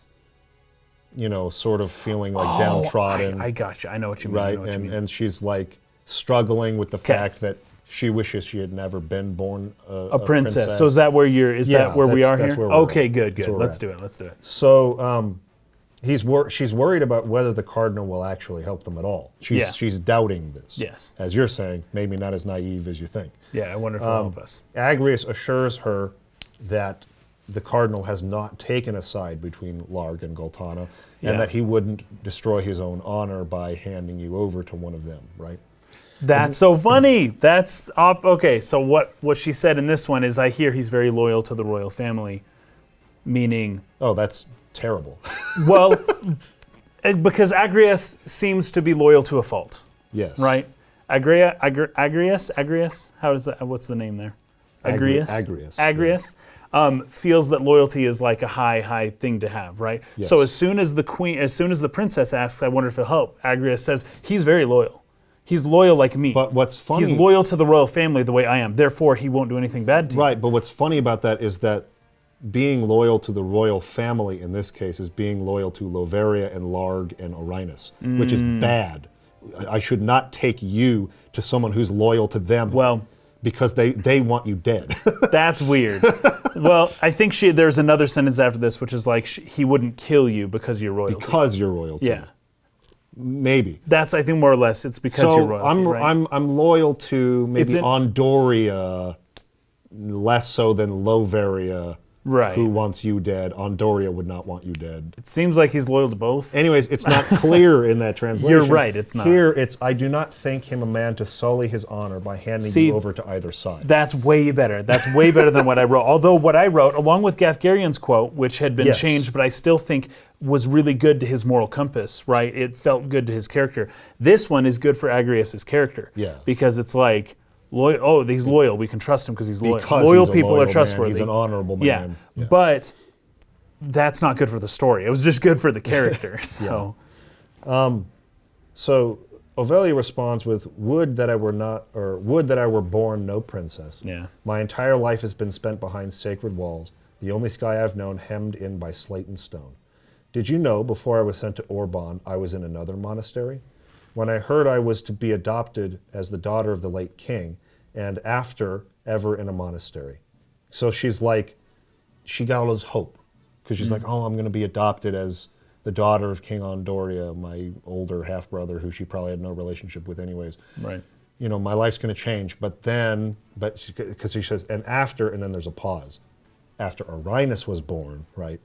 sort of feeling like downtrodden.
I got you. I know what you mean.
Right, and she's like struggling with the fact that she wishes she had never been born a princess.
So is that where that where we are here? Okay, good. Let's do it.
So she's worried about whether the cardinal will actually help them at all. She's doubting this.
Yes.
As you're saying, maybe not as naive as you think.
Yeah, I wonder if he'll help us.
Agrias assures her that the cardinal has not taken a side between Larg and Goltana, and that he wouldn't destroy his own honor by handing you over to one of them, right?
That's so funny. That's okay. So what she said in this one is, I hear he's very loyal to the royal family, meaning.
Oh, that's terrible.
Well, because Agrias seems to be loyal to a fault.
Yes.
Right. Agrias. How is that? What's the name there? Agrias.
Agrias.
Feels that loyalty is like a high thing to have, right?
Yes.
So as soon as the princess asks, I wonder if he'll help, Agrias says he's very loyal. He's loyal like me.
But what's funny...
He's loyal to the royal family the way I am. Therefore, he won't do anything bad to you.
Right, but what's funny about that is that being loyal to the royal family, in this case, is being loyal to Loveria and Larg and Orinus, which is bad. I should not take you to someone who's loyal to them because they want you dead.
That's weird. Well, I think there's another sentence after this, which is like, he wouldn't kill you because you're royalty.
Because you're royalty.
Yeah.
Maybe.
That's, I think, more or less, it's because you're royalty, right?
I'm loyal to maybe Andoria, less so than Loveria, who wants you dead. Andoria would not want you dead.
It seems like he's loyal to both.
Anyways, it's not clear in that translation.
You're right, it's not.
Here, it's, I do not think him a man to sully his honor by handing you over to either side.
That's way better. That's way better than what I wrote. Although what I wrote, along with Gafgarian's quote, which had been changed, but I still think was really good to his moral compass, right? It felt good to his character. This one is good for Agrias' character.
Yeah.
Because it's like, he's loyal. We can trust him because he's loyal.
Because
loyal
he's a
people
loyal
are trustworthy.
Man. He's an honorable man.
Yeah. But that's not good for the story. It was just good for the character. So,
so Ovelia responds with, "Would that I were born no princess.
Yeah.
My entire life has been spent behind sacred walls, the only sky I've known hemmed in by slate and stone. Did you know before I was sent to Orbonne, I was in another monastery? When I heard I was to be adopted as the daughter of the late king, and after ever in a monastery." So she's like, she got all this hope, because she's like, oh, I'm going to be adopted as the daughter of King Ondoria, my older half-brother, who she probably had no relationship with anyways.
Right.
You know, my life's going to change. But because she says, and then there's a pause. After Arinus was born, right?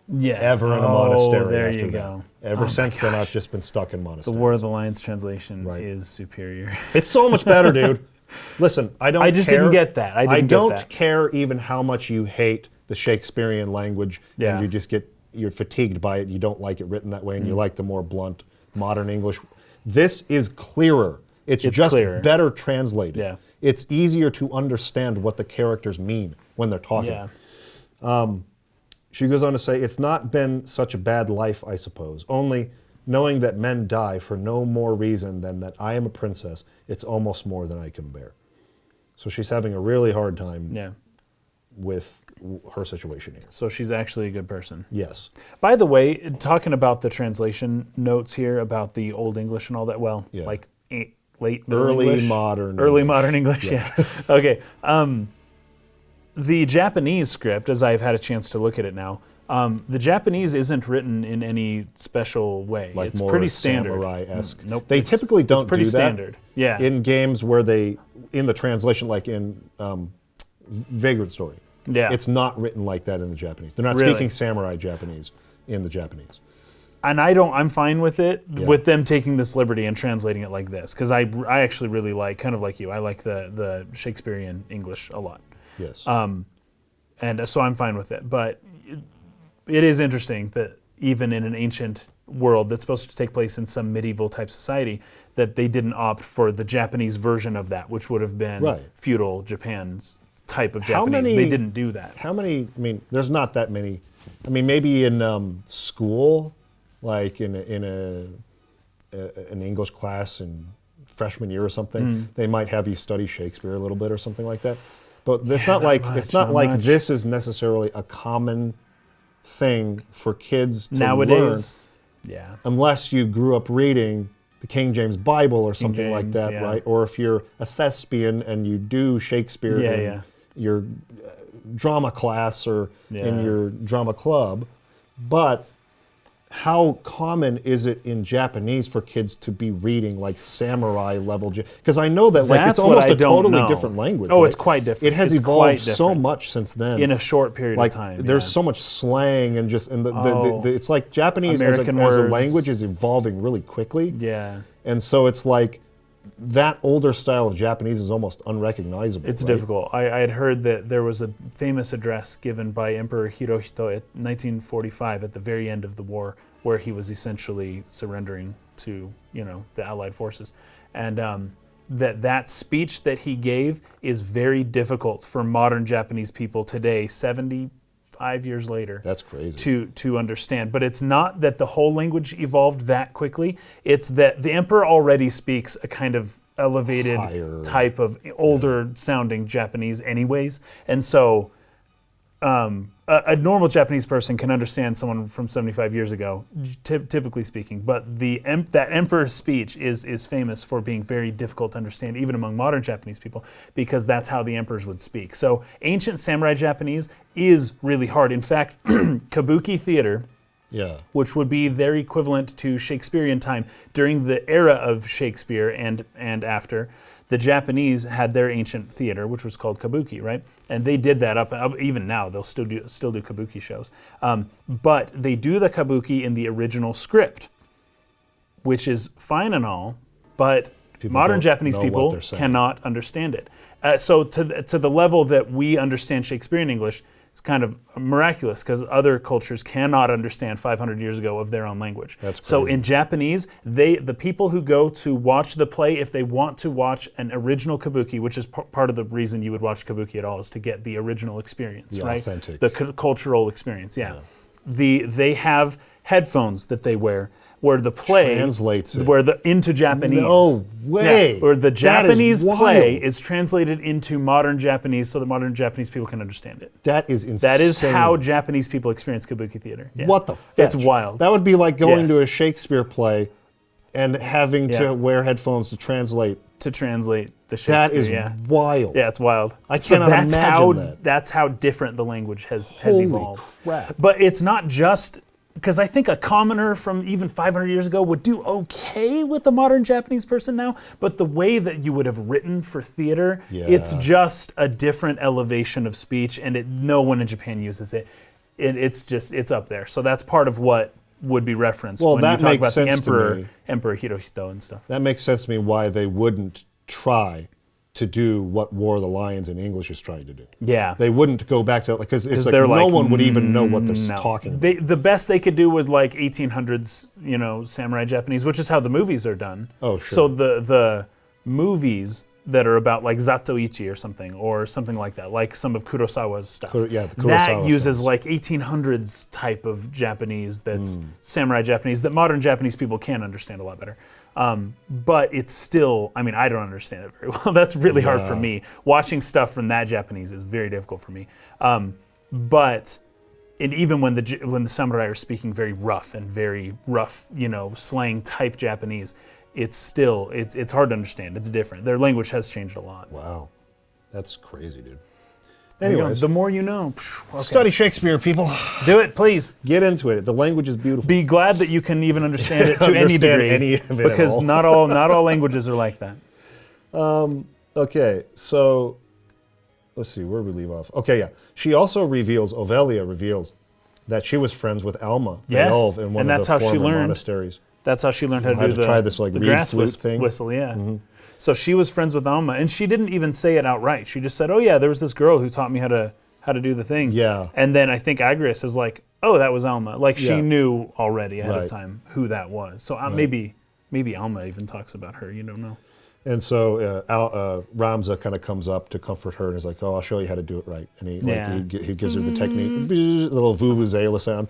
Yeah.
Ever in a monastery
there
after
you
that.
go.
Ever since then, I've just been stuck in
The
monasteries.
War of the Lions translation is superior.
It's so much better, dude. Listen, I just
didn't get that. I
don't care even how much you hate the Shakespearean language and you're fatigued by it. You don't like it written that way, and you like the more blunt modern English. This is clearer. It's just clearer. Better translated.
Yeah.
It's easier to understand what the characters mean when they're talking.
Yeah.
She goes on to say, it's not been such a bad life, I suppose. Only knowing that men die for no more reason than that I am a princess, it's almost more than I can bear. So she's having a really hard time with her situation here.
So she's actually a good person.
Yes.
By the way, talking about the translation notes here about the Old English and all that, like late Middle
Early
English? Modern English, yeah. Okay. The Japanese script, as I've had a chance to look at it now, the Japanese isn't written in any special way.
Like
it's
more
pretty standard.
samurai-esque.
Nope.
They typically don't
pretty
do
standard.
that
Yeah.
in games where in the translation, like in Vagrant Story.
Yeah.
It's not written like that in the Japanese. They're not speaking samurai Japanese in the Japanese.
And I'm fine with it, with them taking this liberty and translating it like this, because I actually really like, kind of like you, I like the Shakespearean English a lot.
Yes.
And so I'm fine with it. But it is interesting that even in an ancient world that's supposed to take place in some medieval type society, that they didn't opt for the Japanese version of that, which would have been feudal Japan's type of Japanese. They didn't do that.
How many, there's not that many. Maybe in school, like in an English class in freshman year or something, they might have you study Shakespeare a little bit or something like that. But it's not like this is necessarily a common thing for kids to
nowadays.
Learn, unless you grew up reading the King James Bible or something like that, right? Or if you're a thespian and you do Shakespeare in your drama class or in your drama club. But how common is it in Japanese for kids to be reading like samurai level? Because I know that it's almost a totally different language.
Oh, right? It's quite different.
It has evolved so much since then.
In a short period of time.
There's so much slang and it's like Japanese as a language is evolving really quickly.
Yeah.
And so it's like that older style of Japanese is almost unrecognizable.
It's difficult. I had heard that there was a famous address given by Emperor Hirohito in 1945 at the very end of the war, where he was essentially surrendering to the Allied forces, and that speech that he gave is very difficult for modern Japanese people today, 75 years later.
That's crazy.
To understand. But it's not that the whole language evolved that quickly. It's that the emperor already speaks a kind of elevated type of older sounding Japanese anyways. And so a normal Japanese person can understand someone from 75 years ago, typically speaking. But that emperor's speech is famous for being very difficult to understand, even among modern Japanese people, because that's how the emperors would speak. So ancient samurai Japanese is really hard. In fact, kabuki theater, which would be their equivalent to Shakespearean time during the era of Shakespeare and after, the Japanese had their ancient theater, which was called kabuki, right? And they did that up even now. They'll still do kabuki shows, but they do the kabuki in the original script, which is fine and all, but modern Japanese people cannot understand it. So to the level that we understand Shakespearean English, it's kind of miraculous because other cultures cannot understand 500 years ago of their own language.
That's crazy.
So in Japanese, the people who go to watch the play, if they want to watch an original kabuki, which is part of the reason you would watch kabuki at all, is to get the original experience, right?
Authentic.
The cultural experience, They have headphones that they wear where the play
translates it
into Japanese.
No way.
Where the Japanese play is translated into modern Japanese so that modern Japanese people can understand it.
That is insane.
That is how Japanese people experience kabuki theater. Yeah.
What the fetch?
It's wild.
That would be like going to a Shakespeare play and having to wear headphones to translate
to translate the Shakespeare.
That is wild.
Yeah, it's wild.
I cannot imagine that.
That's how different the language has
Holy
evolved.
crap.
But it's not just, because I think a commoner from even 500 years ago would do okay with a modern Japanese person now, but the way that you would have written for theater, it's just a different elevation of speech, and no one in Japan uses it. It's up there. So that's part of what would be referenced when you talk about the Emperor Hirohito and stuff.
That makes sense to me why they wouldn't try to do what War of the Lions in English is trying to do.
Yeah.
They wouldn't go back to, because it's like no one would even know what they're talking about.
The best they could do was like 1800s, samurai Japanese, which is how the movies are done.
Oh, sure.
So the movies that are about like Zatoichi or something like that, like some of Kurosawa's stuff.
The Kurosawa
that uses
films.
like 1800s type of Japanese that's samurai Japanese that modern Japanese people can understand a lot better. But it's still, I don't understand it very well. That's really hard for me. Watching stuff from that Japanese is very difficult for me. But even when the samurai are speaking very rough, slang type Japanese, it's still, it's hard to understand. It's different. Their language has changed a lot.
Wow. That's crazy, dude.
Anyways, the more you know. Okay.
Study Shakespeare, people.
Do it, please.
Get into it. The language is beautiful.
Be glad that you can even understand it to any degree.
Any of it
because not all languages are like that.
Okay, so let's see, where did we leave off? Okay, yeah. Ovelia reveals that she was friends with Alma, the elf, in one of the former monasteries.
That's how she learned how to do
try this
the grass
flute thing.
Whistle, yeah. Mm-hmm. So she was friends with Alma, and she didn't even say it outright. She just said, "Oh yeah, there was this girl who taught me how to do the thing."
Yeah.
And then I think Agrias is like, "Oh, that was Alma." Like she knew already ahead of time who that was. So maybe Alma even talks about her. You don't know.
And so Ramza kind of comes up to comfort her and is like, "Oh, I'll show you how to do it right." And he gives her the technique, little vuvuzela sound.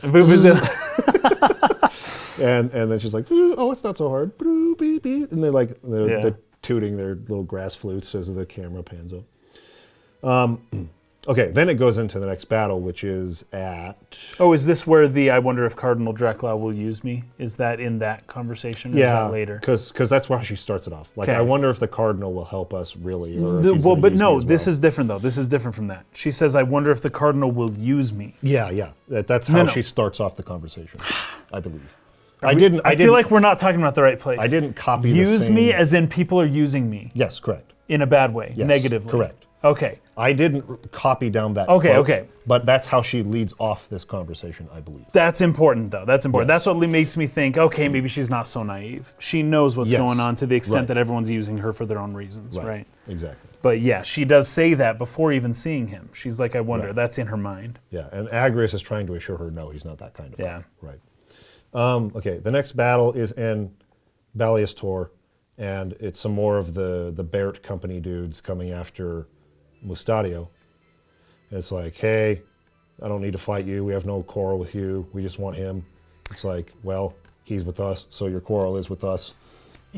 And then she's like, "Oh, it's not so hard." And they're tooting their little grass flutes as the camera pans up. Okay, then it goes into the next battle, which is at...
Oh, is this where I wonder if Cardinal Dracula will use me? Is that in that conversation, or is that later?
because that's why she starts it off. Like, I wonder if the Cardinal will help us, really. Or
this is different, though. This is different from that. She says, "I wonder if the Cardinal will use me."
Yeah. That's how she starts off the conversation, I believe. I
feel like we're not talking about the right place.
I didn't copy
Use me as in people are using me.
Yes, correct.
In a bad way,
Yes,
negatively.
correct.
Okay.
I didn't copy down that
Okay.
But that's how she leads off this conversation, I believe.
That's important, though. That's important.
Yes.
That's what makes me think, okay, maybe she's not so naive. She knows what's going on to the extent that everyone's using her for their own reasons, right?
Exactly.
But yeah, she does say that before even seeing him. She's like, I wonder. That's in her mind.
Yeah, and Agrias is trying to assure her, no, he's not that kind of guy. Right. Okay, the next battle is in Balias Tor, and it's some more of the Bert company dudes coming after Mustadio. And it's like, hey, I don't need to fight you. We have no quarrel with you. We just want him. It's like, well, he's with us, so your quarrel is with us.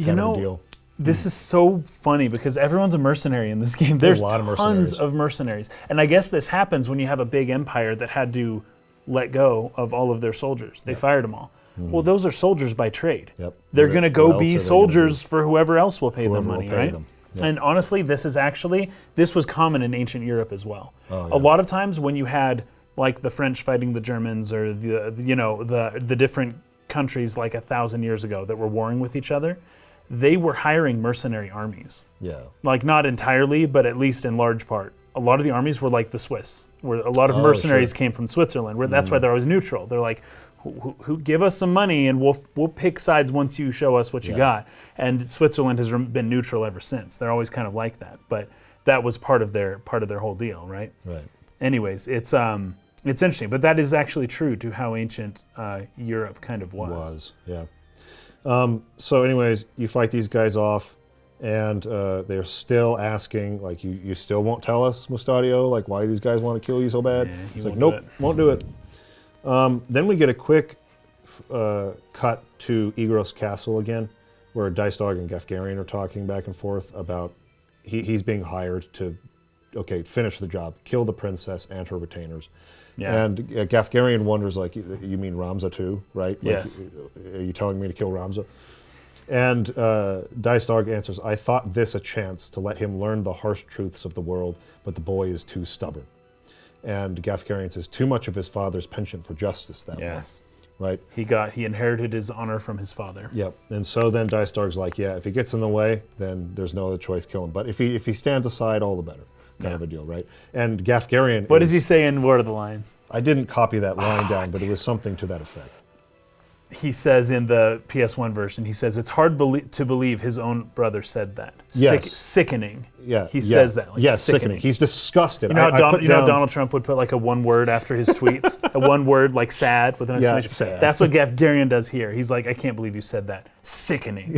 Kind of a deal.
This is so funny because everyone's a mercenary in this game. There's
a lot of
tons of mercenaries. And I guess this happens when you have a big empire that had to let go of all of their soldiers. They fired them all. Mm-hmm. Well, those are soldiers by trade.
Yep.
They're going to go be soldiers for whoever else will pay them money, right?
Yep.
And honestly, this was common in ancient Europe as well.
Oh, yeah.
A lot of times when you had like the French fighting the Germans or the different countries like 1,000 years ago that were warring with each other, they were hiring mercenary armies.
Yeah.
Like not entirely, but at least in large part. A lot of the armies were like the Swiss, where a lot of mercenaries came from Switzerland. Where that's why they're always neutral. They're like, who give us some money and we'll pick sides once you show us what you got. And Switzerland has been neutral ever since. They're always kind of like that. But that was part of their whole deal, right?
Right.
Anyways, it's interesting, but that is actually true to how ancient Europe kind of was.
So anyways, you fight these guys off, and they're still asking, like, you still won't tell us, Mustadio, like, why these guys want to kill you so bad?
Yeah,
it's like, nope, won't do it. Then we get a quick cut to Igros Castle again, where Dice Dog and Gafgarian are talking back and forth about he's being hired to, finish the job, kill the princess and her retainers. Yeah. And Gafgarian wonders, like, you mean Ramza too, right? Like,
yes.
Are you telling me to kill Ramza? And Dice Dog answers, I thought this a chance to let him learn the harsh truths of the world, but the boy is too stubborn. And Gafgarian says, too much of his father's penchant for justice that
Yes.
way. Right?
He inherited his honor from his father.
Yep. And so then Dice Dog's like, yeah, if he gets in the way, then there's no other choice, kill him. But if he stands aside, all the better. Kind of a deal, right? And Gafgarian
What does he say in War of the Lions?
I didn't copy that line down, but it was something to that effect.
He says in the PS1 version, he says, it's hard to believe his own brother said that.
Yes.
Sickening.
Yeah.
He says that. Like,
yes, sickening. He's disgusted.
You know how Donald Trump would put like a one word after his tweets? A one word like sad with an exclamation?
Sad.
That's what Gafgarian does here. He's like, I can't believe you said that. Sickening.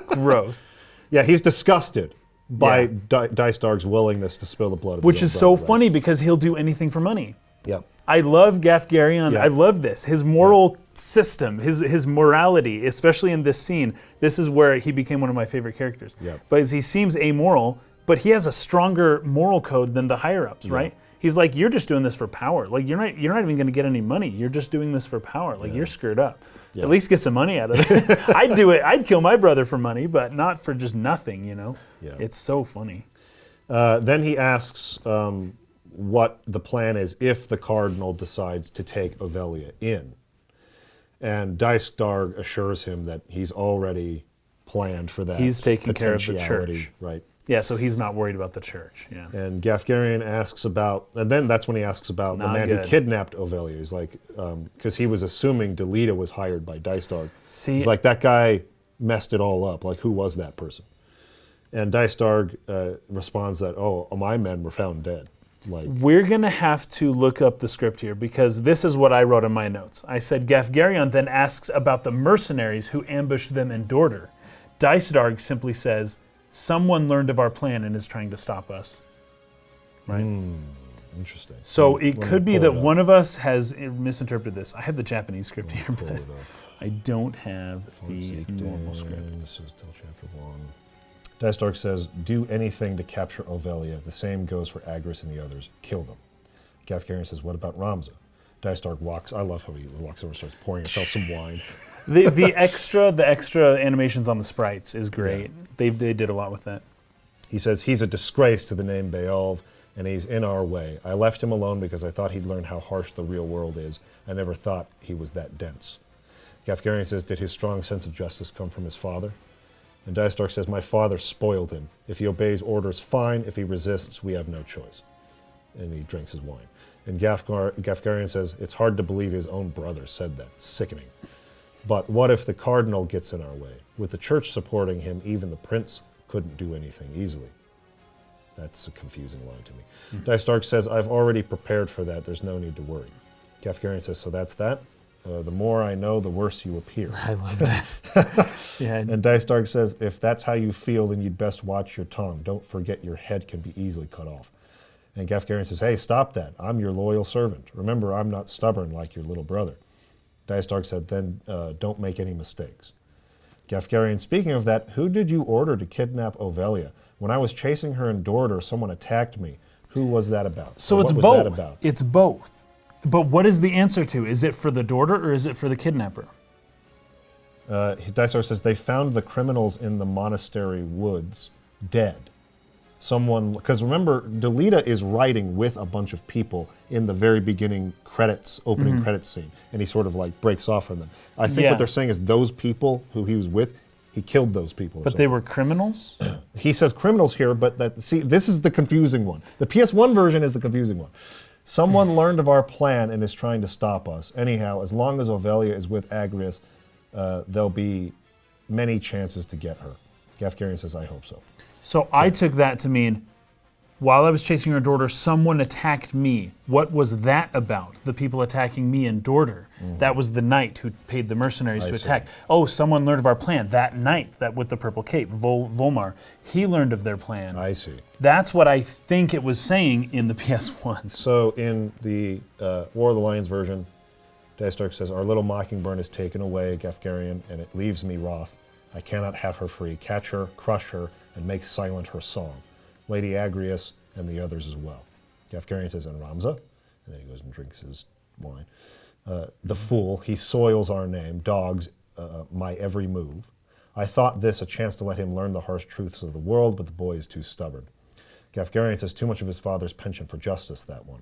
Gross.
Yeah, he's disgusted by Dice Dog's willingness to spill the blood of
Which
his
is
own
so
brother,
funny because he'll do anything for money.
Yep.
I love Gafgarian.
Yeah.
I love this. His moral system, his morality, especially in this scene. This is where he became one of my favorite characters.
Yep.
But he seems amoral, but he has a stronger moral code than the higher ups, right? He's like, you're just doing this for power. Like you're not even going to get any money. You're just doing this for power. Like you're screwed up.
Yeah.
At least get some money out of it. I'd do it. I'd kill my brother for money, but not for just nothing.
Yeah.
It's so funny.
Then he asks what the plan is if the cardinal decides to take Ovelia in. And Dice Dog assures him that he's already planned for that.
He's taking care of the church.
Right.
Yeah, so he's not worried about the church. Yeah.
And Gafgarian asks about, and then that's when he asks about the man who kidnapped Ovelia. He's like, because he was assuming Delita was hired by Dice Dog. He's like, that guy messed it all up. Like, who was that person? And Dice Dog responds that, my men were found dead. Like,
we're going to have to look up the script here because this is what I wrote in my notes. I said, Gafgarian then asks about the mercenaries who ambushed them in Dorter. Dice Dog simply says, someone learned of our plan and is trying to stop us. Right?
Interesting.
So it could be that one of us has misinterpreted this. I have the Japanese script here, but I don't have the normal script.
This is still chapter 1. Dice Dog says, do anything to capture Ovelia. The same goes for Agris and the others. Kill them. Gafgarian says, what about Ramza? Dice Dog walks. I love how he walks over and starts pouring himself some wine.
The extra animations on the sprites is great. Yeah. They did a lot with that.
He says, he's a disgrace to the name Bealv, and he's in our way. I left him alone because I thought he'd learn how harsh the real world is. I never thought he was that dense. Gafgarian says, did his strong sense of justice come from his father? And Dice Dog says, my father spoiled him. If he obeys orders, fine. If he resists, we have no choice. And he drinks his wine. And Gafgarian says, it's hard to believe his own brother said that. Sickening. But what if the cardinal gets in our way? With the church supporting him, even the prince couldn't do anything easily. That's a confusing line to me. Dice Dog says, I've already prepared for that. There's no need to worry. Gafgarian says, so that's that? The more I know, the worse you appear.
I love that. Yeah.
And Dice Dog says, if that's how you feel, then you'd best watch your tongue. Don't forget your head can be easily cut off. And Gafgarian says, hey, stop that. I'm your loyal servant. Remember, I'm not stubborn like your little brother. Dice Dog said, then don't make any mistakes. Gafgarian, speaking of that, who did you order to kidnap Ovelia? When I was chasing her in Dorter, someone attacked me. Who was that about?
So it's both. It's both. But what is the answer to? Is it for the Dorter or is it for the kidnapper?
Dice Dog says, they found the criminals in the Monastery woods dead. Someone, because remember, Delita is writing with a bunch of people in the very beginning opening credits scene, and he sort of like breaks off from them. I think what they're saying is those people who he was with, he killed those people.
But they were criminals?
He says criminals here, but this is the confusing one. The PS1 version is the confusing one. Someone learned of our plan and is trying to stop us. Anyhow, as long as Ovelia is with Agrias, there'll be many chances to get her. Gafgarian says, I hope so.
So I took that to mean, while I was chasing her Dorter, someone attacked me. What was that about? The people attacking me in Dorter. That was the knight who paid the mercenaries to attack. Oh, someone learned of our plan. That knight, that with the purple cape, Volmar, he learned of their plan.
I see.
That's what I think it was saying in the PS1.
So in the War of the Lions version, Dice Dog says, our little mockingbird is taken away, Gafgarian, and it leaves me wroth. I cannot have her free. Catch her, crush her, and make silent her song. Lady Agrias and the others as well. Gafgarian says, and Ramza? And then he goes and drinks his wine. The fool, he soils our name, dogs my every move. I thought this a chance to let him learn the harsh truths of the world, but the boy is too stubborn. Gafgarian says, too much of his father's penchant for justice, that one.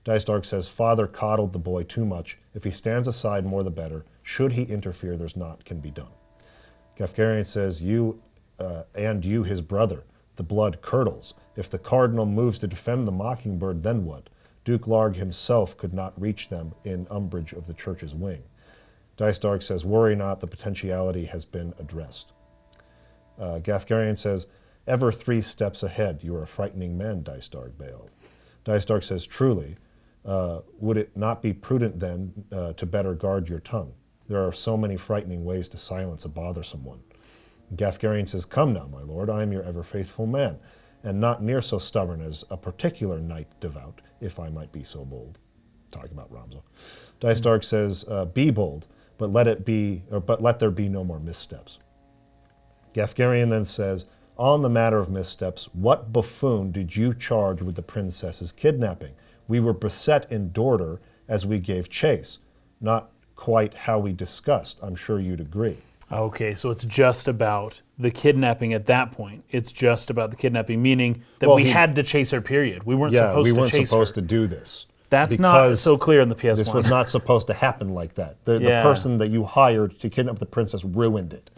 Dice Dark says, father coddled the boy too much. If he stands aside, more the better. Should he interfere, there's naught can be done. Gafgarian says, you, his brother, the blood curdles. If the cardinal moves to defend the mockingbird, then what? Duke Larg himself could not reach them in umbrage of the church's wing. Dice Dark says, worry not, the potentiality has been addressed. Gafgarian says, ever 3 steps ahead, you are a frightening man, Dice Dark bailed. Dice Dark says, truly, would it not be prudent then to better guard your tongue? There are so many frightening ways to silence a bothersome one. Gafgarian says, come now, my lord, I am your ever-faithful man, and not near so stubborn as a particular knight devout, if I might be so bold. Talking about Ramza. Dice Dark says, be bold, but let there be no more missteps. Gafgarian then says, on the matter of missteps, what buffoon did you charge with the princess's kidnapping? We were beset in Dorter as we gave chase. Not quite how we discussed. I'm sure you'd agree.
Okay, so it's just about the kidnapping at that point. It's just about the kidnapping, meaning that we had to chase her, period. We weren't supposed to chase her.
Yeah, we weren't supposed to do this.
That's not so clear in the PS1.
This was not supposed to happen like that. The person that you hired to kidnap the princess ruined it.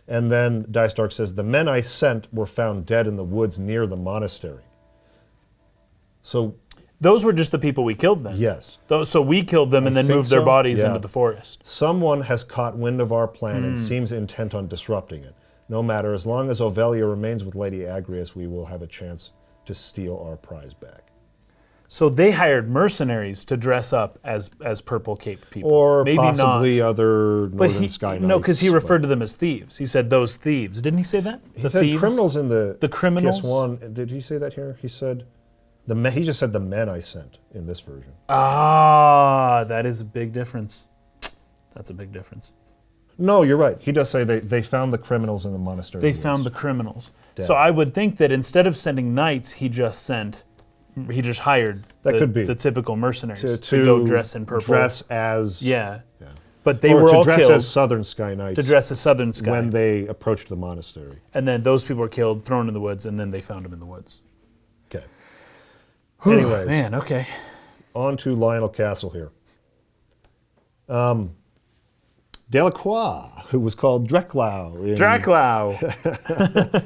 And then Dice Dark says, the men I sent were found dead in the woods near the monastery. So
those were just the people we killed then?
Yes.
So we killed them and then moved their bodies into the forest.
Someone has caught wind of our plan and seems intent on disrupting it. No matter, as long as Ovelia remains with Lady Agrias, we will have a chance to steal our prize back.
So they hired mercenaries to dress up as purple cape people.
Or
maybe
possibly
not.
Other Northern Sky Knights.
No, because he referred to them as thieves. He said those thieves. Didn't he say that?
He said criminals in the
criminals?
PS1. Did he say that here? He said, he just said the men I sent in this version.
Ah, that is a big difference. That's a big difference.
No, you're right. He does say they found the criminals in the monastery.
They found the criminals. Dead. So I would think that instead of sending knights, he just hired the typical mercenaries to go dress in purple.
Dress as...
Yeah. But they were all killed.
To dress as Southern Sky Knights.
To dress as Southern Sky.
When they approached the monastery.
And then those people were killed, thrown in the woods, and then they found them in the woods.
Okay. Anyways.
Man, okay.
On to Lionel Castle here. Delacroix, who was called Dreklau.
Dreklau!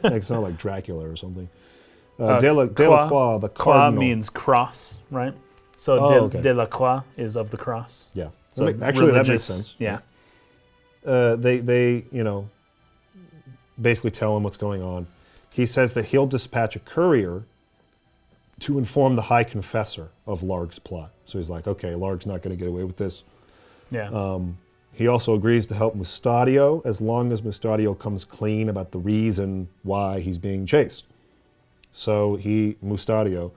Makes it sound like Dracula or something. Delacroix, the cardinal.
Croix means cross, right? So Delacroix is of the cross.
Yeah.
So
actually, that makes sense.
Yeah.
They basically tell him what's going on. He says that he'll dispatch a courier to inform the High Confessor of Larg's plot. So he's like, okay, Larg's not going to get away with this.
Yeah.
He also agrees to help Mustadio as long as Mustadio comes clean about the reason why he's being chased. So Mustadio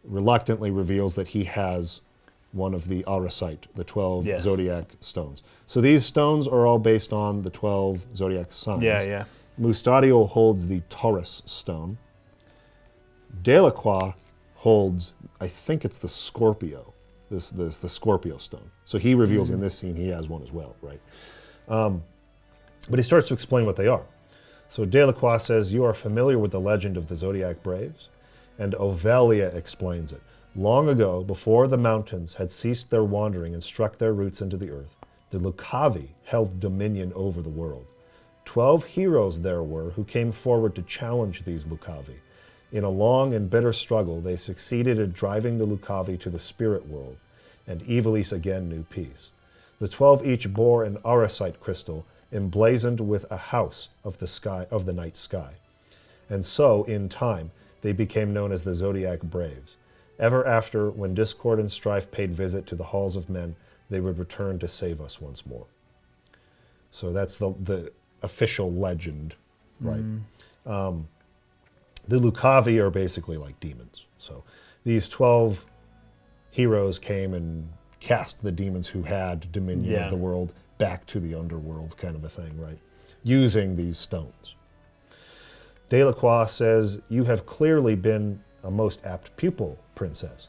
reluctantly reveals that he has one of the Arasite, the 12 zodiac stones. So these stones are all based on the 12 zodiac signs.
Yeah.
Mustadio holds the Taurus stone. Delacroix holds, I think it's the Scorpio, the Scorpio stone. So he reveals in this scene he has one as well, right? But he starts to explain what they are. So Delacroix says, you are familiar with the legend of the Zodiac Braves? And Ovelia explains it. Long ago, before the mountains had ceased their wandering and struck their roots into the earth, the Lucavi held dominion over the world. 12 heroes there were who came forward to challenge these Lucavi. In a long and bitter struggle, they succeeded in driving the Lucavi to the spirit world, and Ivalice again knew peace. The 12 each bore an Arasite crystal emblazoned with a house of the night sky. And so, in time, they became known as the Zodiac Braves. Ever after, when discord and strife paid visit to the halls of men, they would return to save us once more. So that's the official legend, right? The Lucavi are basically like demons. So these 12 heroes came and cast the demons who had dominion of the world back to the underworld, kind of a thing, right? Using these stones. Delacroix says, you have clearly been a most apt pupil, princess.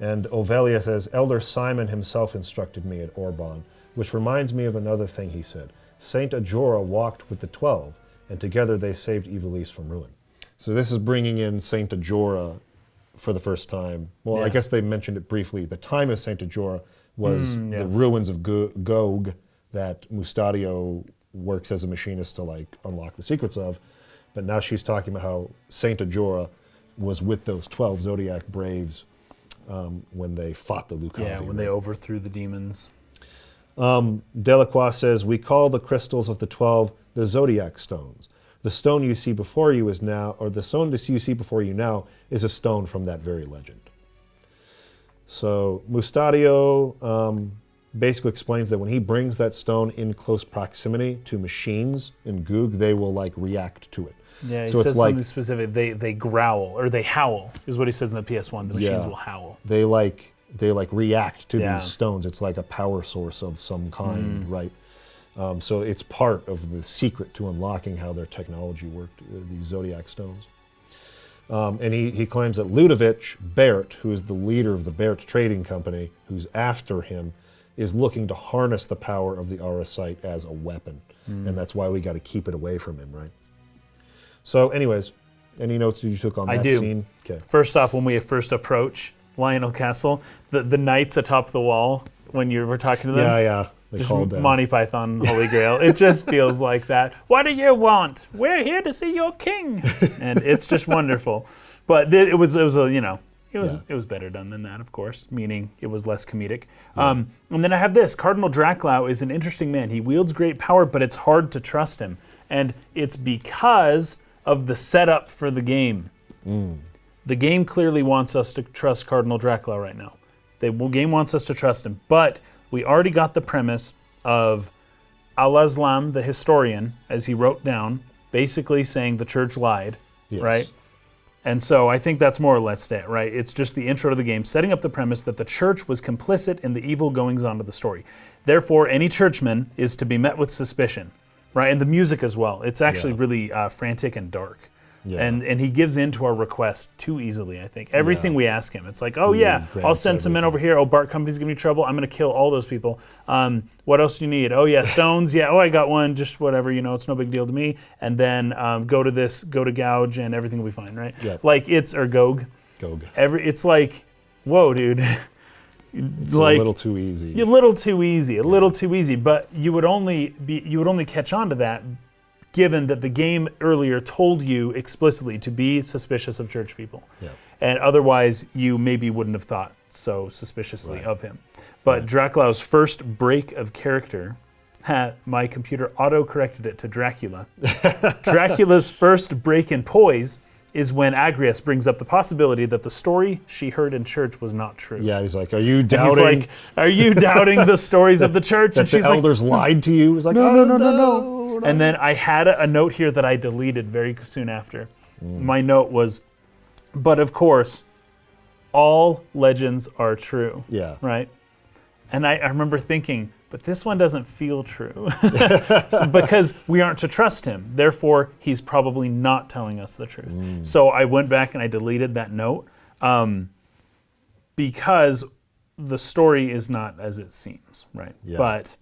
And Ovelia says, Elder Simon himself instructed me at Orbonne, which reminds me of another thing he said. Saint Ajora walked with the 12, and together they saved Ivalice from ruin. So this is bringing in Saint Ajora for the first time. Well, I guess they mentioned it briefly. The time of Saint Ajora was the ruins of Goug that Mustadio works as a machinist to like unlock the secrets of. But now she's talking about how Saint Ajora was with those 12 Zodiac Braves when they fought the Lucavi.
Yeah, when they overthrew the demons.
Delacroix says, we call the crystals of the 12 the Zodiac Stones. The stone you see before you is now, or the stone you see before you now is a stone from that very legend. So Mustadio basically explains that when he brings that stone in close proximity to machines in Goug, they will like react to it.
Yeah, he says something specific. They growl or they howl is what he says in the PS1. The machines will howl.
They react to these stones. It's like a power source of some kind, right? So it's part of the secret to unlocking how their technology worked, these Zodiac stones. And he claims that Ludovic Barrett, who is the leader of the Barrett Trading Company, who's after him, is looking to harness the power of the Auracite as a weapon. And that's why we got to keep it away from him, right? So anyways, any notes you took on that scene? Okay.
First off, when we first approach Lionel Castle, the knights atop the wall, when you were talking to them.
Yeah.
Just Monty Python, Holy Grail. It just feels like that. What do you want? We're here to see your king. And it's just wonderful. But it was better done than that, of course, meaning it was less comedic. And then I have this. Cardinal Draclau is an interesting man. He wields great power, but it's hard to trust him. And it's because of the setup for the game. The game clearly wants us to trust Cardinal Draclau right now. The game wants us to trust him. But we already got the premise of Al-Azlam, the historian, as he wrote down, basically saying the church lied, right? And so I think that's more or less it, right? It's just the intro to the game, setting up the premise that the church was complicit in the evil goings-on of the story. Therefore, any churchman is to be met with suspicion, right? And the music as well. It's actually really frantic and dark. Yeah. And he gives in to our request too easily, I think. Everything we ask him, it's like, I'll send some men over here. Oh, Bart Company's giving me trouble. I'm going to kill all those people. What else do you need? Oh, yeah, stones. Yeah, I got one. Just whatever, it's no big deal to me. And then go to Gouge and everything will be fine, right?
Yeah.
Like Goug. It's like, whoa, dude.
It's like, a little too easy.
A little too easy. But you would only catch on to that given that the game earlier told you explicitly to be suspicious of church people.
Yeah.
And otherwise, you maybe wouldn't have thought so suspiciously of him. But Dracula's first break of character, my computer auto-corrected it to Dracula. Dracula's first break in poise is when Agrias brings up the possibility that the story she heard in church was not true.
Yeah, he's like, are you doubting
the stories of the church?
And she's the elders lied to you? He's like, no.
And then I had a note here that I deleted very soon after. My note was, but of course, all legends are true.
Yeah.
Right? And I remember thinking, but this one doesn't feel true because we aren't to trust him. Therefore, he's probably not telling us the truth. So I went back and I deleted that note because the story is not as it seems, right?
Yeah.
But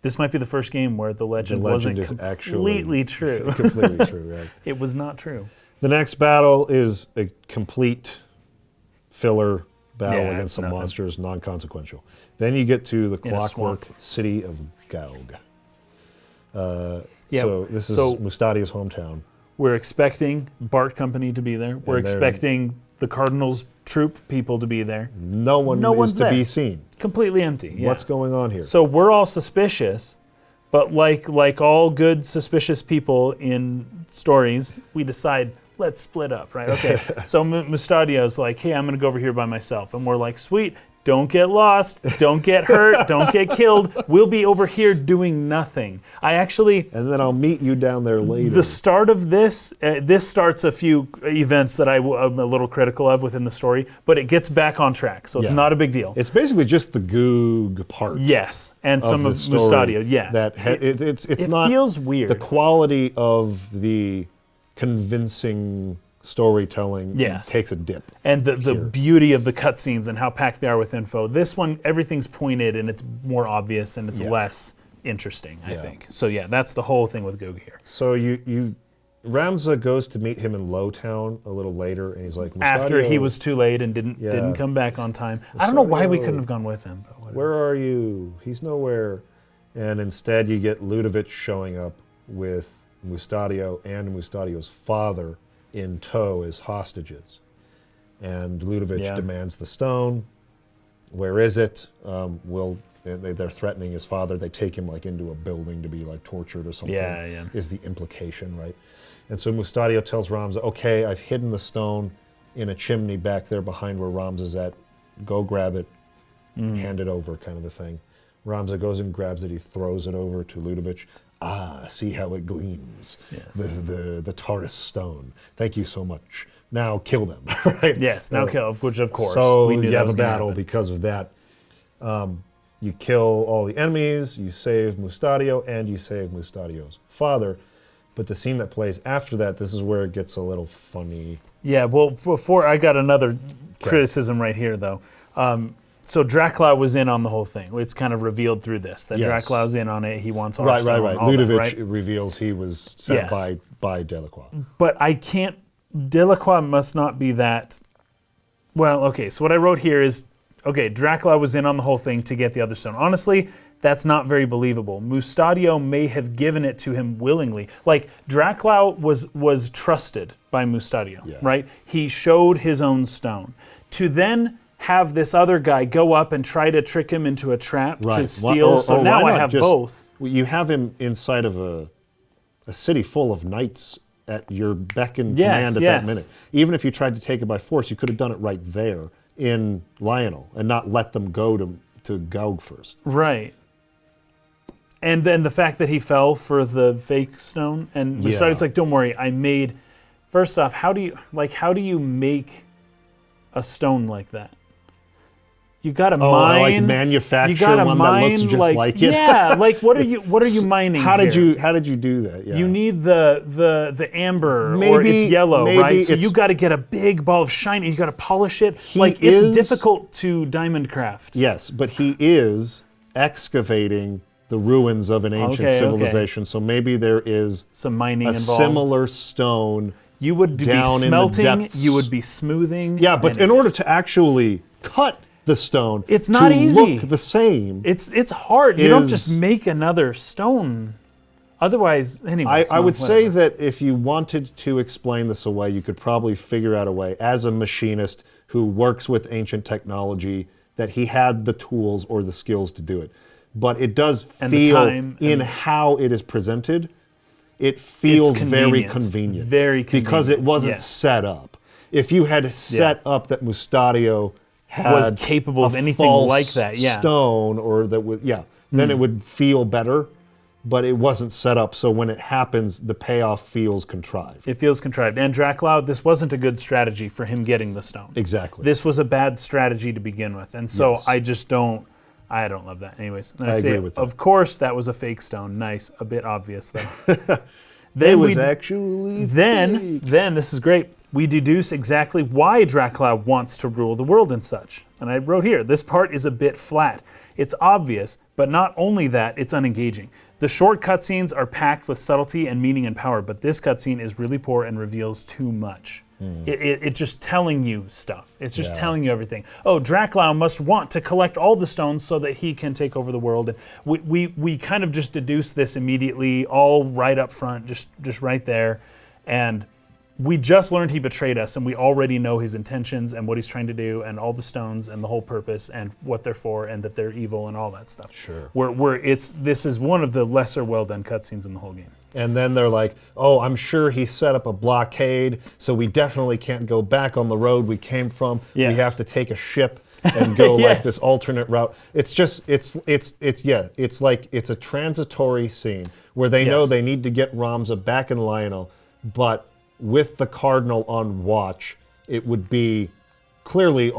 this might be the first game where the legend wasn't completely true.
Completely true, right?
It was not true.
The next battle is a complete filler battle against some monsters, non-consequential. Then you get to the clockwork city of Goug. So this is Mustadio's hometown.
We're expecting Bart Company to be there. We're expecting the Cardinals' troop people to be there.
No one is to be seen.
Completely empty. Yeah.
What's going on here?
So we're all suspicious, but like all good suspicious people in stories, we decide, let's split up, right? Okay, so Mustadio's like, hey, I'm going to go over here by myself. And we're like, sweet, don't get lost, don't get hurt, don't get killed. We'll be over here doing nothing.
And then I'll meet you down there later.
The start of this starts a few events that I'm a little critical of within the story, but it gets back on track, so it's not a big deal.
It's basically just the Goug part.
Yes, and some of Mustadio,
It
not feels weird.
The quality of the convincing storytelling takes a dip.
And the beauty of the cutscenes and how packed they are with info. This one, everything's pointed and it's more obvious and it's less interesting, I think. So yeah, that's the whole thing with Goug here.
So Ramza goes to meet him in Lowtown a little later, and he's like,
after he was too late and didn't come back on time. I don't know why we couldn't have gone with him. But whatever.
Where are you? He's nowhere. And instead you get Ludovic showing up with Mustadio and Mustadio's father in tow as hostages. And Ludovic demands the stone. Where is it? They're threatening his father. They take him like into a building to be like tortured or something.
Yeah.
Is the implication, right? And so Mustadio tells Ramza, okay, I've hidden the stone in a chimney back there behind where Ramza's at. Go grab it, hand it over, kind of a thing. Ramza goes and grabs it. He throws it over to Ludovic. Ah, see how it gleams. Yes. The Taurus stone. Thank you so much. Now kill them, right?
Yes, now kill, which of course.
So
we knew
you
that
have
was
a battle because of that. You kill all the enemies, you save Mustadio, and you save Mustadio's father. But the scene that plays after that, this is where it gets a little funny.
Yeah, well, before I got another criticism right here, though. So Dracula was in on the whole thing. It's kind of revealed through this, that Dracula's in on it. He wants our stone.
Right. Ludovic reveals he was sent by Delacroix.
But I can't, Delacroix must not be that. Well, okay, so what I wrote here is, okay, Dracula was in on the whole thing to get the other stone. Honestly, that's not very believable. Mustadio may have given it to him willingly. Like, Dracula was trusted by Mustadio, right? He showed his own stone. To then have this other guy go up and try to trick him into a trap to steal. So now I have both.
You have him inside of a city full of knights at your beck and command at that minute. Even if you tried to take it by force, you could have done it right there in Lionel and not let them go to Goug first.
Right. And then the fact that he fell for the fake stone, and Mustadio's like, don't worry, I made. First off, how do you make a stone like that? You got to mine,
like manufacture one that looks just like it.
Yeah, like what are you mining?
How did you do that? Yeah.
You need the amber, or it's yellow, right? So you got to get a big ball of shiny. You got to polish it. It's difficult to diamond craft.
Yes, but he is excavating the ruins of an ancient civilization. So maybe there is
some mining
involved. Similar stone.
You would be smelting. You would be smoothing.
Yeah, but in order to actually cut the stone,
it's not easy.
Look the same.
It's hard. You don't just make another stone. Otherwise, anyways.
I would say that if you wanted to explain this away, you could probably figure out a way, as a machinist who works with ancient technology, that he had the tools or the skills to do it. But it does feel, in how it is presented, it feels very convenient.
Very convenient.
Because it wasn't set up. If you had set up that Mustadio was
capable of anything like that,
stone, or that was, then it would feel better, but it wasn't set up, so when it happens, the payoff feels contrived.
It feels contrived. And Dracula, this wasn't a good strategy for him getting the stone.
Exactly.
This was a bad strategy to begin with, and so I don't love that. Anyways,
I agree with that.
Of course, that was a fake stone. Nice, a bit obvious though.
Then
this is great. We deduce exactly why Dracula wants to rule the world and such. And I wrote here, this part is a bit flat. It's obvious, but not only that, it's unengaging. The short cutscenes are packed with subtlety and meaning and power, but this cutscene is really poor and reveals too much. It's just telling you stuff. It's just telling you everything. Oh, Dracula must want to collect all the stones so that he can take over the world. And we kind of just deduce this immediately, all right up front, just right there. And we just learned he betrayed us, and we already know his intentions and what he's trying to do, and all the stones and the whole purpose and what they're for, and that they're evil and all that stuff.
Sure.
This is one of the lesser well-done cutscenes in the whole game.
And then they're like, oh, I'm sure he set up a blockade, so we definitely can't go back on the road we came from.
Yes.
We have to take a ship and go like this alternate route. It's just, it's like it's a transitory scene where they know they need to get Ramza back in Lionel, but with the Cardinal on watch, it would be blockaded,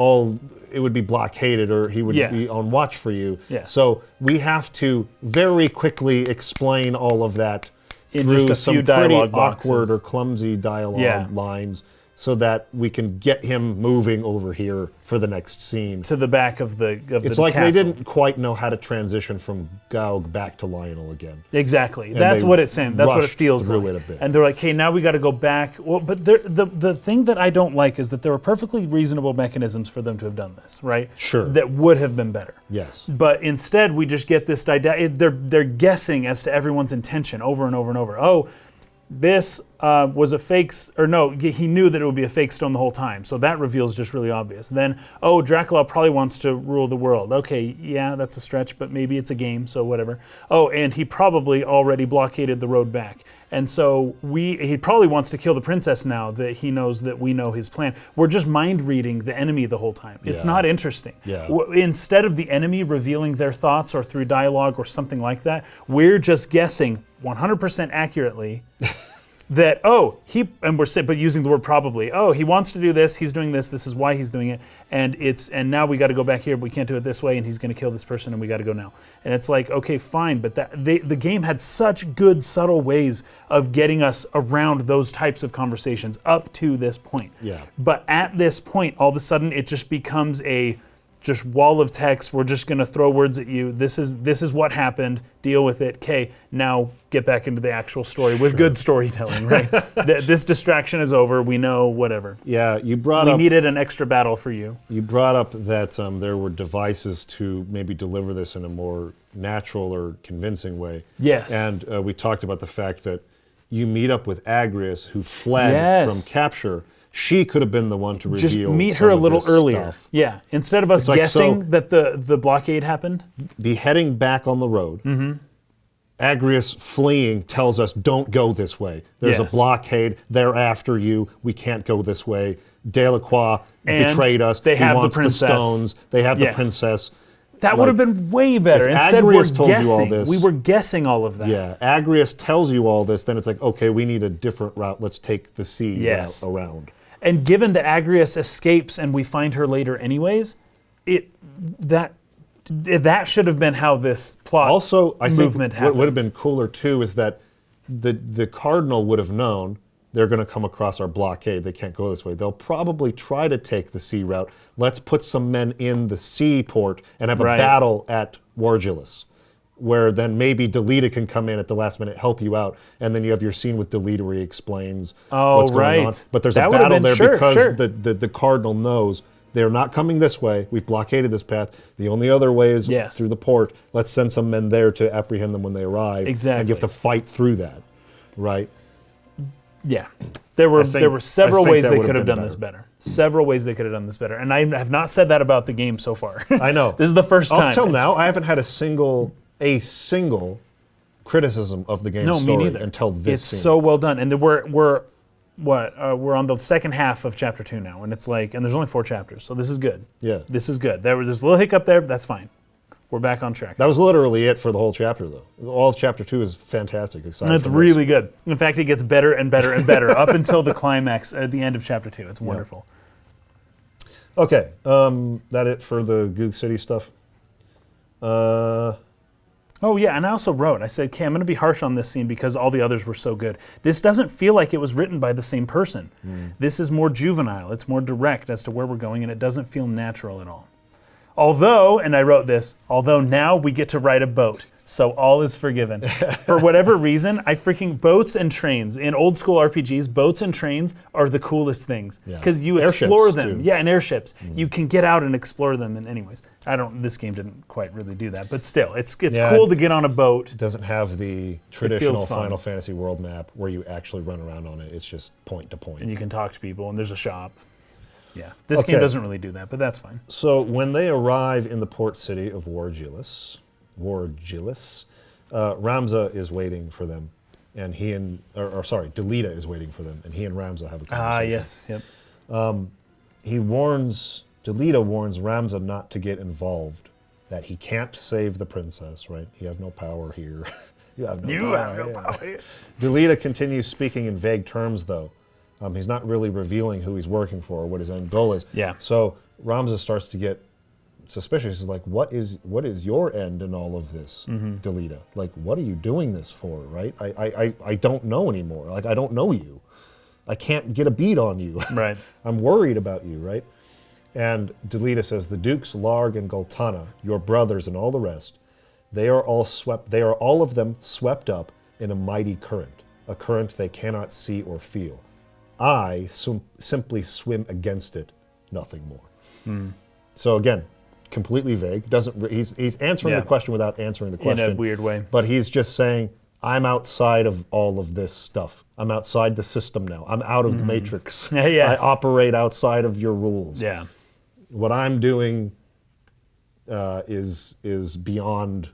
or he would be on watch for you.
Yes.
So we have to very quickly explain all of that
in
through
just a
some
few
pretty
dialogue
awkward
boxes.
or clumsy dialogue lines, so that we can get him moving over here for the next scene.
To the back of the
It's like they didn't quite know how to transition from Goug back to Lionel again.
Exactly. That's what it's saying. That's what it feels
through
like.
it a bit.
And they're like, hey, now we got to go back. Well, but the thing that I don't like is that there were perfectly reasonable mechanisms for them to have done this, right?
Sure.
That would have been better.
Yes.
But instead, we just get this idea. They're guessing as to everyone's intention over and over and over. Oh, this was a fake, or no, he knew that it would be a fake stone the whole time. So that reveal is just really obvious. Then, oh, Dracula probably wants to rule the world. Okay, yeah, that's a stretch, but maybe it's a game, so whatever. Oh, and he probably already blockaded the road back. And so he probably wants to kill the princess now that he knows that we know his plan. We're just mind reading the enemy the whole time. It's not interesting.
Yeah.
Instead of the enemy revealing their thoughts or through dialogue or something like that, we're just guessing 100% accurately that, but using the word probably, he wants to do this, he's doing this is why he's doing it, and now we got to go back here, but we can't do it this way, and he's going to kill this person, and we got to go now. And it's like, okay, fine, but the game had such good, subtle ways of getting us around those types of conversations up to this point.
Yeah.
But at this point, all of a sudden, it just becomes a just wall of text. We're just going to throw words at you. This is what happened. Deal with it. Okay, now get back into the actual story with good storytelling, right? This distraction is over. We know whatever.
Yeah, we
needed an extra battle for you.
You brought up that there were devices to maybe deliver this in a more natural or convincing way.
Yes.
And we talked about the fact that you meet up with Agrias, who fled from capture. She could have been the one to reveal.
Just meet her a little earlier.
Stuff.
Yeah, instead of us guessing that the blockade happened.
Be heading back on the road. Mm-hmm. Agrias fleeing tells us, don't go this way. There's a blockade. They're after you. We can't go this way. Delacroix betrayed us.
They
he
have
wants
the princess.
Stones. They have the princess.
That would have been way better. Instead, we're
told
guessing.
You all this,
we were guessing all of that.
Yeah, Agrias tells you all this, then it's like, okay, we need a different route. Let's take the sea route around.
And given that Agrias escapes and we find her later anyways, that should have been how this plot
also, I
movement
think
happened.
What would have been cooler too is that the cardinal would have known they're going to come across our blockade. They can't go this way. They'll probably try to take the sea route. Let's put some men in the seaport and have a battle at Warjilis, where then maybe Delita can come in at the last minute, help you out, and then you have your scene with Delita where he explains what's going on. But there's a battle there because the cardinal knows they're not coming this way. We've blockaded this path. The only other way is through the port. Let's send some men there to apprehend them when they arrive.
Exactly.
And you have to fight through that, right?
Yeah. There were several ways they could have done this better. Several ways they could have done this better. And I have not said that about the game so far.
I know.
This is the first time.
Up till now, I haven't had a single criticism of the game's story until this scene.
It's so well done. And we're on the second half of chapter 2 now, and it's like, and there's only 4 chapters, so this is good.
Yeah.
This is good. There's a little hiccup there, but that's fine. We're back on track.
That was literally it for the whole chapter, though. All of chapter 2 is fantastic.
It's really good. In fact, it gets better and better and better up until the climax at the end of chapter 2. It's wonderful.
Okay, that it for the Goug City stuff?
Oh yeah, and I also wrote, I said, okay, I'm going to be harsh on this scene because all the others were so good. This doesn't feel like it was written by the same person. This is more juvenile. It's more direct as to where we're going, and it doesn't feel natural at all. Although, and I wrote this, now we get to ride a boat, so all is forgiven. For whatever reason, boats and trains, in old school RPGs, boats and trains are the coolest things. Because you explore them.
Too.
Yeah, and airships. You can get out and explore them, and anyways. This game didn't quite really do that, but still, it's cool to get on a boat.
It doesn't have the traditional Final Fantasy world map where you actually run around on it. It's just point to point.
And you can talk to people, and there's a shop. Yeah, this game doesn't really do that, but that's fine.
So when they arrive in the port city of Warjilis, Ramza is waiting for them, and Delita is waiting for them, and he and Ramza have a conversation.
Yes, yep.
Delita warns Ramza not to get involved, that he can't save the princess, right? You have no power here. You have no power here. Delita continues speaking in vague terms, though. He's not really revealing who he's working for or what his end goal is.
Yeah.
So Ramza starts to get suspicious. He's like, what is your end in all of this, Delita? Like, what are you doing this for, right? I don't know anymore. Like, I don't know you. I can't get a beat on you.
Right.
I'm worried about you, right? And Delita says, the Dukes Larg and Goltana, your brothers and all the rest, they are all of them swept up in a mighty current, a current they cannot see or feel. I simply swim against it, nothing more. So again, completely vague. He's answering the question without answering the question.
In a weird way.
But he's just saying, I'm outside of all of this stuff. I'm outside the system now. I'm out of the matrix.
Yes.
I operate outside of your rules.
Yeah.
What I'm doing is beyond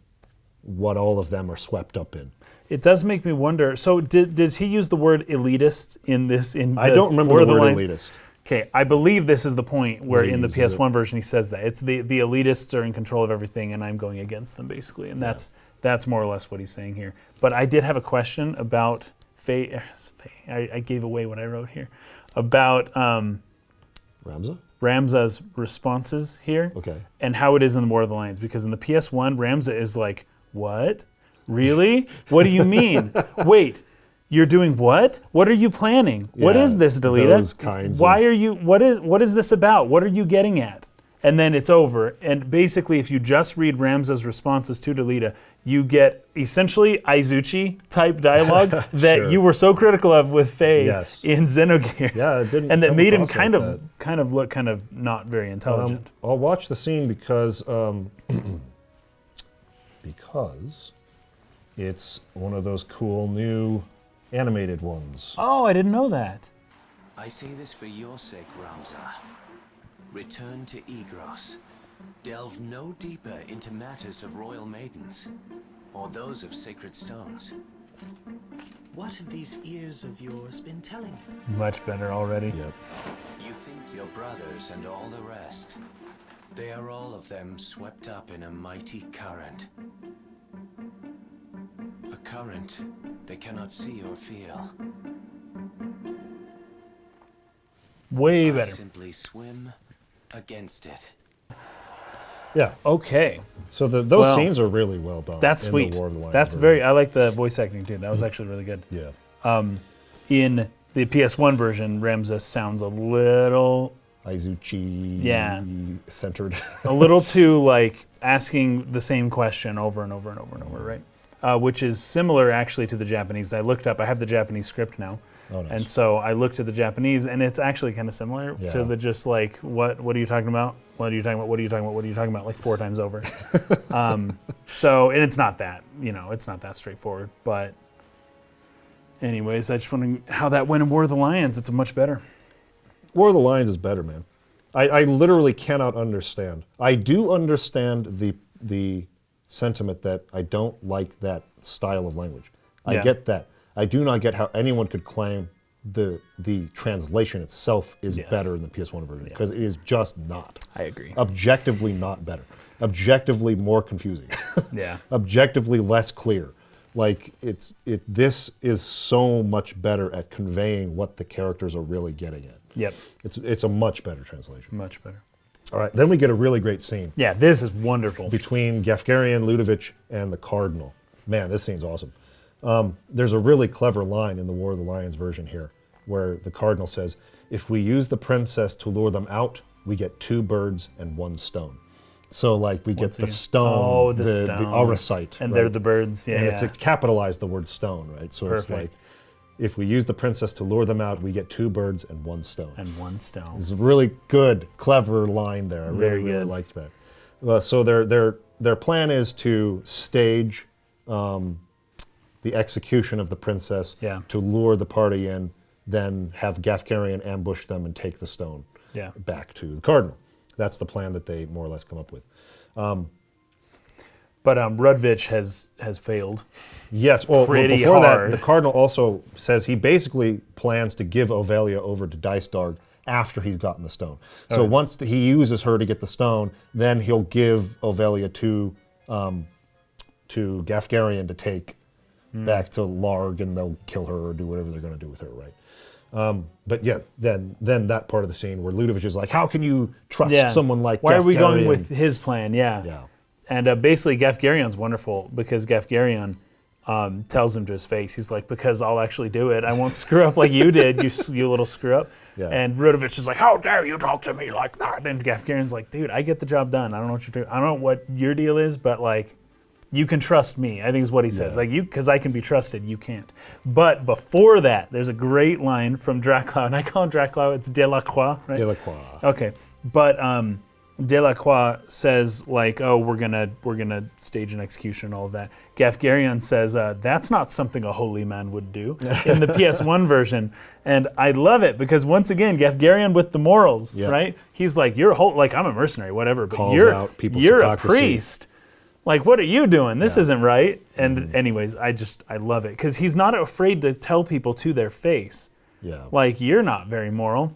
what all of them are swept up in.
It does make me wonder. So does he use the word elitist in this?
I don't remember the word elitist.
Okay, I believe this is the point where
He
in the
uses
PS1 version he says that. It's the elitists are in control of everything and I'm going against them, basically. And that's more or less what he's saying here. But I did have a question about Faye. I gave away what I wrote here. About Ramza's responses here.
Okay.
And how it is in the War of the Lions. Because in the PS1, Ramza is like, what? Really? What do you mean? Wait, you're doing what? What are you planning? What is this, Delita?
Those kinds
Why are you, what is this about? What are you getting at? And then it's over. And basically, if you just read Ramza's responses to Delita, you get essentially Aizuchi type dialogue that you were so critical of with Faye in Xenogears.
Yeah, it didn't.
And that made him
like
kind of look not very intelligent.
I'll watch the scene because it's one of those cool new animated ones.
Oh, I didn't know that.
I say this for your sake, Ramza. Return to Igros. Delve no deeper into matters of royal maidens, or those of sacred stones.
What have these ears of yours been telling you?
Much better already.
Yep.
You think your brothers and all the rest, they are all of them swept up in a mighty current. A current they cannot see or feel.
Way
I
better.
simply swim against it.
Yeah.
Okay.
So those scenes are really well done.
That's
in
sweet.
The War of the Lions
That's
version.
I like the voice acting too. That was actually really good.
Yeah.
In the PS1 version, Ramza sounds a little
Aizuchi centered.
a little too like asking the same question over and over and over and over, right? Which is similar actually to the Japanese. I looked up, I have the Japanese script now.
Oh, nice.
And so I looked at the Japanese and it's actually kind of similar to the just like, what are you talking about? What are you talking about? What are you talking about? What are you talking about? Like 4 times over. So, and it's not that, it's not that straightforward. But anyways, I just wondering how that went in War of the Lions. It's much better.
War of the Lions is better, man. I literally cannot understand. I do understand the sentiment that I don't like that style of language. I get that. I do not get how anyone could claim the translation itself is better in the PS1 version, because it is just not.
I agree.
Objectively not better. Objectively more confusing.
Yeah.
Objectively less clear. Like this is so much better at conveying what the characters are really getting at.
Yep.
It's a much better translation.
Much better.
All right, then we get a really great scene.
Yeah, this is wonderful.
Between Gafgarian, Ludovic, and the Cardinal. Man, this scene's awesome. There's a really clever line in the War of the Lions version here, where the Cardinal says, if we use the princess to lure them out, we get 2 birds and 1 stone. So like we get the stone, the auracite.
And
right?
they're the birds,
And it's capitalized the word stone, right? So it's like, if we use the princess to lure them out, we get 2 birds and 1 stone.
And 1 stone.
It's a really good, clever line there. I really liked that. So their plan is to stage the execution of the princess to lure the party in, then have Gafgarian ambush them and take the stone back to the Cardinal. That's the plan that they more or less come up with.
But Rudvich has failed.
Yes, well,
Pretty
before
hard.
that, the Cardinal also says he basically plans to give Ovelia over to Dicedarg after he's gotten the stone. So once he uses her to get the stone, then he'll give Ovelia to Gafgarian to take back to Larg, and they'll kill her or do whatever they're going to do with her, right? But yeah, then that part of the scene where Ludovic is like, how can you trust someone like Gafgarian?
Why are we going with his plan?
Yeah.
And basically Gafgarion's wonderful because Gafgarion tells him to his face. He's like, because I'll actually do it. I won't screw up like you did, you little screw up.
Yeah.
And Rudovich is like, how dare you talk to me like that? And Gafgarian's like, dude, I get the job done. I don't know what you're doing. I don't know what your deal is, but like, you can trust me, I think is what he says. Like, because I can be trusted, you can't. But before that, there's a great line from Draclau, and I call him Draclau, it's Delacroix, right?
Delacroix.
Okay, but Delacroix says like, oh, we're gonna stage an execution, all of that. Gafgarian says that's not something a holy man would do in the PS1 version, and I love it because once again, Gafgarian with the morals, right? He's like, you're like I'm a mercenary, whatever, but
Calls
you're
out people's
a
hypocrisy.
priest. Like, what are you doing? This isn't right. And anyways, I love it because he's not afraid to tell people to their face.
Yeah.
Like, you're not very moral.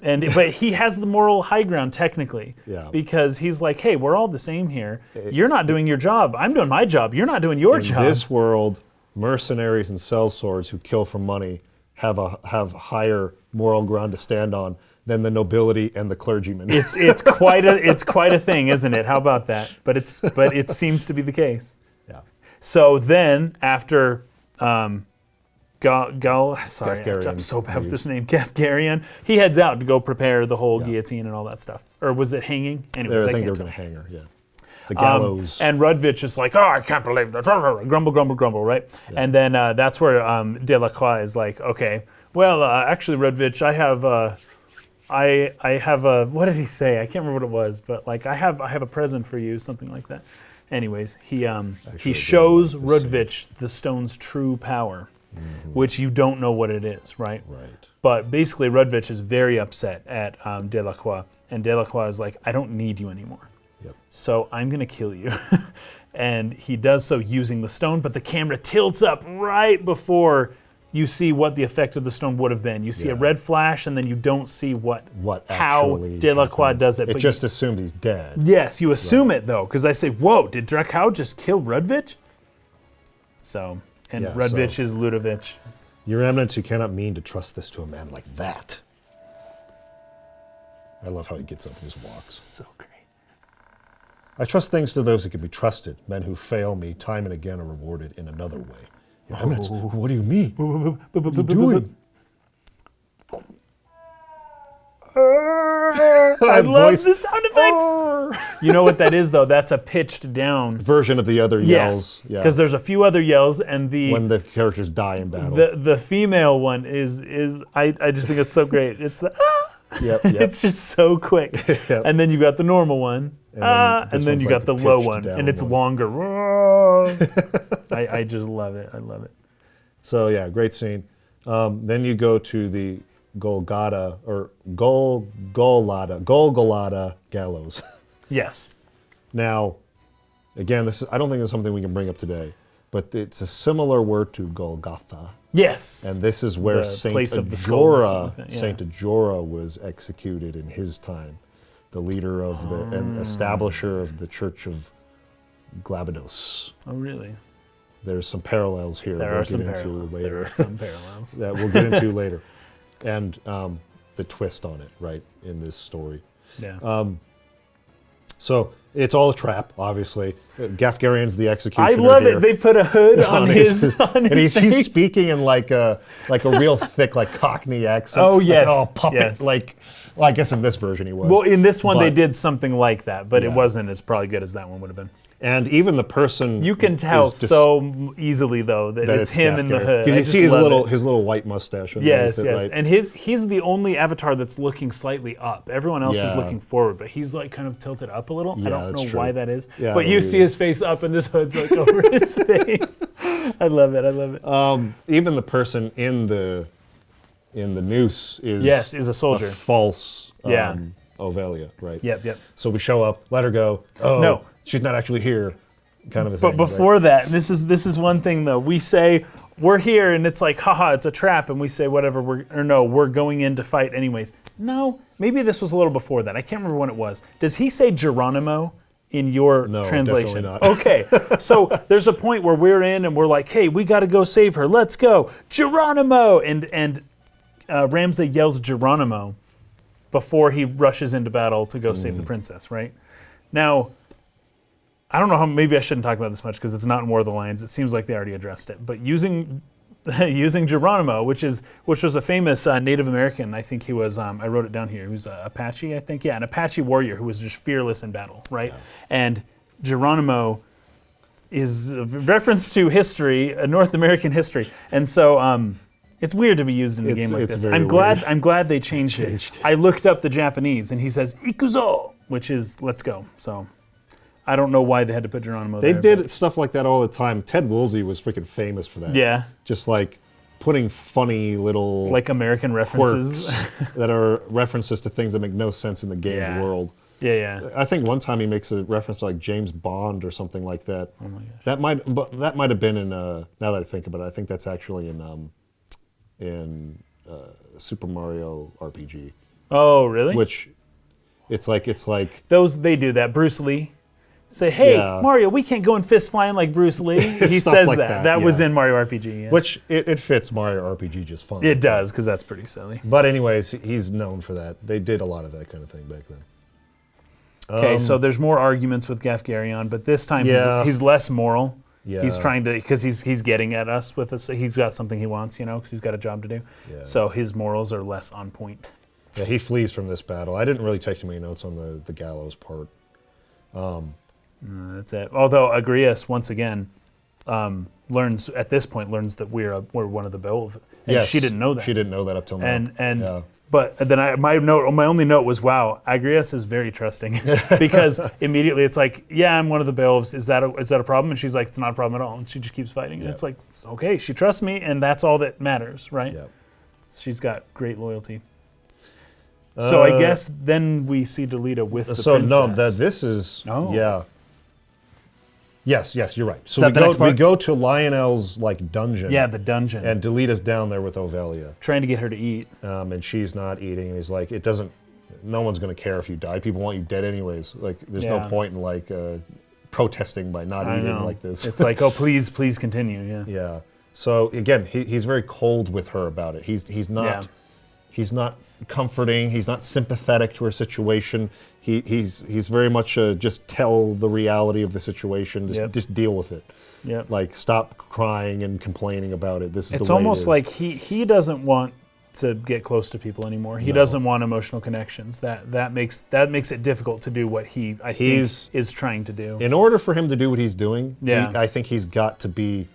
But he has the moral high ground technically.
Yeah.
Because he's like, hey, we're all the same here. You're not doing your job. I'm doing my job. You're not doing your job.
In this world, mercenaries and sellswords who kill for money have higher moral ground to stand on than the nobility and the clergymen.
It's quite a thing, isn't it? How about that? But it seems to be the case.
Yeah.
So then after I'm so bad with this name, Gafgarian, he heads out to go prepare the whole guillotine and all that stuff. Or was it hanging? Anyways,
I think they were going to hang her, The gallows.
And Rudovich is like, oh, I can't believe that. Grumble, grumble, grumble, right? Yeah. And then that's where Delacroix is like, okay, well, actually, Rudovich, I have a, what did he say? I can't remember what it was, but like I have a present for you, something like that. Anyways, he shows Rudovich the stone's true power, which you don't know what it is, right?
Right.
But basically, Rudovich is very upset at Delacroix, and Delacroix is like, I don't need you anymore.
Yep.
So I'm gonna kill you. And he does so using the stone, but the camera tilts up right before you see what the effect of the stone would have been. You see a red flash, and then you don't see how Delacroix does it.
It just assumed he's dead.
Yes, you assume it though, because I say, whoa, did Dracau just kill Rudovich? So, and Rudovich is Ludovich.
Your Eminence, you cannot mean to trust this to a man like that. I love how he gets up in his walks.
So great.
I trust things to those who can be trusted. Men who fail me time and again are rewarded in another way. Your Eminence, what do you mean? What are you doing?
I love the sound effects. You know what that is, though? That's a pitched down
version of the other yells.
Yes, because there's a few other yells, and
when the characters die in battle.
The female one is I just think it's so great. It's the
Yep.
It's just so quick.
Yep.
And then you got the normal one, and then you got the low one, and it's longer. I just love it. I love it.
So yeah, great scene. Then you go to the Golgollada or Golgollada gallows.
Yes.
Now, again, I don't think it's something we can bring up today, but it's a similar word to Golgotha.
Yes.
And this is where Saint Ajora was executed in his time, the leader of and establisher of the Church of Glabados.
Oh, really?
There's some parallels here
There are some parallels
that we'll get into later. And the twist on it, right, in this story.
Yeah.
So it's all a trap, obviously. Gafgarian's the executioner.
I love
here.
it. They put a hood on his
and
face.
He's speaking in like a real thick, like Cockney accent.
Oh, yes.
Like, puppet.
Yes.
Well, I guess in this version he was.
Well, in this one they did something like that, but it wasn't as probably good as that one would have been.
And even the person
you can tell so easily though that it's him in the hood.
Because you see his little white mustache.
Yes,
yes. Right?
And he's the only avatar that's looking slightly up. Everyone else is looking forward, but he's like kind of tilted up a little. I don't know why that is. Yeah, but you see his face up and this hood's like over his face. I love it. I love it.
Even the person in the noose is
a soldier.
A false Ovelia, right?
Yep.
So we show up, let her go. Oh no. She's not actually here, kind of a thing.
But before that, this is one thing though. We say we're here, and it's like, haha, it's a trap, and we say whatever. We're going in to fight anyways. No, maybe this was a little before that. I can't remember when it was. Does he say Geronimo in your translation?
No, definitely not.
Okay, so there's a point where we're in, and we're like, hey, we got to go save her. Let's go, Geronimo! And Ramsay yells Geronimo before he rushes into battle to go save the princess. Right now. I don't know how. Maybe I shouldn't talk about this much because it's not in War of the Lions. It seems like they already addressed it. But using Geronimo, which was a famous Native American. I think he was. I wrote it down here. He was Apache, I think. Yeah, an Apache warrior who was just fearless in battle, right? Yeah. And Geronimo is a reference to history, North American history, and so it's weird to be used in a game like this. I'm glad they changed it. I looked up the Japanese, and he says "ikuzo," which is "let's go." So I don't know why they had to put Geronimo there.
They did stuff like that all the time. Ted Woolsey was freaking famous for that.
Yeah.
Just like putting funny little
like American references
that are references to things that make no sense in the game's world.
Yeah.
I think one time he makes a reference to like James Bond or something like that.
Oh my gosh.
That might have been in now that I think about it, I think that's actually in Super Mario RPG.
Oh, really?
Which it's like
those they do that. Bruce Lee say, "Hey, Mario, we can't go and fist flying like Bruce Lee." He says like that. That was in Mario RPG. Yeah.
Which it fits Mario RPG just fine.
It does, because that's pretty silly.
But anyways, he's known for that. They did a lot of that kind of thing back then.
Okay, so there's more arguments with Gafgarion, but this time he's less moral. Yeah. He's trying to, because he's getting at us with this. He's got something he wants, because he's got a job to do. Yeah. So his morals are less on point.
Yeah, he flees from this battle. I didn't really take too many notes on the Gallows part.
That's it. Although Agrias, once again, learns that we're one of the Belv. And
yes,
she didn't know that.
She didn't know that up till now.
But then my only note was, wow, Agrias is very trusting because immediately it's like, yeah, I'm one of the Belvs. Is that a problem? And she's like, it's not a problem at all. And she just keeps fighting. And it's like, okay, she trusts me, and that's all that matters, right? Yeah. She's got great loyalty. So I guess then we see Delita with the princess.
So no, this is Yes, you're right. So we go to Lionel's dungeon.
Yeah, the dungeon.
And Delita's down there with Ovelia.
Trying to get her to eat.
And she's not eating. And he's like, no one's going to care if you die. People want you dead anyways. Like, there's no point in protesting by not eating like this.
It's like, oh, please continue. Yeah.
Yeah. So again, he's very cold with her about it. He's not comforting. He's not sympathetic to her situation. He's very much just tell the reality of the situation. Just deal with it.
Yep.
Like, stop crying and complaining about it. This is
it's
the way
almost
it is.
like he doesn't want to get close to people anymore. He doesn't want emotional connections. That makes it difficult to do what I think is trying to do.
In order for him to do what he's doing, I think he's got to be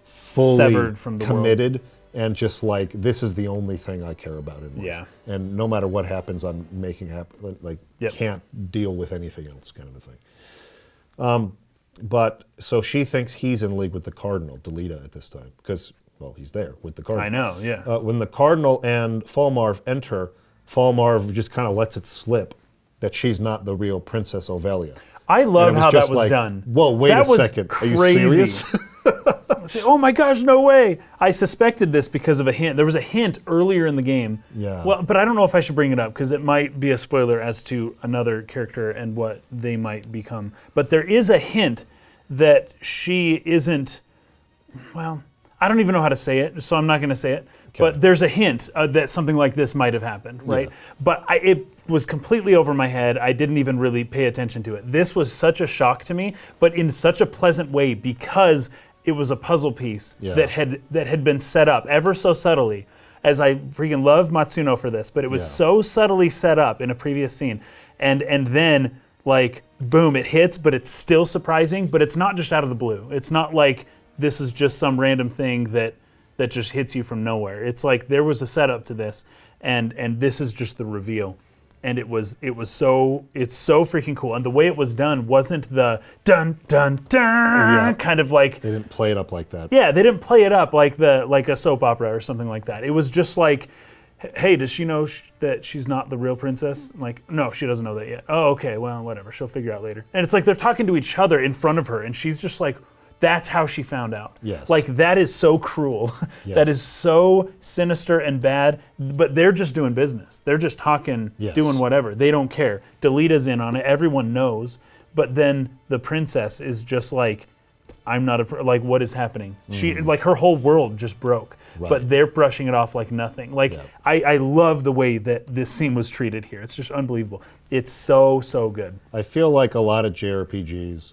fully
severed from the
committed.
World.
And just like, this is the only thing I care about in life.
Yeah.
And no matter what happens, I'm making happen. Can't deal with anything else, kind of a thing. But so she thinks he's in league with the Cardinal, Delita, at this time, because he's there with the Cardinal.
I know, yeah.
When the Cardinal and Falmarv enter, Falmarv just kind of lets it slip that she's not the real Princess Ovelia.
I love how that was done.
Whoa, wait a second.
Crazy.
Are you serious?
Say, oh my gosh, no way. I suspected this because of a hint. There was a hint earlier in the game.
Yeah.
Well, but I don't know if I should bring it up because it might be a spoiler as to another character and what they might become. But there is a hint that she isn't, well, I don't even know how to say it, so I'm not going to say it. Okay. But there's a hint that something like this might have happened, right? Yeah. But it was completely over my head. I didn't even really pay attention to it. This was such a shock to me, but in such a pleasant way because it was a puzzle piece that had been set up ever so subtly. As I freaking love Matsuno for this, but it was so subtly set up in a previous scene. And then, boom, it hits, but it's still surprising, but it's not just out of the blue. It's not like this is just some random thing that just hits you from nowhere. It's like there was a setup to this, and this is just the reveal. And it's so freaking cool. And the way it was done wasn't the dun dun dun kind of like
they didn't play it up like that.
Yeah, they didn't play it up like a soap opera or something like that. It was just like, hey, does she know that she's not the real princess? Like, no, she doesn't know that yet. Oh, okay, well, whatever. She'll figure out later. And it's like they're talking to each other in front of her, and she's just like, that's how she found out.
Yes.
Like, that is so cruel. Yes. That is so sinister and bad, but they're just doing business. They're just talking, doing whatever. They don't care. Delita's in on it. Everyone knows. But then the princess is just like, I'm not what is happening? She, her whole world just broke. Right. But they're brushing it off like nothing. I love the way that this scene was treated here. It's just unbelievable. It's so, so good.
I feel like a lot of JRPGs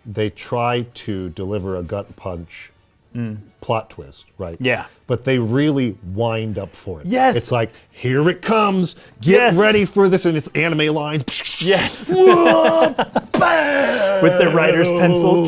they try to deliver a gut punch plot twist, right?
Yeah.
But they really wind up for it.
Yes.
It's like, here it comes. Get ready for this. And it's anime lines.
Yes.
Whoa, bam!
With their writer's pencil.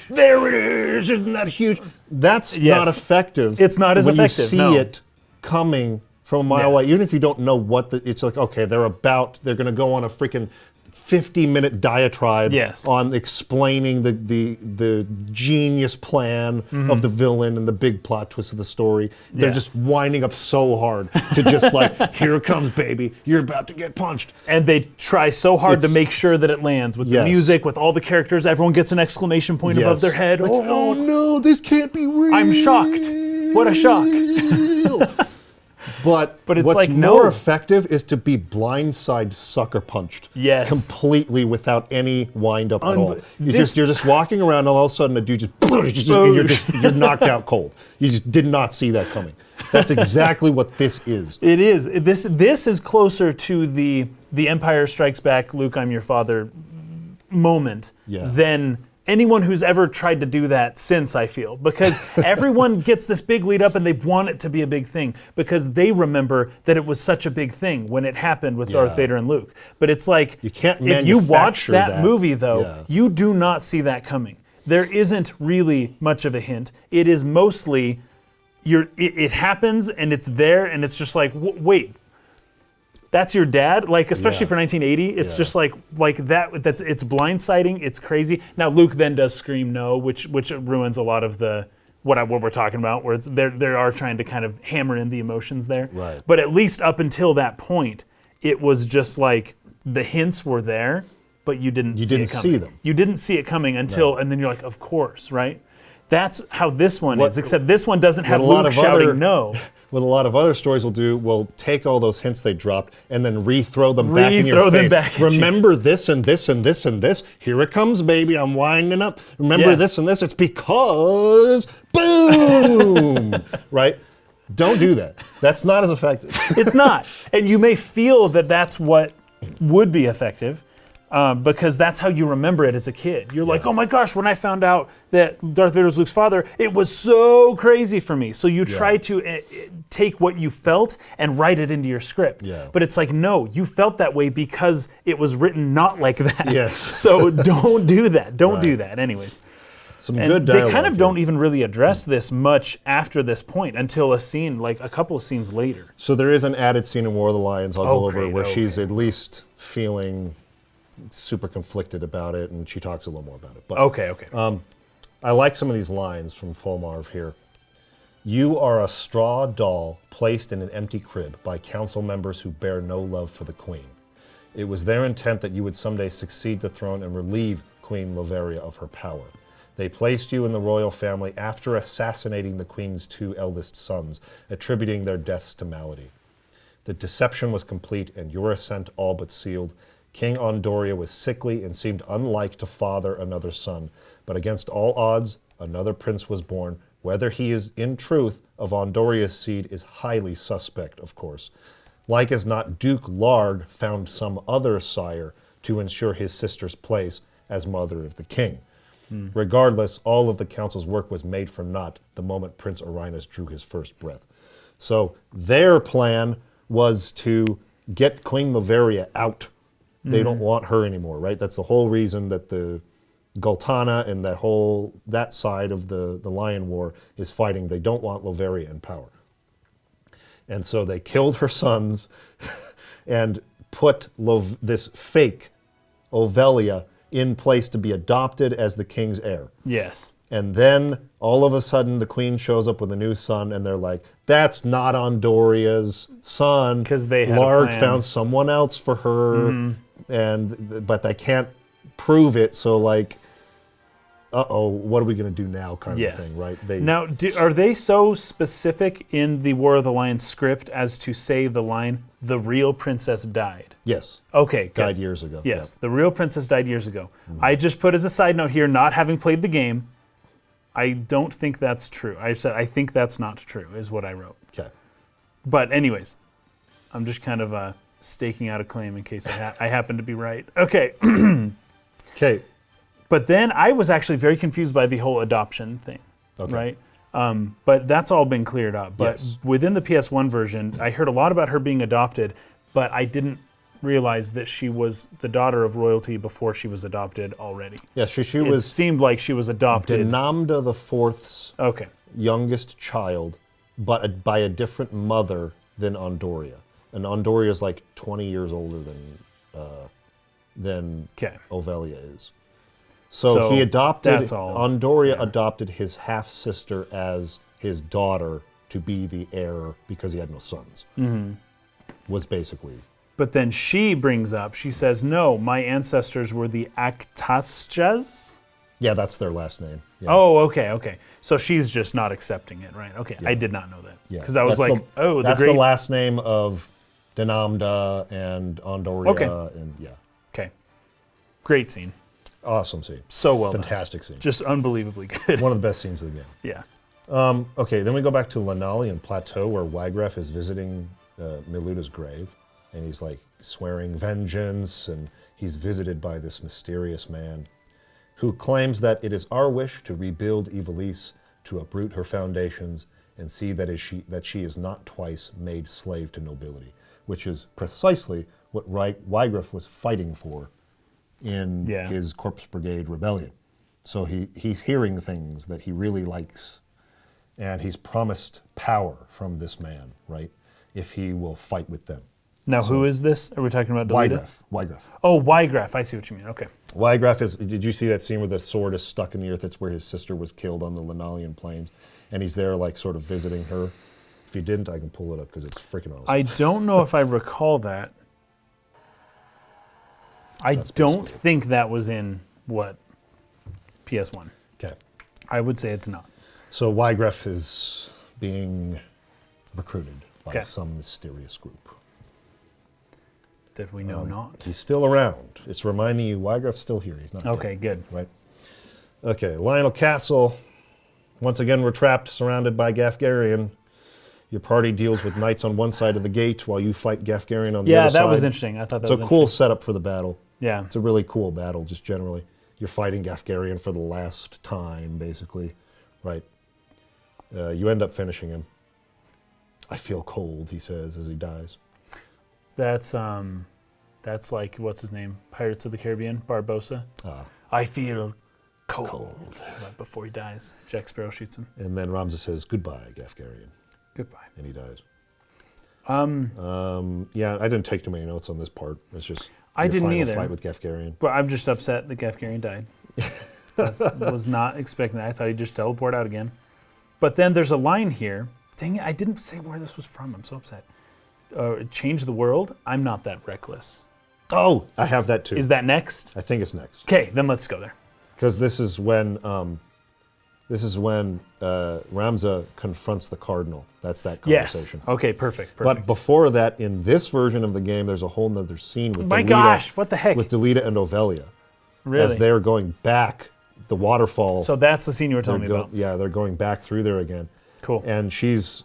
There it is. Isn't that huge? That's not effective.
It's not as
when
effective,
you see it coming from a mile away. Even if you don't know what it's like, okay, they're going to go on a freaking 50-minute diatribe on explaining the genius plan of the villain and the big plot twist of the story. They're just winding up so hard to just like, here it comes, baby. You're about to get punched.
And they try so hard to make sure that it lands with the music, with all the characters. Everyone gets an exclamation point above their head.
Like, oh no, this can't be real.
I'm shocked. What a shock.
But
it's
what's
like,
more
no.
effective is to be blindside sucker punched.
Yes.
Completely without any wind up at all. You're just walking around and all of a sudden a dude just and you're knocked out cold. You just did not see that coming. That's exactly what this is.
It is. This is closer to the Empire Strikes Back, Luke, I'm your father moment than anyone who's ever tried to do that since, I feel. Because everyone gets this big lead up and they want it to be a big thing because they remember that it was such a big thing when it happened with Darth Vader and Luke. But it's like,
you can't
if you watch that movie, though,
Yeah.
you do not see that coming. There isn't really much of a hint. It is mostly, it happens and it's there and it's just like, wait, that's your dad? Like, especially for 1980, it's just like that. It's blindsiding. It's crazy. Now Luke then does scream no, which ruins a lot of what we're talking about. Where they are trying to kind of hammer in the emotions there.
Right.
But at least up until that point, it was just like the hints were there, but you didn't
see them.
You didn't see it coming until, and then you're like, of course, right? That's how this one is. Except this one doesn't have Luke shouting no.
What a lot of other stories will take all those hints they dropped and then re-throw them back in your face. Remember this and this and this and this. Here it comes, baby. I'm winding up. Remember this and this. It's because boom, right? Don't do that. That's not as effective.
It's not. And you may feel that that's what would be effective. Because that's how you remember it as a kid. You're like, oh my gosh, when I found out that Darth Vader was Luke's father, it was so crazy for me. So you try to take what you felt and write it into your script.
Yeah.
But it's like, no, you felt that way because it was written not like that.
Yes.
So don't do that. Don't do that. Anyways.
Some good dialogue.
They kind of don't even really address this much after this point until a scene, like a couple of scenes later.
So there is an added scene in War of the Lions I'll go over where she's at least feeling super conflicted about it, and she talks a little more about it. But,
okay.
I like some of these lines from Fulmarv here. You are a straw doll placed in an empty crib by council members who bear no love for the queen. It was their intent that you would someday succeed the throne and relieve Queen Loveria of her power. They placed you in the royal family after assassinating the queen's 2 eldest sons, attributing their deaths to malady. The deception was complete and your ascent all but sealed. King Ondoria was sickly and seemed unlike to father another son, but against all odds, another prince was born. Whether he is in truth of Ondoria's seed is highly suspect, of course. Like as not, Duke Lard found some other sire to ensure his sister's place as mother of the king. Regardless, all of the council's work was made for naught the moment Prince Orinus drew his first breath. So their plan was to get Queen Loveria out. They don't want her anymore, right? That's the whole reason that the Gultana and that side of the Lion War is fighting. They don't want Loveria in power. And so they killed her sons and put this fake Ovelia in place to be adopted as the king's heir.
Yes.
And then all of a sudden the queen shows up with a new son and they're like, that's not Ondoria's son.
Because they had
Larg
a plan.
found someone else for her, but they can't prove it, so like, uh-oh, what are we going to do now kind of thing, right?
Now, are they so specific in the War of the Lions script as to say the line, the real princess died?
Yes.
Okay, good.
Died years ago.
Yes, the real princess died years ago. I just put as a side note here, not having played the game, I don't think that's true. I said, I think that's not true, is what I wrote.
Okay.
But anyways, I'm just kind of staking out a claim in case I happen to be right. Okay.
Okay.
But then I was actually very confused by the whole adoption thing, right? But that's all been cleared up. But within the PS1 version, I heard a lot about her being adopted, but I didn't realize that she was the daughter of royalty before she was adopted already.
Yes, she
It
was
seemed like she was adopted.
Denamda the Fourth's youngest child, but by a different mother than Ondoria. And Ondoria is like 20 years older than Ovelia is. So he adopted, Ondoria adopted his half-sister as his daughter to be the heir because he had no sons. Was basically.
But then she brings up, she says, no, my ancestors were the Actasjas?
Yeah, that's their last name. Yeah.
Oh, okay. So she's just not accepting it, right? Okay, I did not know that. Because I was like,
that's the last name of Denamda and Ondoria. And
Okay. Great scene.
Awesome scene.
So well done.
Fantastic scene.
Just unbelievably good.
One of the best scenes of the game.
Yeah.
Okay, then we go back to Lenalian Plateau where Weigraf is visiting Miluta's grave. And he's like swearing vengeance, and he's visited by this mysterious man who claims that it is our wish to rebuild Weigraf, to uproot her foundations, and see that she is not twice made slave to nobility, which is precisely what Weigraf was fighting for in his Corpse Brigade rebellion. So he's hearing things that he really likes, and he's promised power from this man, right, if he will fight with them.
Now, who is this? Are we talking about Delita?
Weigraf.
Oh, Weigraf. I see what you mean. Okay.
Weigraf is, did you see that scene where the sword is stuck in the earth? It's where his sister was killed on the Lenalian plains. And he's there, like, sort of visiting her. If you didn't, I can pull it up because it's freaking awesome.
I don't know if I recall that. I don't think that was in, PS1.
Okay.
I would say it's not.
So Weigraf is being recruited by some mysterious group.
That we know not.
He's still around. It's reminding you Weigraf's still here. He's not dead.
Good.
Right. Okay, Lionel Castle. Once again, we're trapped, surrounded by Gafgarian. Your party deals with knights on one side of the gate while you fight Gafgarian on the other side.
Yeah, that was interesting. I thought that was
It's a cool setup for the battle.
Yeah.
It's a really cool battle, just generally. You're fighting Gafgarian for the last time, basically. Right. You end up finishing him. I feel cold, he says, as he dies.
That's like, what's his name? Pirates of the Caribbean, Barbossa. I feel cold. Right before he dies, Jack Sparrow shoots him.
And then Ramza says, goodbye, Gafgarian.
Goodbye.
And he dies. Yeah, I didn't take too many notes on this part. It's just
I didn't either.
Fight with Gafgarian.
But I'm just upset that Gafgarian died. Was not expecting that. I thought he'd just teleport out again. But then there's a line here. Dang it, I didn't say where this was from. I'm so upset. Change the world. I'm not that reckless.
Oh, I have that too.
Is that next?
I think it's next.
Okay, then let's go there.
Because this is when Ramza confronts the cardinal. That's that conversation.
Yes. Okay, perfect.
But before that, in this version of the game, there's a whole nother scene with
My gosh, what the heck?
With Delita and Ovelia.
Really?
As they're going back the waterfall.
So that's the scene you were telling me about.
Yeah, they're going back through there again.
Cool.
And she's,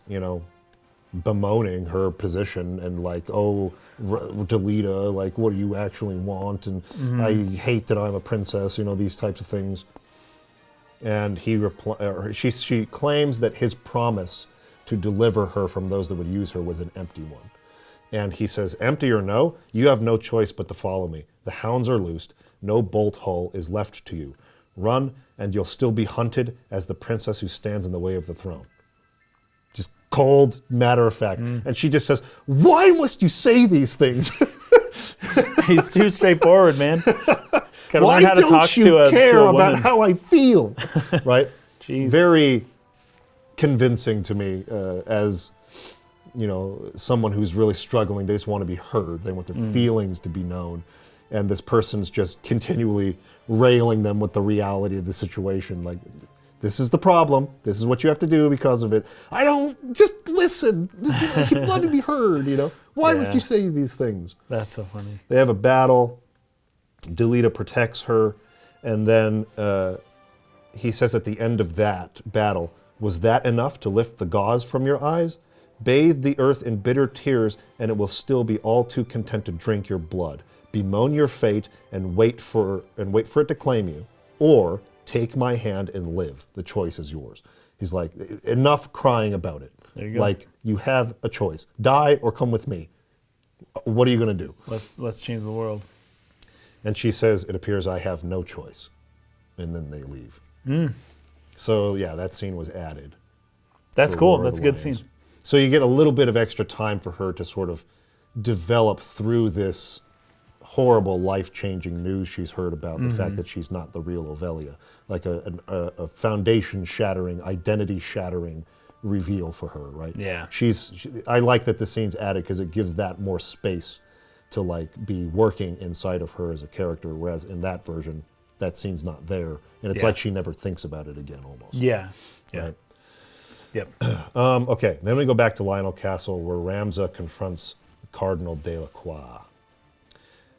bemoaning her position and like, oh, Delita, like, what do you actually want? And I hate that I'm a princess, these types of things. And she claims that his promise to deliver her from those that would use her was an empty one. And he says, empty or no, you have no choice but to follow me. The hounds are loosed. No bolt hole is left to you. Run, and you'll still be hunted as the princess who stands in the way of the throne. Just cold, matter of fact. And she just says, why must you say these things?
He's too straightforward, man. Gotta
why
learn how to talk
don't you
to a,
care
to a
about
woman.
how I feel? Right?
Jeez.
Very convincing to me as, someone who's really struggling. They just want to be heard. They want their feelings to be known. And this person's just continually railing them with the reality of the situation. Like, this is the problem. This is what you have to do because of it. I don't, just listen. Let me be heard, Why must you say these things?
That's so funny.
They have a battle. Delita protects her. And then he says at the end of that battle, was that enough to lift the gauze from your eyes? Bathe the earth in bitter tears, and it will still be all too content to drink your blood. Bemoan your fate and wait for it to claim you. or take my hand and live. The choice is yours. He's like, enough crying about it.
There you go.
Like, you have a choice. Die or come with me. What are you going to do?
Let's change the world.
And she says, it appears I have no choice. And then they leave. So, yeah, that scene was added.
That's
for
cool.
War of
That's a
the
good
Lions.
scene.
So you get a little bit of extra time for her to sort of develop through this horrible, life-changing news she's heard about, the fact that she's not the real Ovelia. Like a foundation-shattering, identity-shattering reveal for her, right?
Yeah.
I like that the scene's added because it gives that more space to like be working inside of her as a character, whereas in that version, that scene's not there, and it's like she never thinks about it again, almost.
Yeah.
Right?
Yep.
Okay, then we go back to Lionel Castle, where Ramza confronts Cardinal Delacroix.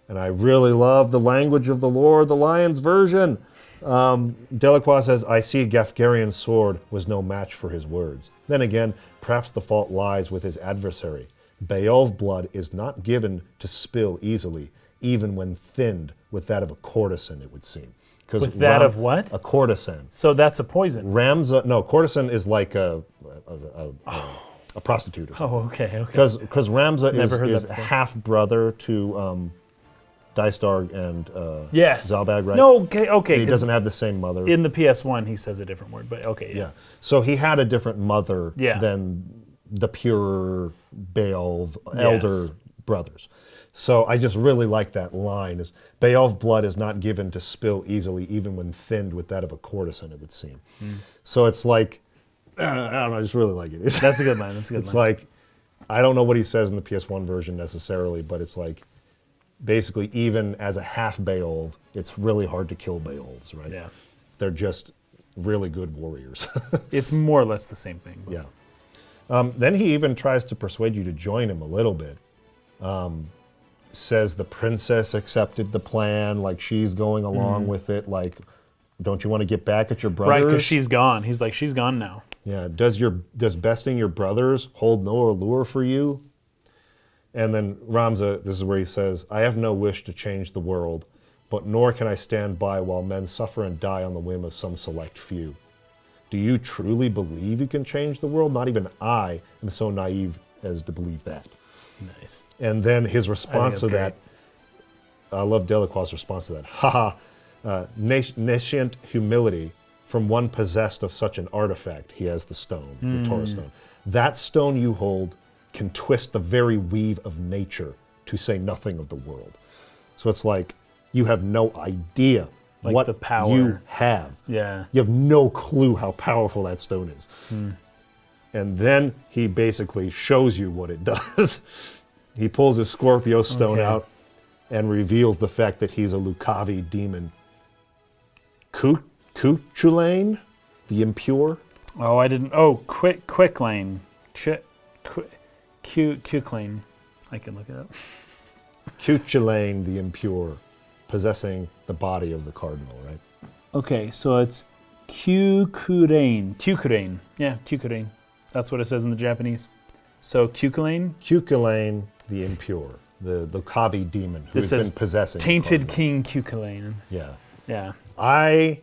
And I really love the language of the Lord, the Lion's version. Delacroix says, I see Gafgarian's sword was no match for his words. Then again, perhaps the fault lies with his adversary. Beowulf blood is not given to spill easily, even when thinned with that of a courtesan, it would seem.
With that of what?
A courtesan.
So that's a poison.
Courtesan is like a prostitute or something.
Oh, okay.
Because Ramza
Never heard
is
that before.
half brother to Dystarg and
Yes.
Zalbag, right?
No, okay.
He
'cause
doesn't have the same mother.
in the PS1, he says a different word, but okay.
Yeah. So he had a different mother
Yeah.
than the pure Beowulf elder brothers. So I just really like that line. Is Beowulf blood is not given to spill easily, even when thinned with that of a courtesan, it would seem. So it's like, I don't know, I just really like it.
That's a good line. That's a good
It's
line.
like, I don't know what he says in the PS1 version necessarily, but it's like, basically, even as a half Beowulf, it's really hard to kill Beowulfs, right?
Yeah.
They're just really good warriors.
It's more or less the same thing. But.
Yeah. Then he even tries to persuade you to join him a little bit. Says the princess accepted the plan, like she's going along with it, like, don't you want to get back at your brothers?
Right, because she's gone. He's like, she's gone now.
Yeah. Does besting your brothers hold no allure for you? And then Ramza, this is where he says, I have no wish to change the world, but nor can I stand by while men suffer and die on the whim of some select few. Do you truly believe you can change the world? Not even I am so naive as to believe that.
Nice.
And then his response to
that's
that, I love Delacroix's response to that. Haha, nescient humility from one possessed of such an artifact. He has the stone, the Torah stone. That stone you hold can twist the very weave of nature, to say nothing of the world. So it's like, you have no idea
Like
what
the power.
you have.
Yeah.
You have no clue how powerful that stone is. And then he basically shows you what it does. He pulls his Scorpio stone out and reveals the fact that he's a Lucavi demon. Cuchulain, the impure.
Oh, I didn't. Oh, quick lane. Quick lane. I can look it up.
Cuchulain, the impure, possessing the body of the cardinal, right?
Okay, so it's Kyukurain. Kyukurain. Yeah, Kyukurain. That's what it says in the Japanese. So Kyukurain.
Cuchulain, the impure, the Lucavi demon who has been possessing the
Tainted
cardinal.
King Kyukurain.
Yeah.
Yeah.
I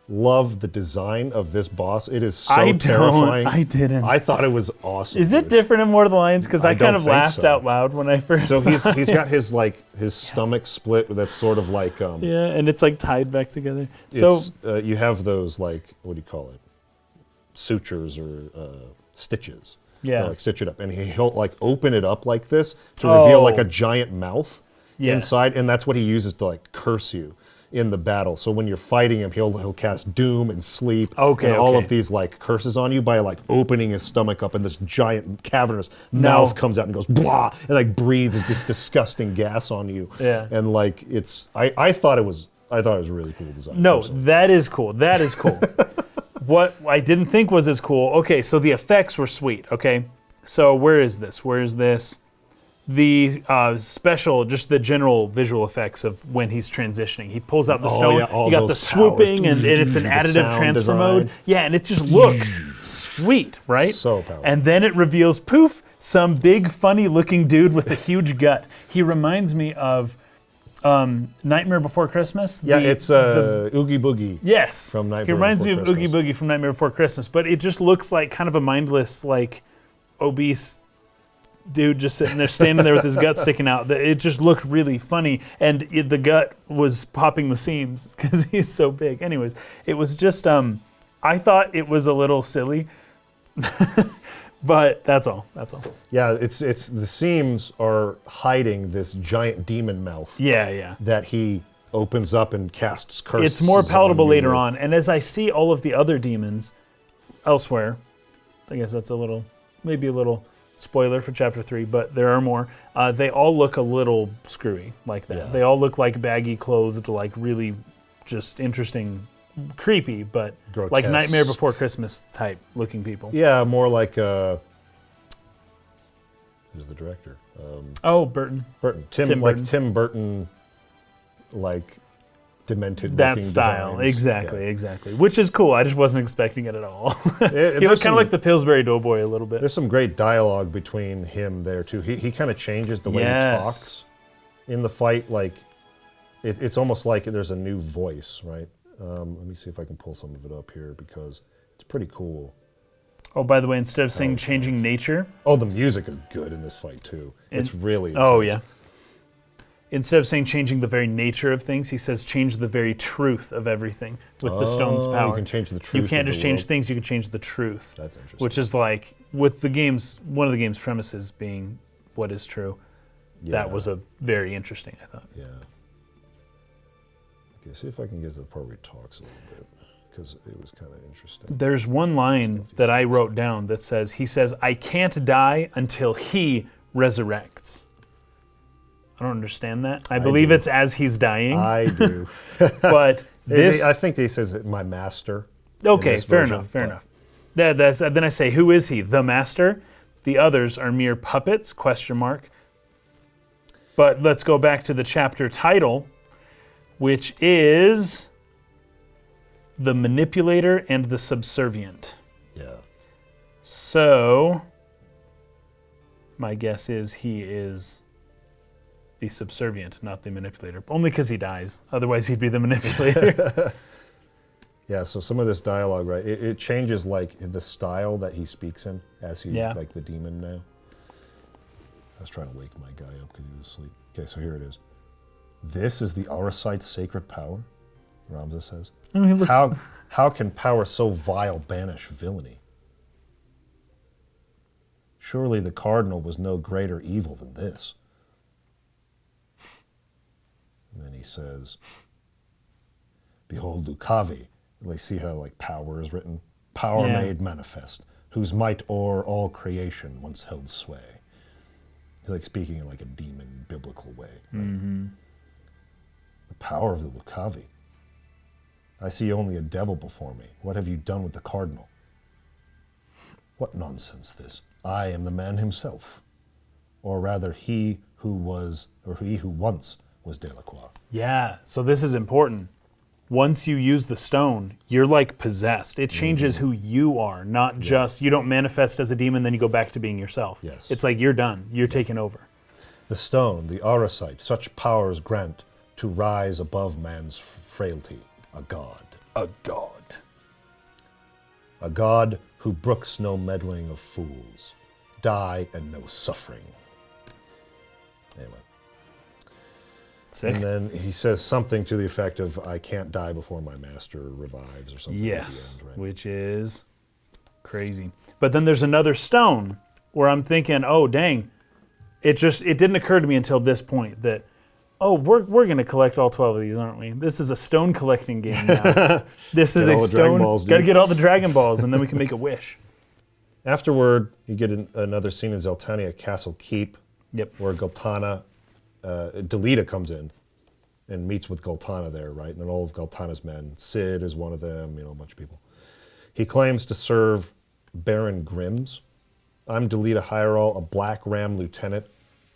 love the design of this boss. It is so terrifying.
I didn't.
I thought it was awesome.
Is it
dude.
different in War of the Lions? Because I
don't
kind of
think
laughed
so.
out loud when I first
So
saw
he's
it.
got his stomach split that's sort of like
Yeah, and it's like tied back together. So
it's, you have those like, what do you call it, sutures or stitches.
Yeah.
They'll, like stitch it up, and he'll like open it up like this to reveal like
Oh.
a giant mouth
Yes.
inside, and that's what he uses to like curse you in the battle. So when you're fighting him, he'll cast doom and sleep and all of these like curses on you by like opening his stomach up, and this giant cavernous mouth comes out and goes blah, and like breathes this disgusting gas on you.
Yeah.
And like it's I thought it was really cool design.
no,
personally.
that is cool. That is cool. What I didn't think was as cool. Okay, so the effects were sweet. Okay, so where is this? Where is this? The special, just the general visual effects of when he's transitioning. He pulls out the stone.
yeah, all
you got
those
the swooping,
powers.
and it's an
The
additive
sound
transfer
design.
mode. Yeah, and it just looks sweet, right?
So powerful.
And then it reveals, poof, some big, funny-looking dude with a huge gut. He reminds me of Nightmare Before Christmas.
Yeah, it's Oogie Boogie.
Yes.
From Nightmare
He reminds
Before
me of
Christmas.
Oogie Boogie from Nightmare Before Christmas, but it just looks like kind of a mindless, like, obese dude just sitting there, standing there with his gut sticking out. It just looked really funny, and the gut was popping the seams because he's so big. Anyways, it was just, I thought it was a little silly, but that's all.
Yeah, it's the seams are hiding this giant demon mouth.
Yeah.
That he opens up and casts curses.
It's more palatable later
with.
on, and as I see all of the other demons elsewhere, I guess that's maybe a little spoiler for chapter 3, but there are more. They all look a little screwy like that.
Yeah.
They all look like baggy clothes, like really just interesting, creepy, but
Grotesque.
like Nightmare Before Christmas type looking people.
Yeah, more like who's the director?
Burton.
Burton.
Tim Burton.
Tim Burton, like demented
That
looking
style,
designs.
exactly. Which is cool. I just wasn't expecting it at all. He
There's
looked kind
some-
of like the Pillsbury Doughboy a little bit.
There's some great dialogue between him there too. He kind of changes the way he talks in the fight. Like it's almost like there's a new voice, right? Let me see if I can pull some of it up here because it's pretty cool.
Oh, by the way, instead of saying changing nature,
Oh, the music is good in this fight too. It's really
oh
intense.
yeah. Instead of saying changing the very nature of things, he says change the very truth of everything with the stone's power.
You can change the truth.
You can't
of the
just change
world.
things, you can change the truth.
That's interesting.
Which is like, with the game's, one of the game's premises being what is true. That was a very interesting, I thought.
Yeah. Okay, see if I can get to the part where he talks a little bit, because it was kind of interesting.
There's one line that I wrote down that says, he says, I can't die until he resurrects. I don't understand that. I believe
do.
it's as he's dying.
I do.
But this...
I think he says my master.
Okay,
in this
fair
version,
enough, fair
but-
enough. Then I say, who is he? The master? The others are mere puppets, question mark. But let's go back to the chapter title, which is The Manipulator and the Subservient.
Yeah.
So, my guess is he is the subservient, not the manipulator. Only because he dies. Otherwise, he'd be the manipulator.
Yeah, so some of this dialogue, right, it changes like the style that he speaks in as he's like the demon now. I was trying to wake my guy up because he was asleep. Okay, so here it is. This is the Auracite's sacred power, Ramza says.
Oh, he looks...
How can power so vile banish villainy? Surely the cardinal was no greater evil than this. And then he says, behold Lucavi. Like, see how like power is written? Power made manifest, whose might o'er all creation once held sway. He's like speaking in like a demon biblical way. Right? Mm-hmm. The power of the Lucavi. I see only a devil before me. What have you done with the cardinal? What nonsense this. I am the man himself. Or rather he who once was Delacroix.
Yeah, so this is important. Once you use the stone, you're like possessed. It changes who you are, not just, you don't manifest as a demon, then you go back to being yourself.
Yes.
It's like you're done. You're taken over.
The stone, the Auracite, such powers grant to rise above man's frailty. A god.
A god.
A god who brooks no meddling of fools. Die and no suffering. Anyway.
Sick.
And then he says something to the effect of, I can't die before my master revives, or something
Yes,
at the end, right?
which is crazy. But then there's another stone where I'm thinking, oh, dang. It didn't occur to me until this point that, oh, we're going to collect all 12 of these, aren't we? This is a stone collecting game now. This is
Get
a
all the Dragon
stone.
Balls,
Got to
dude.
get all the Dragon Balls, and then we can make a wish.
Afterward, you get another scene in Zeltania Castle Keep,
Yep.
where Delita comes in and meets with Goltana there, right? And all of Goltana's men. Sid is one of them, a bunch of people. He claims to serve Baron Grimm's. I'm Delita Hyrule, a Black Ram lieutenant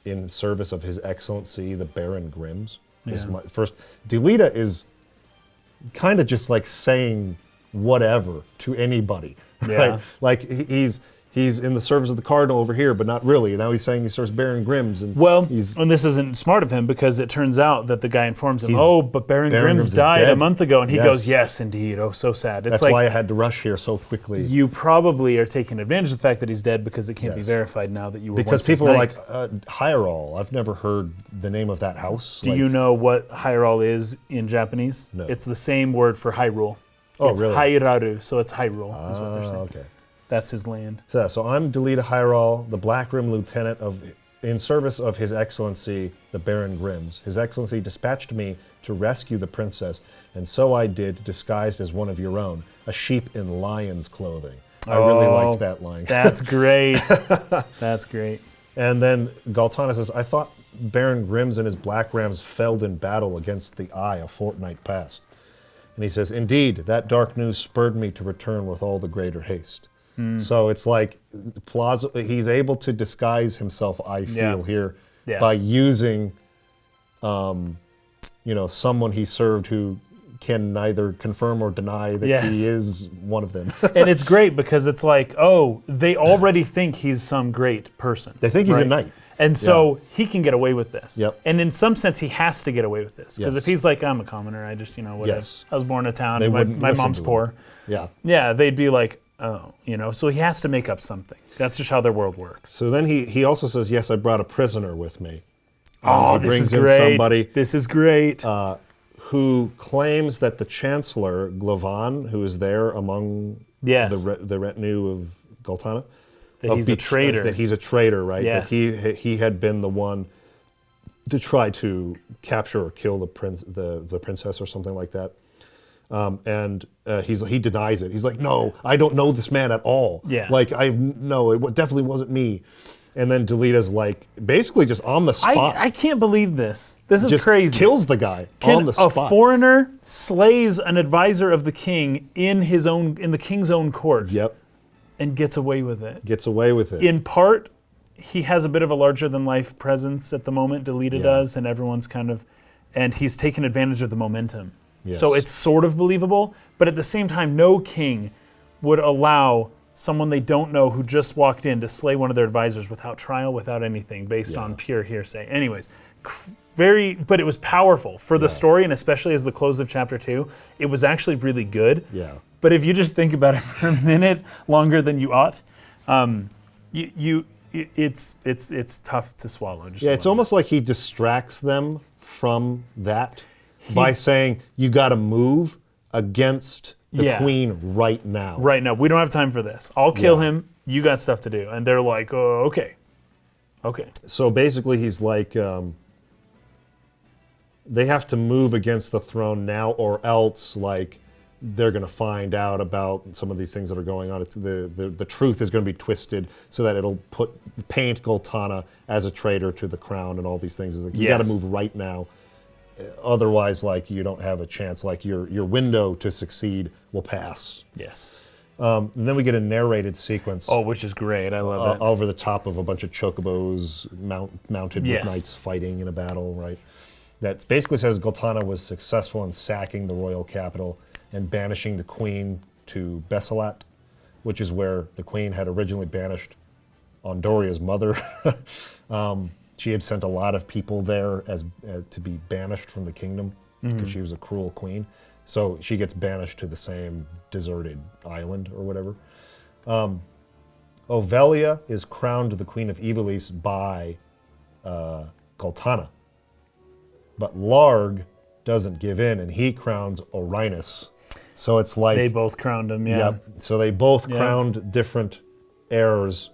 in service of His Excellency, the Baron Grimm's. Delita is kind of just like saying whatever to anybody, right?
Yeah.
Like he's he's in the service of the cardinal over here, but not really. And now he's saying he serves Baron Grimm's. And
and this isn't smart of him because it turns out that the guy informs him, but Baron Grimm's died a month ago. And he goes, yes, indeed. Oh, so sad.
That's why I had to rush here so quickly.
You probably are taking advantage of the fact that he's dead because it can't be verified now that you were
because
once his
people are
knight.
like, Hyrule. I've never heard the name of that house.
Do you know what Hyrule is in Japanese?
No.
It's the same word for Hyrule.
Oh,
it's
really?
Hyraru, so it's Hyrule, is what they're saying.
Okay.
That's his land.
So I'm Delita Hyrule, the Black Rim Lieutenant in service of His Excellency, the Baron Grimms. His Excellency dispatched me to rescue the princess, and so I did, disguised as one of your own, a sheep in lion's clothing. I really liked that line.
That's great. That's great.
And then Golgollada says, I thought Baron Grimms and his Black Rams felled in battle against the Eye a fortnight past. And he says, indeed, that dark news spurred me to return with all the greater haste. So it's like he's able to disguise himself, I feel, here by using someone he served who can neither confirm or deny that he is one of them.
And it's great because it's like, they already think he's some great person.
They think he's a knight.
And so he can get away with this.
Yep.
And in some sense, he has to get away with this. Because if he's like, I'm a commoner, I just, whatever.
Yes.
I was born in a town,
They
my
wouldn't listen
mom's
to him.
poor.
Yeah.
Yeah, they'd be like, so he has to make up something. That's just how their world works.
So then he also says, yes, I brought a prisoner with me.
He
this
brings
is great. In somebody
this is great.
Who claims that the Chancellor, Glavan, who is there among the retinue of Golgollada,
that he's a traitor.
That he's a traitor, right?
Yes.
That he had been the one to try to capture or kill the princess or something like that. And he denies it. He's like, no, I don't know this man at all.
Yeah.
Like, it definitely wasn't me. And then Delita's like, basically just on the spot.
I can't believe this. This is
just
crazy.
Kills the guy on the spot.
A foreigner slays an advisor of the king in the king's own court.
Yep.
And gets away with it.
Gets away with it.
In part, he has a bit of a larger-than-life presence at the moment, Delita does, and everyone's and he's taken advantage of the momentum.
Yes.
So it's sort of believable, but at the same time, no king would allow someone they don't know who just walked in to slay one of their advisors without trial, without anything, based on pure hearsay. Anyways, but it was powerful for the story, and especially as the close of chapter 2, it was actually really good.
Yeah.
But if you just think about it for a minute longer than you ought, it's tough to swallow.
It's almost like he distracts them from that by saying, you got to move against the queen right now.
Right now. We don't have time for this. I'll kill him. You got stuff to do. And they're like, oh, okay. Okay.
So basically he's like, they have to move against the throne now or else, like, they're going to find out about some of these things that are going on. It's the truth is going to be twisted so that it'll paint Golgollada as a traitor to the crown and all these things. It's like, you got to move right now. Otherwise, like, you don't have a chance. Like, your window to succeed will pass.
Yes.
And then we get a narrated sequence.
Oh, which is great. I love that.
Over the top of a bunch of chocobos mounted with knights fighting in a battle, right? That basically says Golgollada was successful in sacking the royal capital and banishing the queen to Besalat, which is where the queen had originally banished Ondoria's mother. She had sent a lot of people there as to be banished from the kingdom because she was a cruel queen. So she gets banished to the same deserted island or whatever. Ovelia is crowned the Queen of Weigraf by Golgollada. But Larg doesn't give in, and he crowns Orinus. So it's like...
They both crowned him,
Yep. So they both crowned different heirs,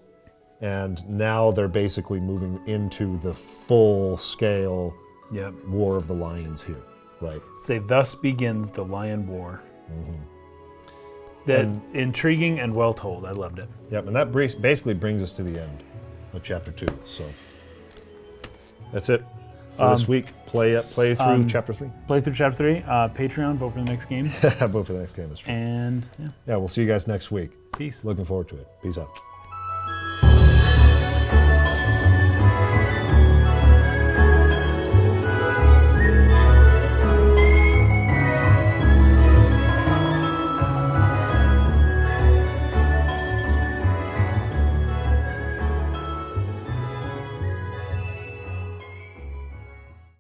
and now they're basically moving into the full-scale War of the Lions here, right?
Say, thus begins the Lion War. That intriguing and well told. I loved it.
Yep, and that basically brings us to the end of chapter 2. So that's it for this week. Play through chapter 3.
Play through chapter 3. Patreon, vote for the next game.
Vote for the next game. That's true.
And
yeah, we'll see you guys next week.
Peace.
Looking forward to it. Peace out.